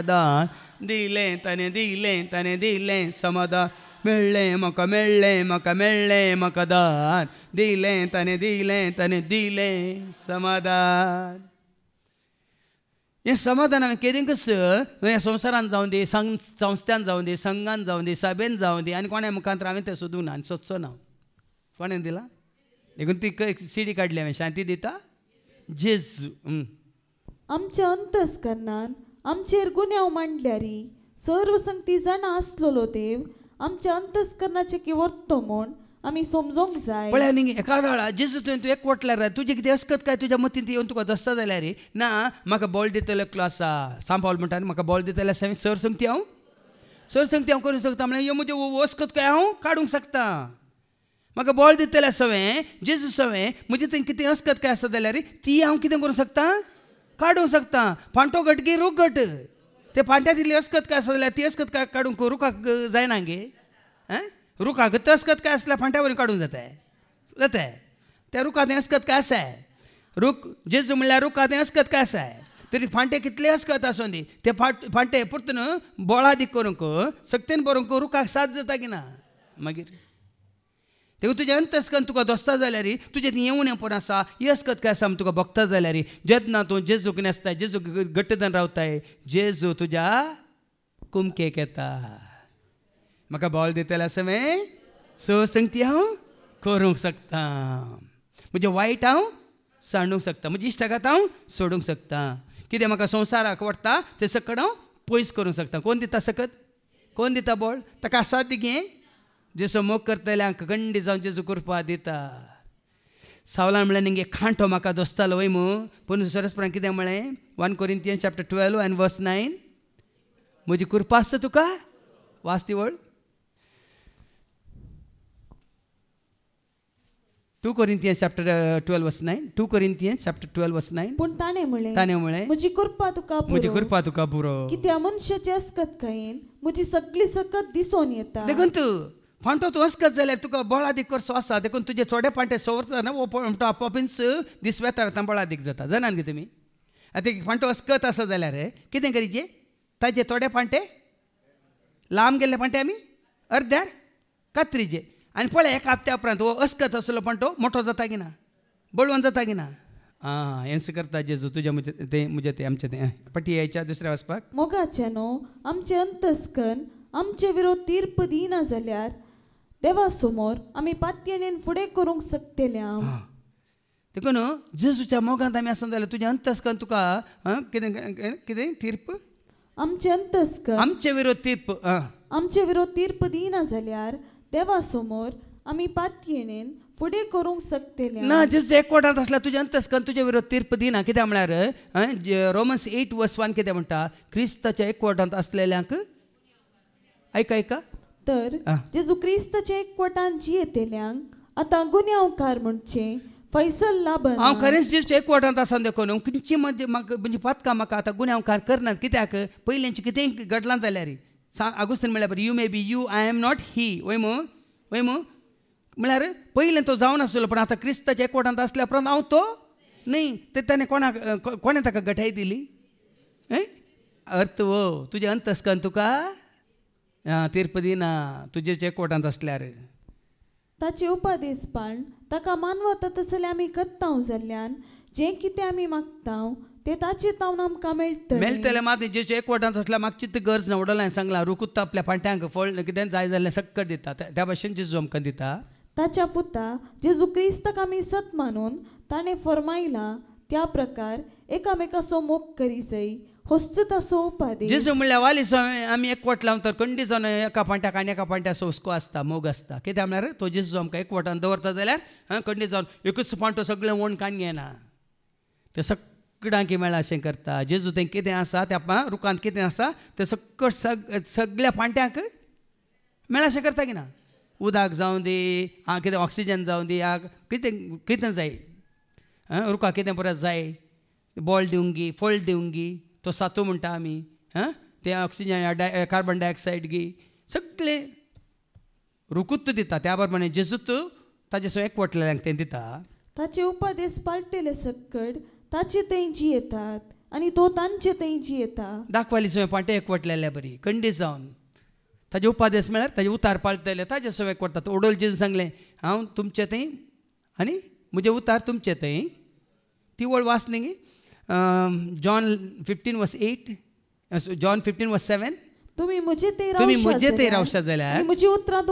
दान. दिलें ताणें दिलें समाधान. मेळ्ळें म्हाका दान. दिलें ताणें दिलें समाधान. हें समाधान हांवें केदींकच हें संवसारान जावं दी संस्थान जावं दी संघान जावं दी सभेन जावं दी आनी कोणा मुखांतर हांवें तें सोदूंक ना आनी सोदचो ना. कोणें दिलां? देखून ती सीडी काडली हांवें शांती दिता जेजू. आमच्या अंतस्करणान आमचेर गुन्यांव मांडल्यार सर्व संगती जाणा आसलेलो देव आमच्या अंतस्करणाचे की वर्तो म्हूण आमी समजोंक जाय. पळय न्ही एका वेळा जेजू तुवें तूं एकवटल्यार तुजें कितें असकत काय तुज्या मतीन ती येवन तुका दसता जाल्यार ना म्हाका बॉल दितलो एकलो आसा. सांग पावल म्हणटा म्हाका बॉल दितले आसा सरसंगती हांव करूंक शकता. म्हळ्यार ह्यो म्हज्यो वस्कत काय हांव काडूंक शकता. म्हाका बॉल दितले आसोवें जेजू सवें म्हजे थंय कितें असकत काय आसा जाल्यार ती हांव कितें करूंक शकता? काडूंक शकता. फांटो घट गी रूख घट. ते फांट्या दिल्ली असकत काय आसा जाल्यार ती असकत काय काडूंक रुखाक जायना गे. रुखाक तस्कत काय आसल्यार फांट्या वरून काडूंक जाता. त्या रुखांत असकत काय आसा. रूख जेजू म्हणल्यार रुखांत असकत काय आसा. तरी फांटे कितले आसकत आसूं दी ते फांटे पुरतून बोळा दीक करूंक सक्तीन बरोवंक रुखाक साथ जाता की ना मागीर देखून तुजें अंतस्कन तुका दोस्ता जाल्यार तुजें ती येवण पण आसा यसकत काय आसा तुका भोगता जाल्यार जेन्ना तूं जेजूक न्हेसताय जेजूक घट्ट जावन रावताय जेजू तुज्या कुमकेक येता म्हाका बॉल दितले समय सो संगती हांव करूंक शकता म्हणजे वायट हांव सांडूंक शकता म्हणजे इश्टागात हांव सोडूंक शकता कितें म्हाका संवसाराक आवडटा ते सकट हांव पयस करूंक शकता कोण दिता सकत कोण दिता बॉल ताका साथ दिगे जेसो मोग करतल्यांक गंडी जावन जेजू कृपा दिता सावलान म्हळें निंगे खांटो म्हाका दोस्तालो वय मू पूण सरस्परान कितें म्हळें 1 Corinthians chapter 12 and verse 9 म्हजी कृपा आसता तुका वाच ती वळ 2 Corinthians chapter 12 verse 9 2 Corinthians chapter 12 verse 9 पूण ताणे म्हळें म्हजी कृपा तुका पुरो कित्या मनशाचे असकत कायन म्हजी सगळी सकत दिसोन येता देखून तूं फांटो तूं असकत जाल्यार तुका बळा दीक करचो आसा देखून तुजे थोडे फांटे सवरतना वो फांटो आपोआपीच दीस वेता वेता बळा दीक जाता जाणान गे तुमी आतां फांटो असकत आसा जाल्यार कितें करीचे ताजे थोडे फांटे लांब गेल्ले फांटे आमी अर्द्यार कात्रीचे आनी पळय एका हप्त्या उपरांत हो असकत आसलो फांटो मोठो जाता की ना बळवंत जाता की ना हेंच करता जेजू तुजें म्हणजे ते आमचें तें पटी यायच्या दुसऱ्या वचपाक मोगाचे न्हू आमचें अंतस्कन आमचे विरोध तीर्प दिना जाल्यार देवा समोर आमी पातयेन फुडें करूंक शकतले देखून जेजूच्या मोगांत आमी आसा जाल्यार तुजें अंतस्कन तुका कितें तीर्प आमचें अंतस्कन आमचे विरोध तीर्प दिना जाल्यार देवा समोर आमी पातयेन फुडें करूंक शकतले ना जेजू एकवटांत आसल्यार तुजें अंतस्कन तुजे विरोध तीर्प दिना कित्याक म्हळ्यार Romans 8:1 कितें म्हणटा क्रिस्ताच्या एकवटांत आसलेल्यांक ऐका तर जेजू क्रिस्ताच्या एकवटान जियेतेल्यांक आतां गुन्यांवकार म्हणचे फैसल लाभन हांव खरेंच जेजूच्या एकवटांत आसा देखून खंयची म्हणजे पातकां म्हाका आतां गुन्यांवकार करनात कित्याक पयलींचें कितेंय घडलां जाल्यार आगुस्तीन म्हळ्यार you may be you I am not ही वय मू म्हळ्यार पयलें तो जावन आसलो पण आतां क्रिस्ताच्या एकवटांत आसल्या उपरांत हांव तो न्ही ते ताणें कोणें ताका घटाय दिली अर्थ वो तुजें अंतस्कन तुका तीर्प दिना तुजे एकवटांत आसल्यार ताचे उपदेशपण ताका मानवता तसले आमी करता जाल्ल्यान जें कितें आमी मागता ते ताचे तावन आमकां मेळटलें मात जेचे एकवटांत आसल्यार म्हाका चित्त गरज ना वडोलां सांगलां रुकूत आपल्या फांट्यांक फळ कितें जाय जाल्यार सक्कट दिता त्या भाशेन जेजू आमकां दिता ताच्या पुता जेजू क्रिस्ताक आमी सत मानून ताणें फरमायला त्या प्रकार एकामेकाचो मोग करी जाय होस्ताचो उपादेश जेजू म्हणल्यार वालीस आमी एकवट लावन तर खंडी जावन एका फांट्याक आनी एका फांट्या हुस्को आसता मोग आसता कित्याक म्हळ्यार तो जेजू आमकां एकवटान दवरता जाल्यार खंडी जावन एकूच फांटो सगळें वण काण घेना ते सगळ्यांक मेळ्ळा अशें करता जेजू तें कितें आसा त्या रुखांत कितें आसा तें सकट सगळ्या फांट्यांक मेळ्ळा अशें करता की ना उदक जावं दी कितें ऑक्सिजन जावं दी कितें जाय रुखाक कितें परत जाय बॉल दिवंगी फळ दिवंगी तो सातू म्हणटा आमी ते ऑक्सिजन कार्बन डायऑक्सायड गी सगळे रुकूत दिता त्या प्रमाणे जेजूत ताजे सो एकवटलेल्यांक तें दिता ताचे उपदेश पाळटले सकट ताचे थंय जियेतात आनी तो तांचे थंय जियेता दाखवाली सवय पाटे एकवटलेल्या बरी खंडी जावन ताजे उपदेश म्हळ्यार ताजे उतार पाळटले ताजे सवय एकवटतात ओडोल जेजू सांगलें हांव तुमचे थंय आनी म्हजे उतार तुमचे थंय ती वळ वाच न्ही John 15:8 John 15:7 तुम्ही म्हजे ते रावशात जाल्यार म्हजी उतरां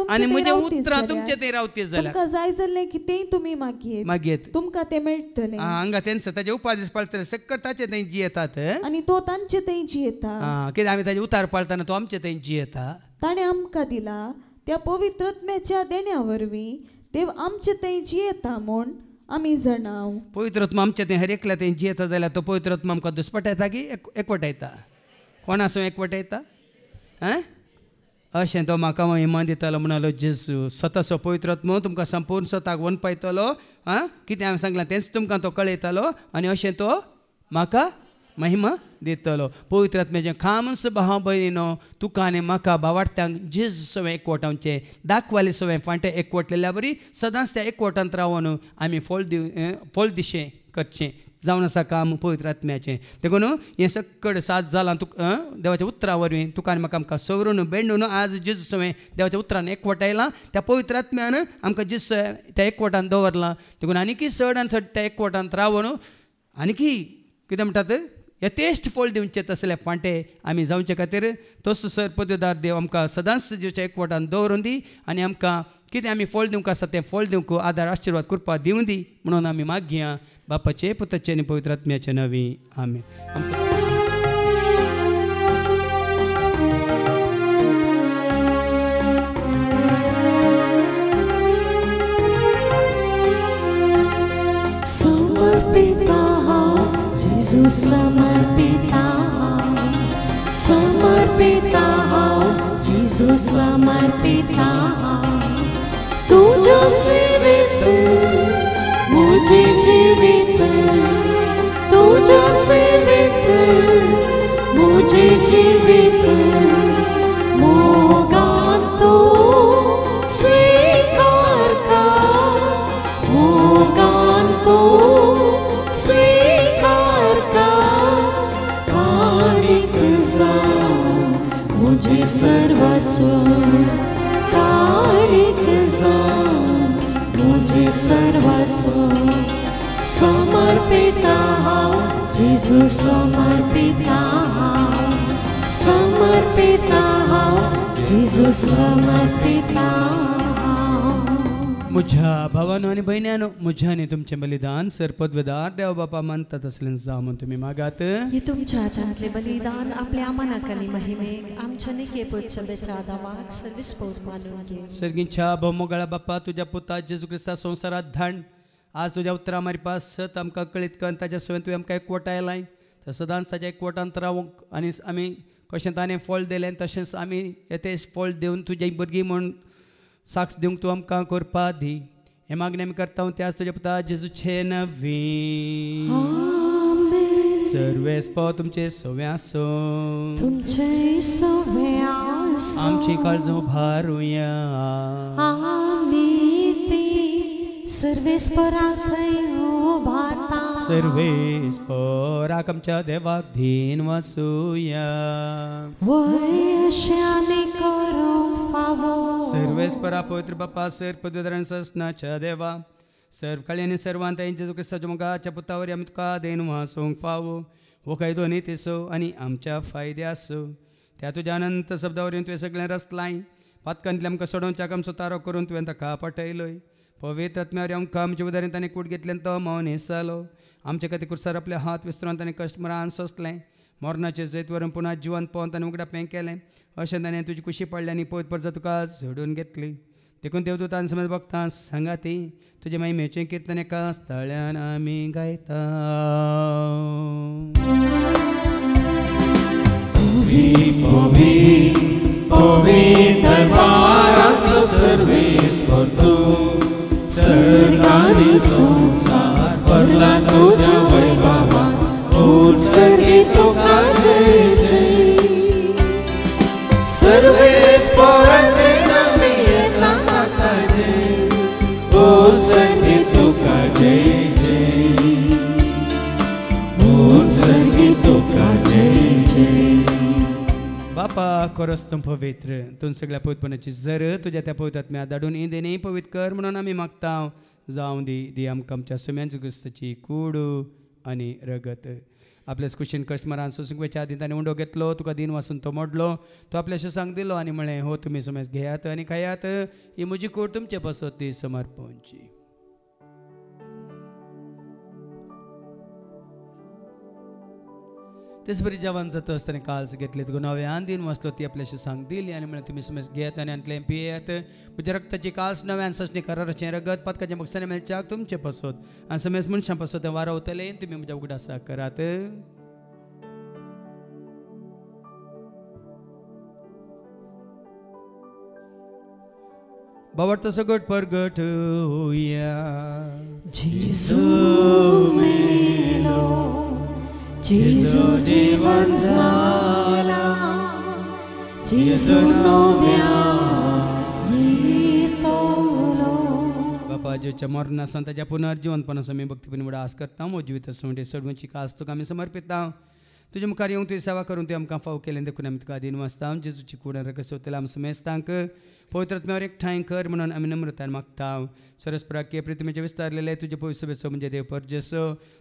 तुमचे ते रावती जाल्यार तुमकां जाय जाल्लें कितेंय तुमी मागयेत तुमकां तें मेळटलें हांगा तेंच ताजे उपादेश पाळटले सकट ताचे थंय जियेतात आनी तो तांचे थंय जियेता कित्याक आमी ताजे उतार पाळटना तो आमचे थंय जियेता ताणें आमकां दिला त्या पवित्र आत्म्याच्या देण्या वरवीं देव आमचे थंय जियेता म्हूण आमी जाणाव पवित्र आत्मा आमचे थंय हर एकल्या थंय जियेता जाल्यार तो पवित्र आत्मा आमकां दुस्पटायता की एकवटायता कोणासो एकवटायता अशें तो म्हाका महिमा दितालो म्हणालो जेजू स्वताचो पवित्र आत्मो तुमकां संपूर्ण स्वताक वन पायतलो कितें हांवें सांगलां तेंच तुमकां तो कळयतालो आनी अशें तो म्हाका महिमा दितलो पवित्र आत्म्याचे खामस भाव भयणीनो तुका आनी म्हाका भावार्थ्यांक जेजू सवय एकवटांचे दाखवाले सवय फांटे एकवटलेल्या बरी सदांच त्या एकवटांत रावन आमी फळ दिशे करचें जावन आसा काम पवित्र आत्म्याचें देखून हें सकड साथ जालां तुका देवाच्या उतरां वरवीं तुका आनी म्हाका आमकां सवरून बेंडून आज जेजू सवय देवाच्या उतरान एकवटायलां त्या पवित्र आत्म्यान आमकां जेजू त्या एकवटान दवरलां देखून आनीकी चड आनी चड त्या एकवटांत रावन आनीकी कितें म्हणटात यथेश्ट फळ दिवचे तसले फांटे आमी जावचे खातीर तोच सर पदवीदार देव आमकां सदांच जेवच्या एकवटान दवरून दी आनी आमकां कितें आमी फळ दिवंक आसा तें फळ दिवंक आदार आशिर्वाद कृपा दिवं दी म्हणून आमी मागया बापाचे पुताचे आनी पवित्र आत्म्याचे नवी आमीन. समर्पिता जेजू समर्पिता समर्पिता जेजू समर्पिता तुझ्या सेवेत मुझे जीवित तुझ्या सेवेत मुझे जीवित मोगान तू स्वीकार कर मोगान तू स्वीकार कर काणिक जाऊं मुझे सर्वस्व काणिक जाऊं मुझे सर्वस्व समर्पिता जेजू समर्पिता समर्पिता जेजू समर्पिता. मुझ्या भावानो आणि बहिण्यानो मुझ्या आणि तुमचे बलिदान सर पदवीदार देव बापा मानतात असले जामून तुम्ही मागात हे तुमच्या हातांतले बलिदान आपल्या मनाक आनी महिमेक आमच्या निकेपोच्या बेचादा वाट सर्विस्पोज मानून घे. सर्गींच्या भौमोगळा बाप्पा तुझ्या पुता जेजू क्रिस्ता संवसारात धाड आज तुझ्या उतरा मारी पास सत आमकां कळीत कर ताच्या सवय तुवें आमकां एकवट आयलाय तर सदांच ताच्या एकवटांत रावूंक आनी आमी कशें ताणें फळ दिलें तशेंच आमी येतेच फळ दिवन तुज्या भुरगीं म्हूण साक्ष दिवंक तूं आमकां करपा दी हे मागणी आमी करता ते आज तुज्या पुता जेजूचे नवी सर्वेस्प तुमचे सवय आसो तुमचे सवय आसो आमची काळज उभारुया सर्वेस्पराक उभारता सर्वेस्पराक आमच्या देवाक धीन वासुया वय अशें आमी करूंक फावो सर्वेस्परा पवित्र बापा सर पदवीदारान ससनाच्या देवा सर्व काळी आनी सर्वांत जेजू क्रिस्ताच्या मुखाच्या पुतावरी आमी तुका देन वासोवंक फावो वो काही दोनी तेसो आनी आमच्या फायद्या आसो त्या तुज्या अनंत शब्दावरीन तुवें सगळें रचलाय पातकांतले आमकां सोडोवच्याक आमचो तारो करून तुवें ताका पटयलोय पवित्र आत्म्यावर आमकां आमच्या उदारीन ताणें कूट घेतलें तो मौन हेसालो आमचे खातीर कुर्सार आपले हात विस्तरून ताणें कश्ट मरान सोंसलें मरणाचे जैत व्हरून पुना जिवन पावन ताणें उगडा पें केलें अशें ताणें तुजी खुशी पडली आनी पवित्र परजा तुका झडून घेतली देखून देवदूतान समज भक्तां सांगा ती तुजे महिमेचें कीर्तन एका स्थळ्यान आमी गायता दरबाराचो सर्वेस्पर तूं सर्गानी संसार भरला तुज्या वैभवान उत्सर्गी तुका जय जय सर्वेस्पराचे नामी येता म्हाका जय उत्सर्गी तुका जय जय उत्सर्गी तुका जय जय. बापा खरोच तूं पवित्र तूं सगळ्या पवित्रपणाची जर तुज्या त्या पवित्र आत्म्या धाडून इंदेनी पवित्र कर म्हणून आमी मागता जावं दी आमकां आमच्या समेंच क्रिस्ताची कूड आनी रगत आपल्याच कुशीन कस्टमरान सोसूंक वेच्या आदी ताणें उंडो घेतलो तुका दिन वाचून तो मोडलो तो आपल्या शेसांक दिलो आनी म्हळें हो तुमी समेज घेयात आनी खायात ही म्हजी कूड तुमचे पासत ती समर्पणची. तेच बरी जेवण जाता आसतना काल्स घेतले तुका नवे दिन वाचलो ती आपल्याशी सांग दिली आनी म्हळें तुमी समज घेयात आनी आंतले पियेत म्हज्या रक्ताची काल्स नव्यान सचणी कराराचें रगत पदकाचें बक्षांनी मेळच्याक तुमचे पासत आनी समज मनशां पासत तें वारवतलें तुमी म्हज्या उगडासा करात. बावट सगट परगट होया जेजू मेलो जेजू जीवन जाला जेजू नव्यान येतलो बापा जेच्या मरणा संताच्या पुनर्जीवनपणास आमी भक्तीपणी वडा आस करता हो जिवित म्हणजे सडवूंची कास तुका आमी समर्पिता तुझे मुखार येऊन तुझी सेवा करून ते आमकां फाव केलें देखून आमी तुका आदीन वाचता जेजूची कुडां रगत सोतेला आमी समेस्तांक पवित्रत्म्यावर एक ठांय कर म्हणून आमी नम्रतान मागता सरस्पराके प्रितीमेचे विस्तारलेले तुजे पवित्र सभेचो म्हणजे देव परजेस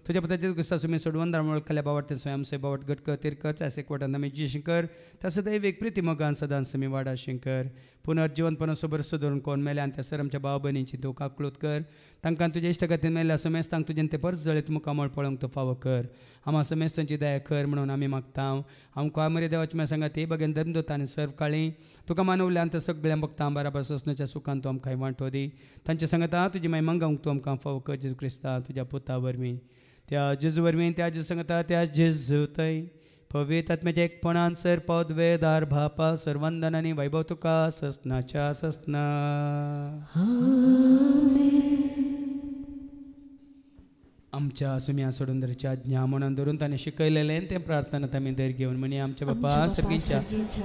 तुझ्या पदाचे गुस्ता सुमी सोडवून दामोळ केल्या बावट स्वयं से बावट गटकर तिरकर त्यास एक वटान आमी जी शंकर तसं दैव एक प्रिती मोगान सदां समी वाडा शंकर पुनर्जीवनपणा सोबर सुदरून कोण मेले आनी त्या सर आमच्या भाव भयणींची तूं काकळूत कर तांकां तुजे इश्ट गतीन मेल्या समेस्तांक तुजें ते परस जळीत मुखामळ पळोवंक तूं फावो कर आम्हा समेस्तांची दया कर म्हणून आमी मागता आमकां आमरे देवाची सांगा ते बगेन धर्मदूत आनी सर्व काळी तुका मानवल्यान तर सगळ्या भक्तां बाराबर ससण्याच्या सुखान तूं आमकां वांटो दी तांचे सांगता तुजी मागीर मंगावंक तूं आमकां फावो कर जेजू क्रिस्ता तुज्या पुता वरवीं त्या जेजू वरवीं त्या जेजू सांगता त्या जेजू थंय पवित्र आत्म्याच्या एकपणान सर पद वेदार भापा सर्वंदन आनी वैभव तुका ससनाच्या ससना आमच्या सुम्या सोडूंदरच्या ज्ञा म्हणून धरून ताणें शिकयलेलें तें प्रार्थनात आमी दर घेवन म्हणी आमच्या बापा सर्गीच्या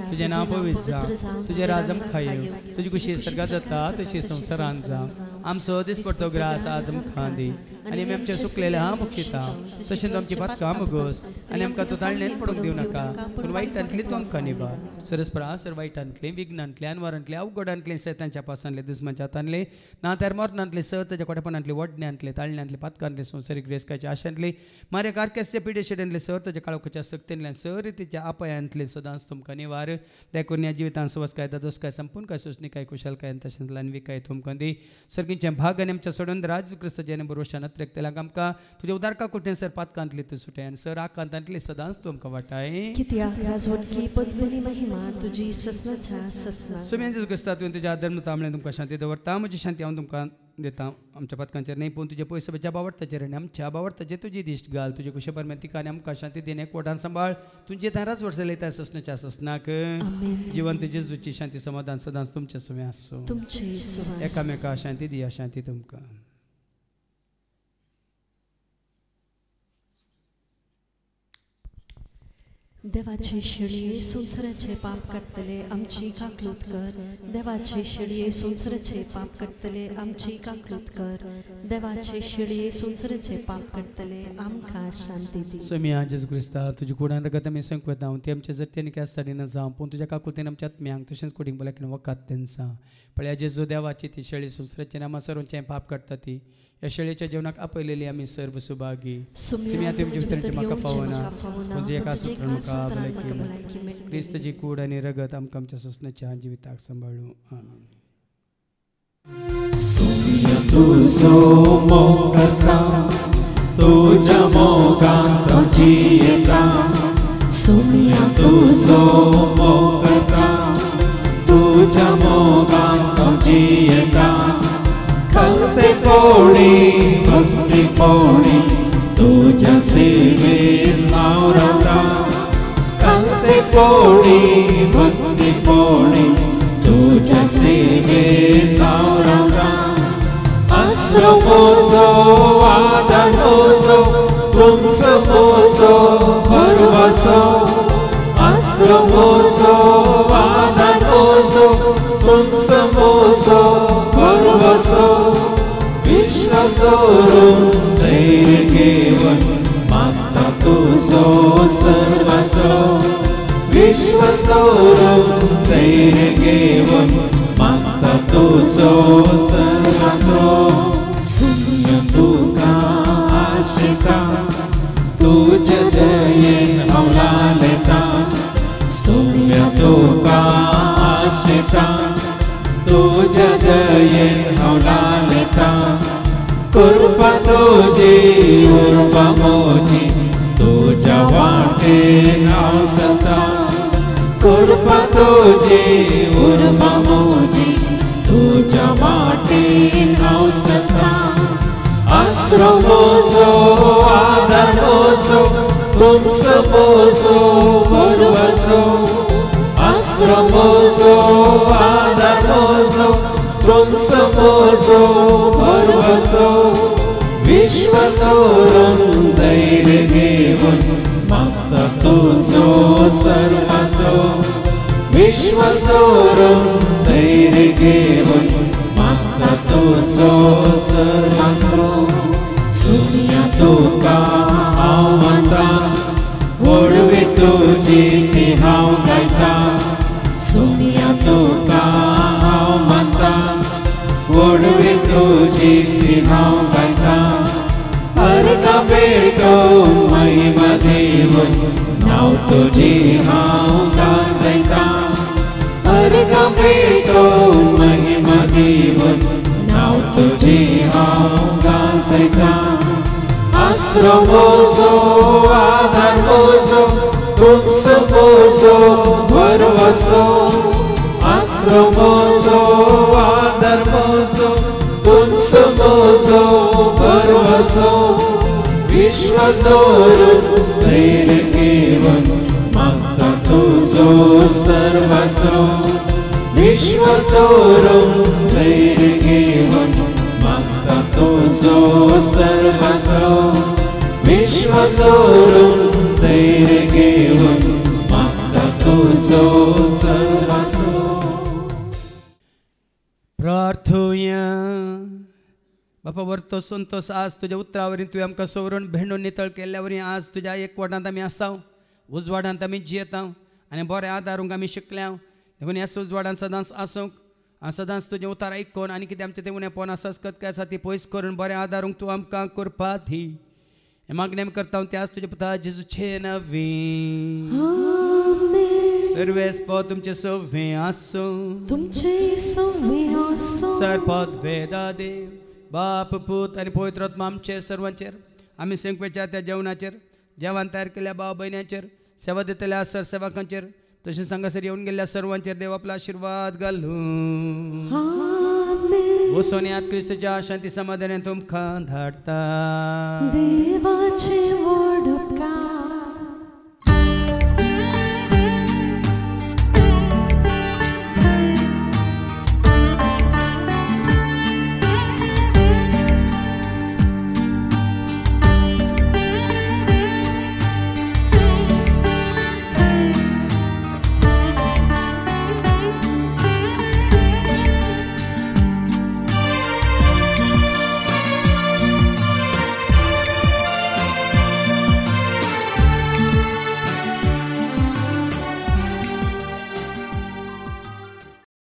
तुजें नांव पवित्र जावं तुजें राज आमकां येवं तुजी कुशी सर्गात जाता तशी संवसारांत जावं आमचो दीस पडतो ग्रास आज आमकां दी आनी आमी आमचे सुकलेले हा मुखिता तशेंच आमची पातकां मुगोस आनी आमकां तूं ताळणेन पडूंक दिवं नाका पूण वायटांतली तूं आमकां निभार सरस्परा सर वायटांतली विघ्नांतली अनवरांतली अवघडांतली सैतांच्या पासांतली दुस्मांच्या हातांतली ना तर मरणांतली सत ताच्या कोटेपणांतली वडण्यांतली ताळण्यांतली पातकांतली संवसारीक ग्रेसकाच्या आशांतली मारे कारकेसच्या पिडेशिड्यांतली सर ताच्या काळोखाच्या सक्तींतल्यान सर रितीच्या अपयांतली सदांच तुमकां निवार देखून ह्या जिवितांत सवस काय दोस काय संपूर्ण काय सुस्नी काय कुशल काय तशेंच लानवी काय तुमकां दी सर्गींचे भाग आनी आमच्या सोडून राज क्रिस्ताचे आनी बरोवशान तेलांक आमकां तुज्या उदारका कुटें सर पातकांतली तूं सुटय आनी सर आकांतांतली सदांच तूं आमकां वाटाय कित्याक राजवटकी पदविनी महिमा तुजी ससनाच्या ससना सुमेन जेजू क्रिस्ता तुवें तुज्या आदर तांबळे तुमकां शांती दवरता म्हजी शांती हांव तुमकां देता आमच्या पथकांचेर न्ही पूण तुजे पयस सभेच्या बावडताचेर आनी आमच्या बावडताचेर तुजी दिश्ट घाल तुजे कुशे परमेन तिका आनी आमकां शांती दिन एकवटान सांबाळ तुजे दाराच वर्सां लयता ससनाच्या ससनाक जिवंत जेजूची शांती समाधान सदांच तुमचे सुमे आसूं एकामेका शांती दिया शांती तुमकां देवाचे शिडये संवसाराचे पाप करतले आमची काकलूत कर देवाचे शिडये संवसाराचे पाप करतले आमची काकलूत कर देवाचे शिडये संवसाराचे पाप करतले आमकां शांती दी सोम्या जेजू क्रिस्ता तुजी कुडान रगत आमी संकवत हांव ती आमच्या जत्यानी केस्ताडी न जावं पूण तुज्या काकुतेन आमच्या आत्म्यांक तशेंच कुडींग बोलाकीन वकात तेंचा पळया जेजू देवाची ती शेळी संवसाराचे नामा सर्वांचे पाप करता ती या शेळीच्या जेवणाक आपयलेली आमी सर्व सुभागी सोम्या तुमच्या भितरची म्हाका फावना तुजे एका सुत्रानुका भलायकी क्रिस्ताची कूड आनी रगत आमकां आमच्या ससनाच्या जिविताक सांबाळूं आमीन सोम्या तुजो मोग करता तुज्या मोगान तो जियेता सोम्या तुजो मोग करता तुज्या मोगान तो जियेता कलते पोळी भक्ती पोळी तुज्या सेवेन नांव रावता कलते पोळी भक्ती पोळी तुज्या सेवेन नांव रावता आसरो मोजो आदार मोजो उंच मोजो भरवसो आसरो मोजो आदार मोजो उंच मोजो भरवसो विश्वास दवरून धैर्य घेवन मागता तुजो सर्वाचो विश्वास दवरून धैर्य घेवन मागता तुजो सर्वाचो सोम्या तुका आशिता तुज्या जयेन हांव लालयता सोम्या तुका आशिता तुज्या दयेन हांव लालयता कृपा तुजी उर्बा मोजी तुज्या वाटेन हांव सता कृपा तुजी उर्बा मोजी तुज्या वाटेन हांव सता आसरो मोजो आदार मोजो उंच मोजो भरवसो आसरो मोजो आदार मोजो उंच मोजो भरवसो विश्वास दवरून धैर्य घेवन तुझो सर्वाचो विश्वास दवरून धैर्य घेवन मागता तुझो सर्वाचो सुनिया तुका हांव मानता वडवी तुजी ती हांव गायता सुनिया तुका हांव मानता वडवी तुजी ती हांव गायता अर्घा भेटो महिमा देवन नाव तुजी हांव गाजयता अर्घा भेटो महिमा देवन नाव तुजी हांव गाजयता आसरो मोजो आधार मोजो उंच मोजो वरवसो आसरो मोजो आधार मोजो उंच मोजो वरवसो विश्वास दवरून धैर्य घेवन मागता तुझो सर्वाचो विश्वास दवरून धैर्य घेवन मागता तुझो सर्वाचो विश्वास दवरून धैर्य घेवन मागता तुझो सर्वाचो प्रार्थूया बापा वर्तो संतोष आज तुझ्या उतरावरील तुवें आमकां सवरून भेंडून नितळ केल्ल्यावरी आज तुज्या एकवटांत आमी आसाव उजवाडांत आमी जियेताव आनी बरें आदारूंक आमी शिकल्याव देखून ह्या उजवाडांत सदांच आसूंक सदांच तुजें उतार आयकून आनी कितें आमचें तें उणेंपण आसत काय आसा ती पयस करून बरें आदारूंक तूं आमकां करपा दी हे मागणें आमी करता हांव त्याच तुजे पुता जेजूचे नवी सर्वेस्पो तुमचे सव्वे आसूं तुमचे सव्वे आसूं सर्पद वेदा देव बाप पूत आनी पवित्र आत्मा आमचे सर्वांचेर आमी सेंकवेच्या त्या जेवणाचेर जेवण तयार केल्ल्या भाव भयण्याचेर सेवा दितल्या सर सेवकांचेर तशेंच हांगासर येवन गेल्ल्या सर्वांचेर देव आपलो आशिर्वाद घालूं वसोन्यांत क्रिस्ताच्या शांती समाधानान तुमकां धाडटा देवाचे व्हड उपकार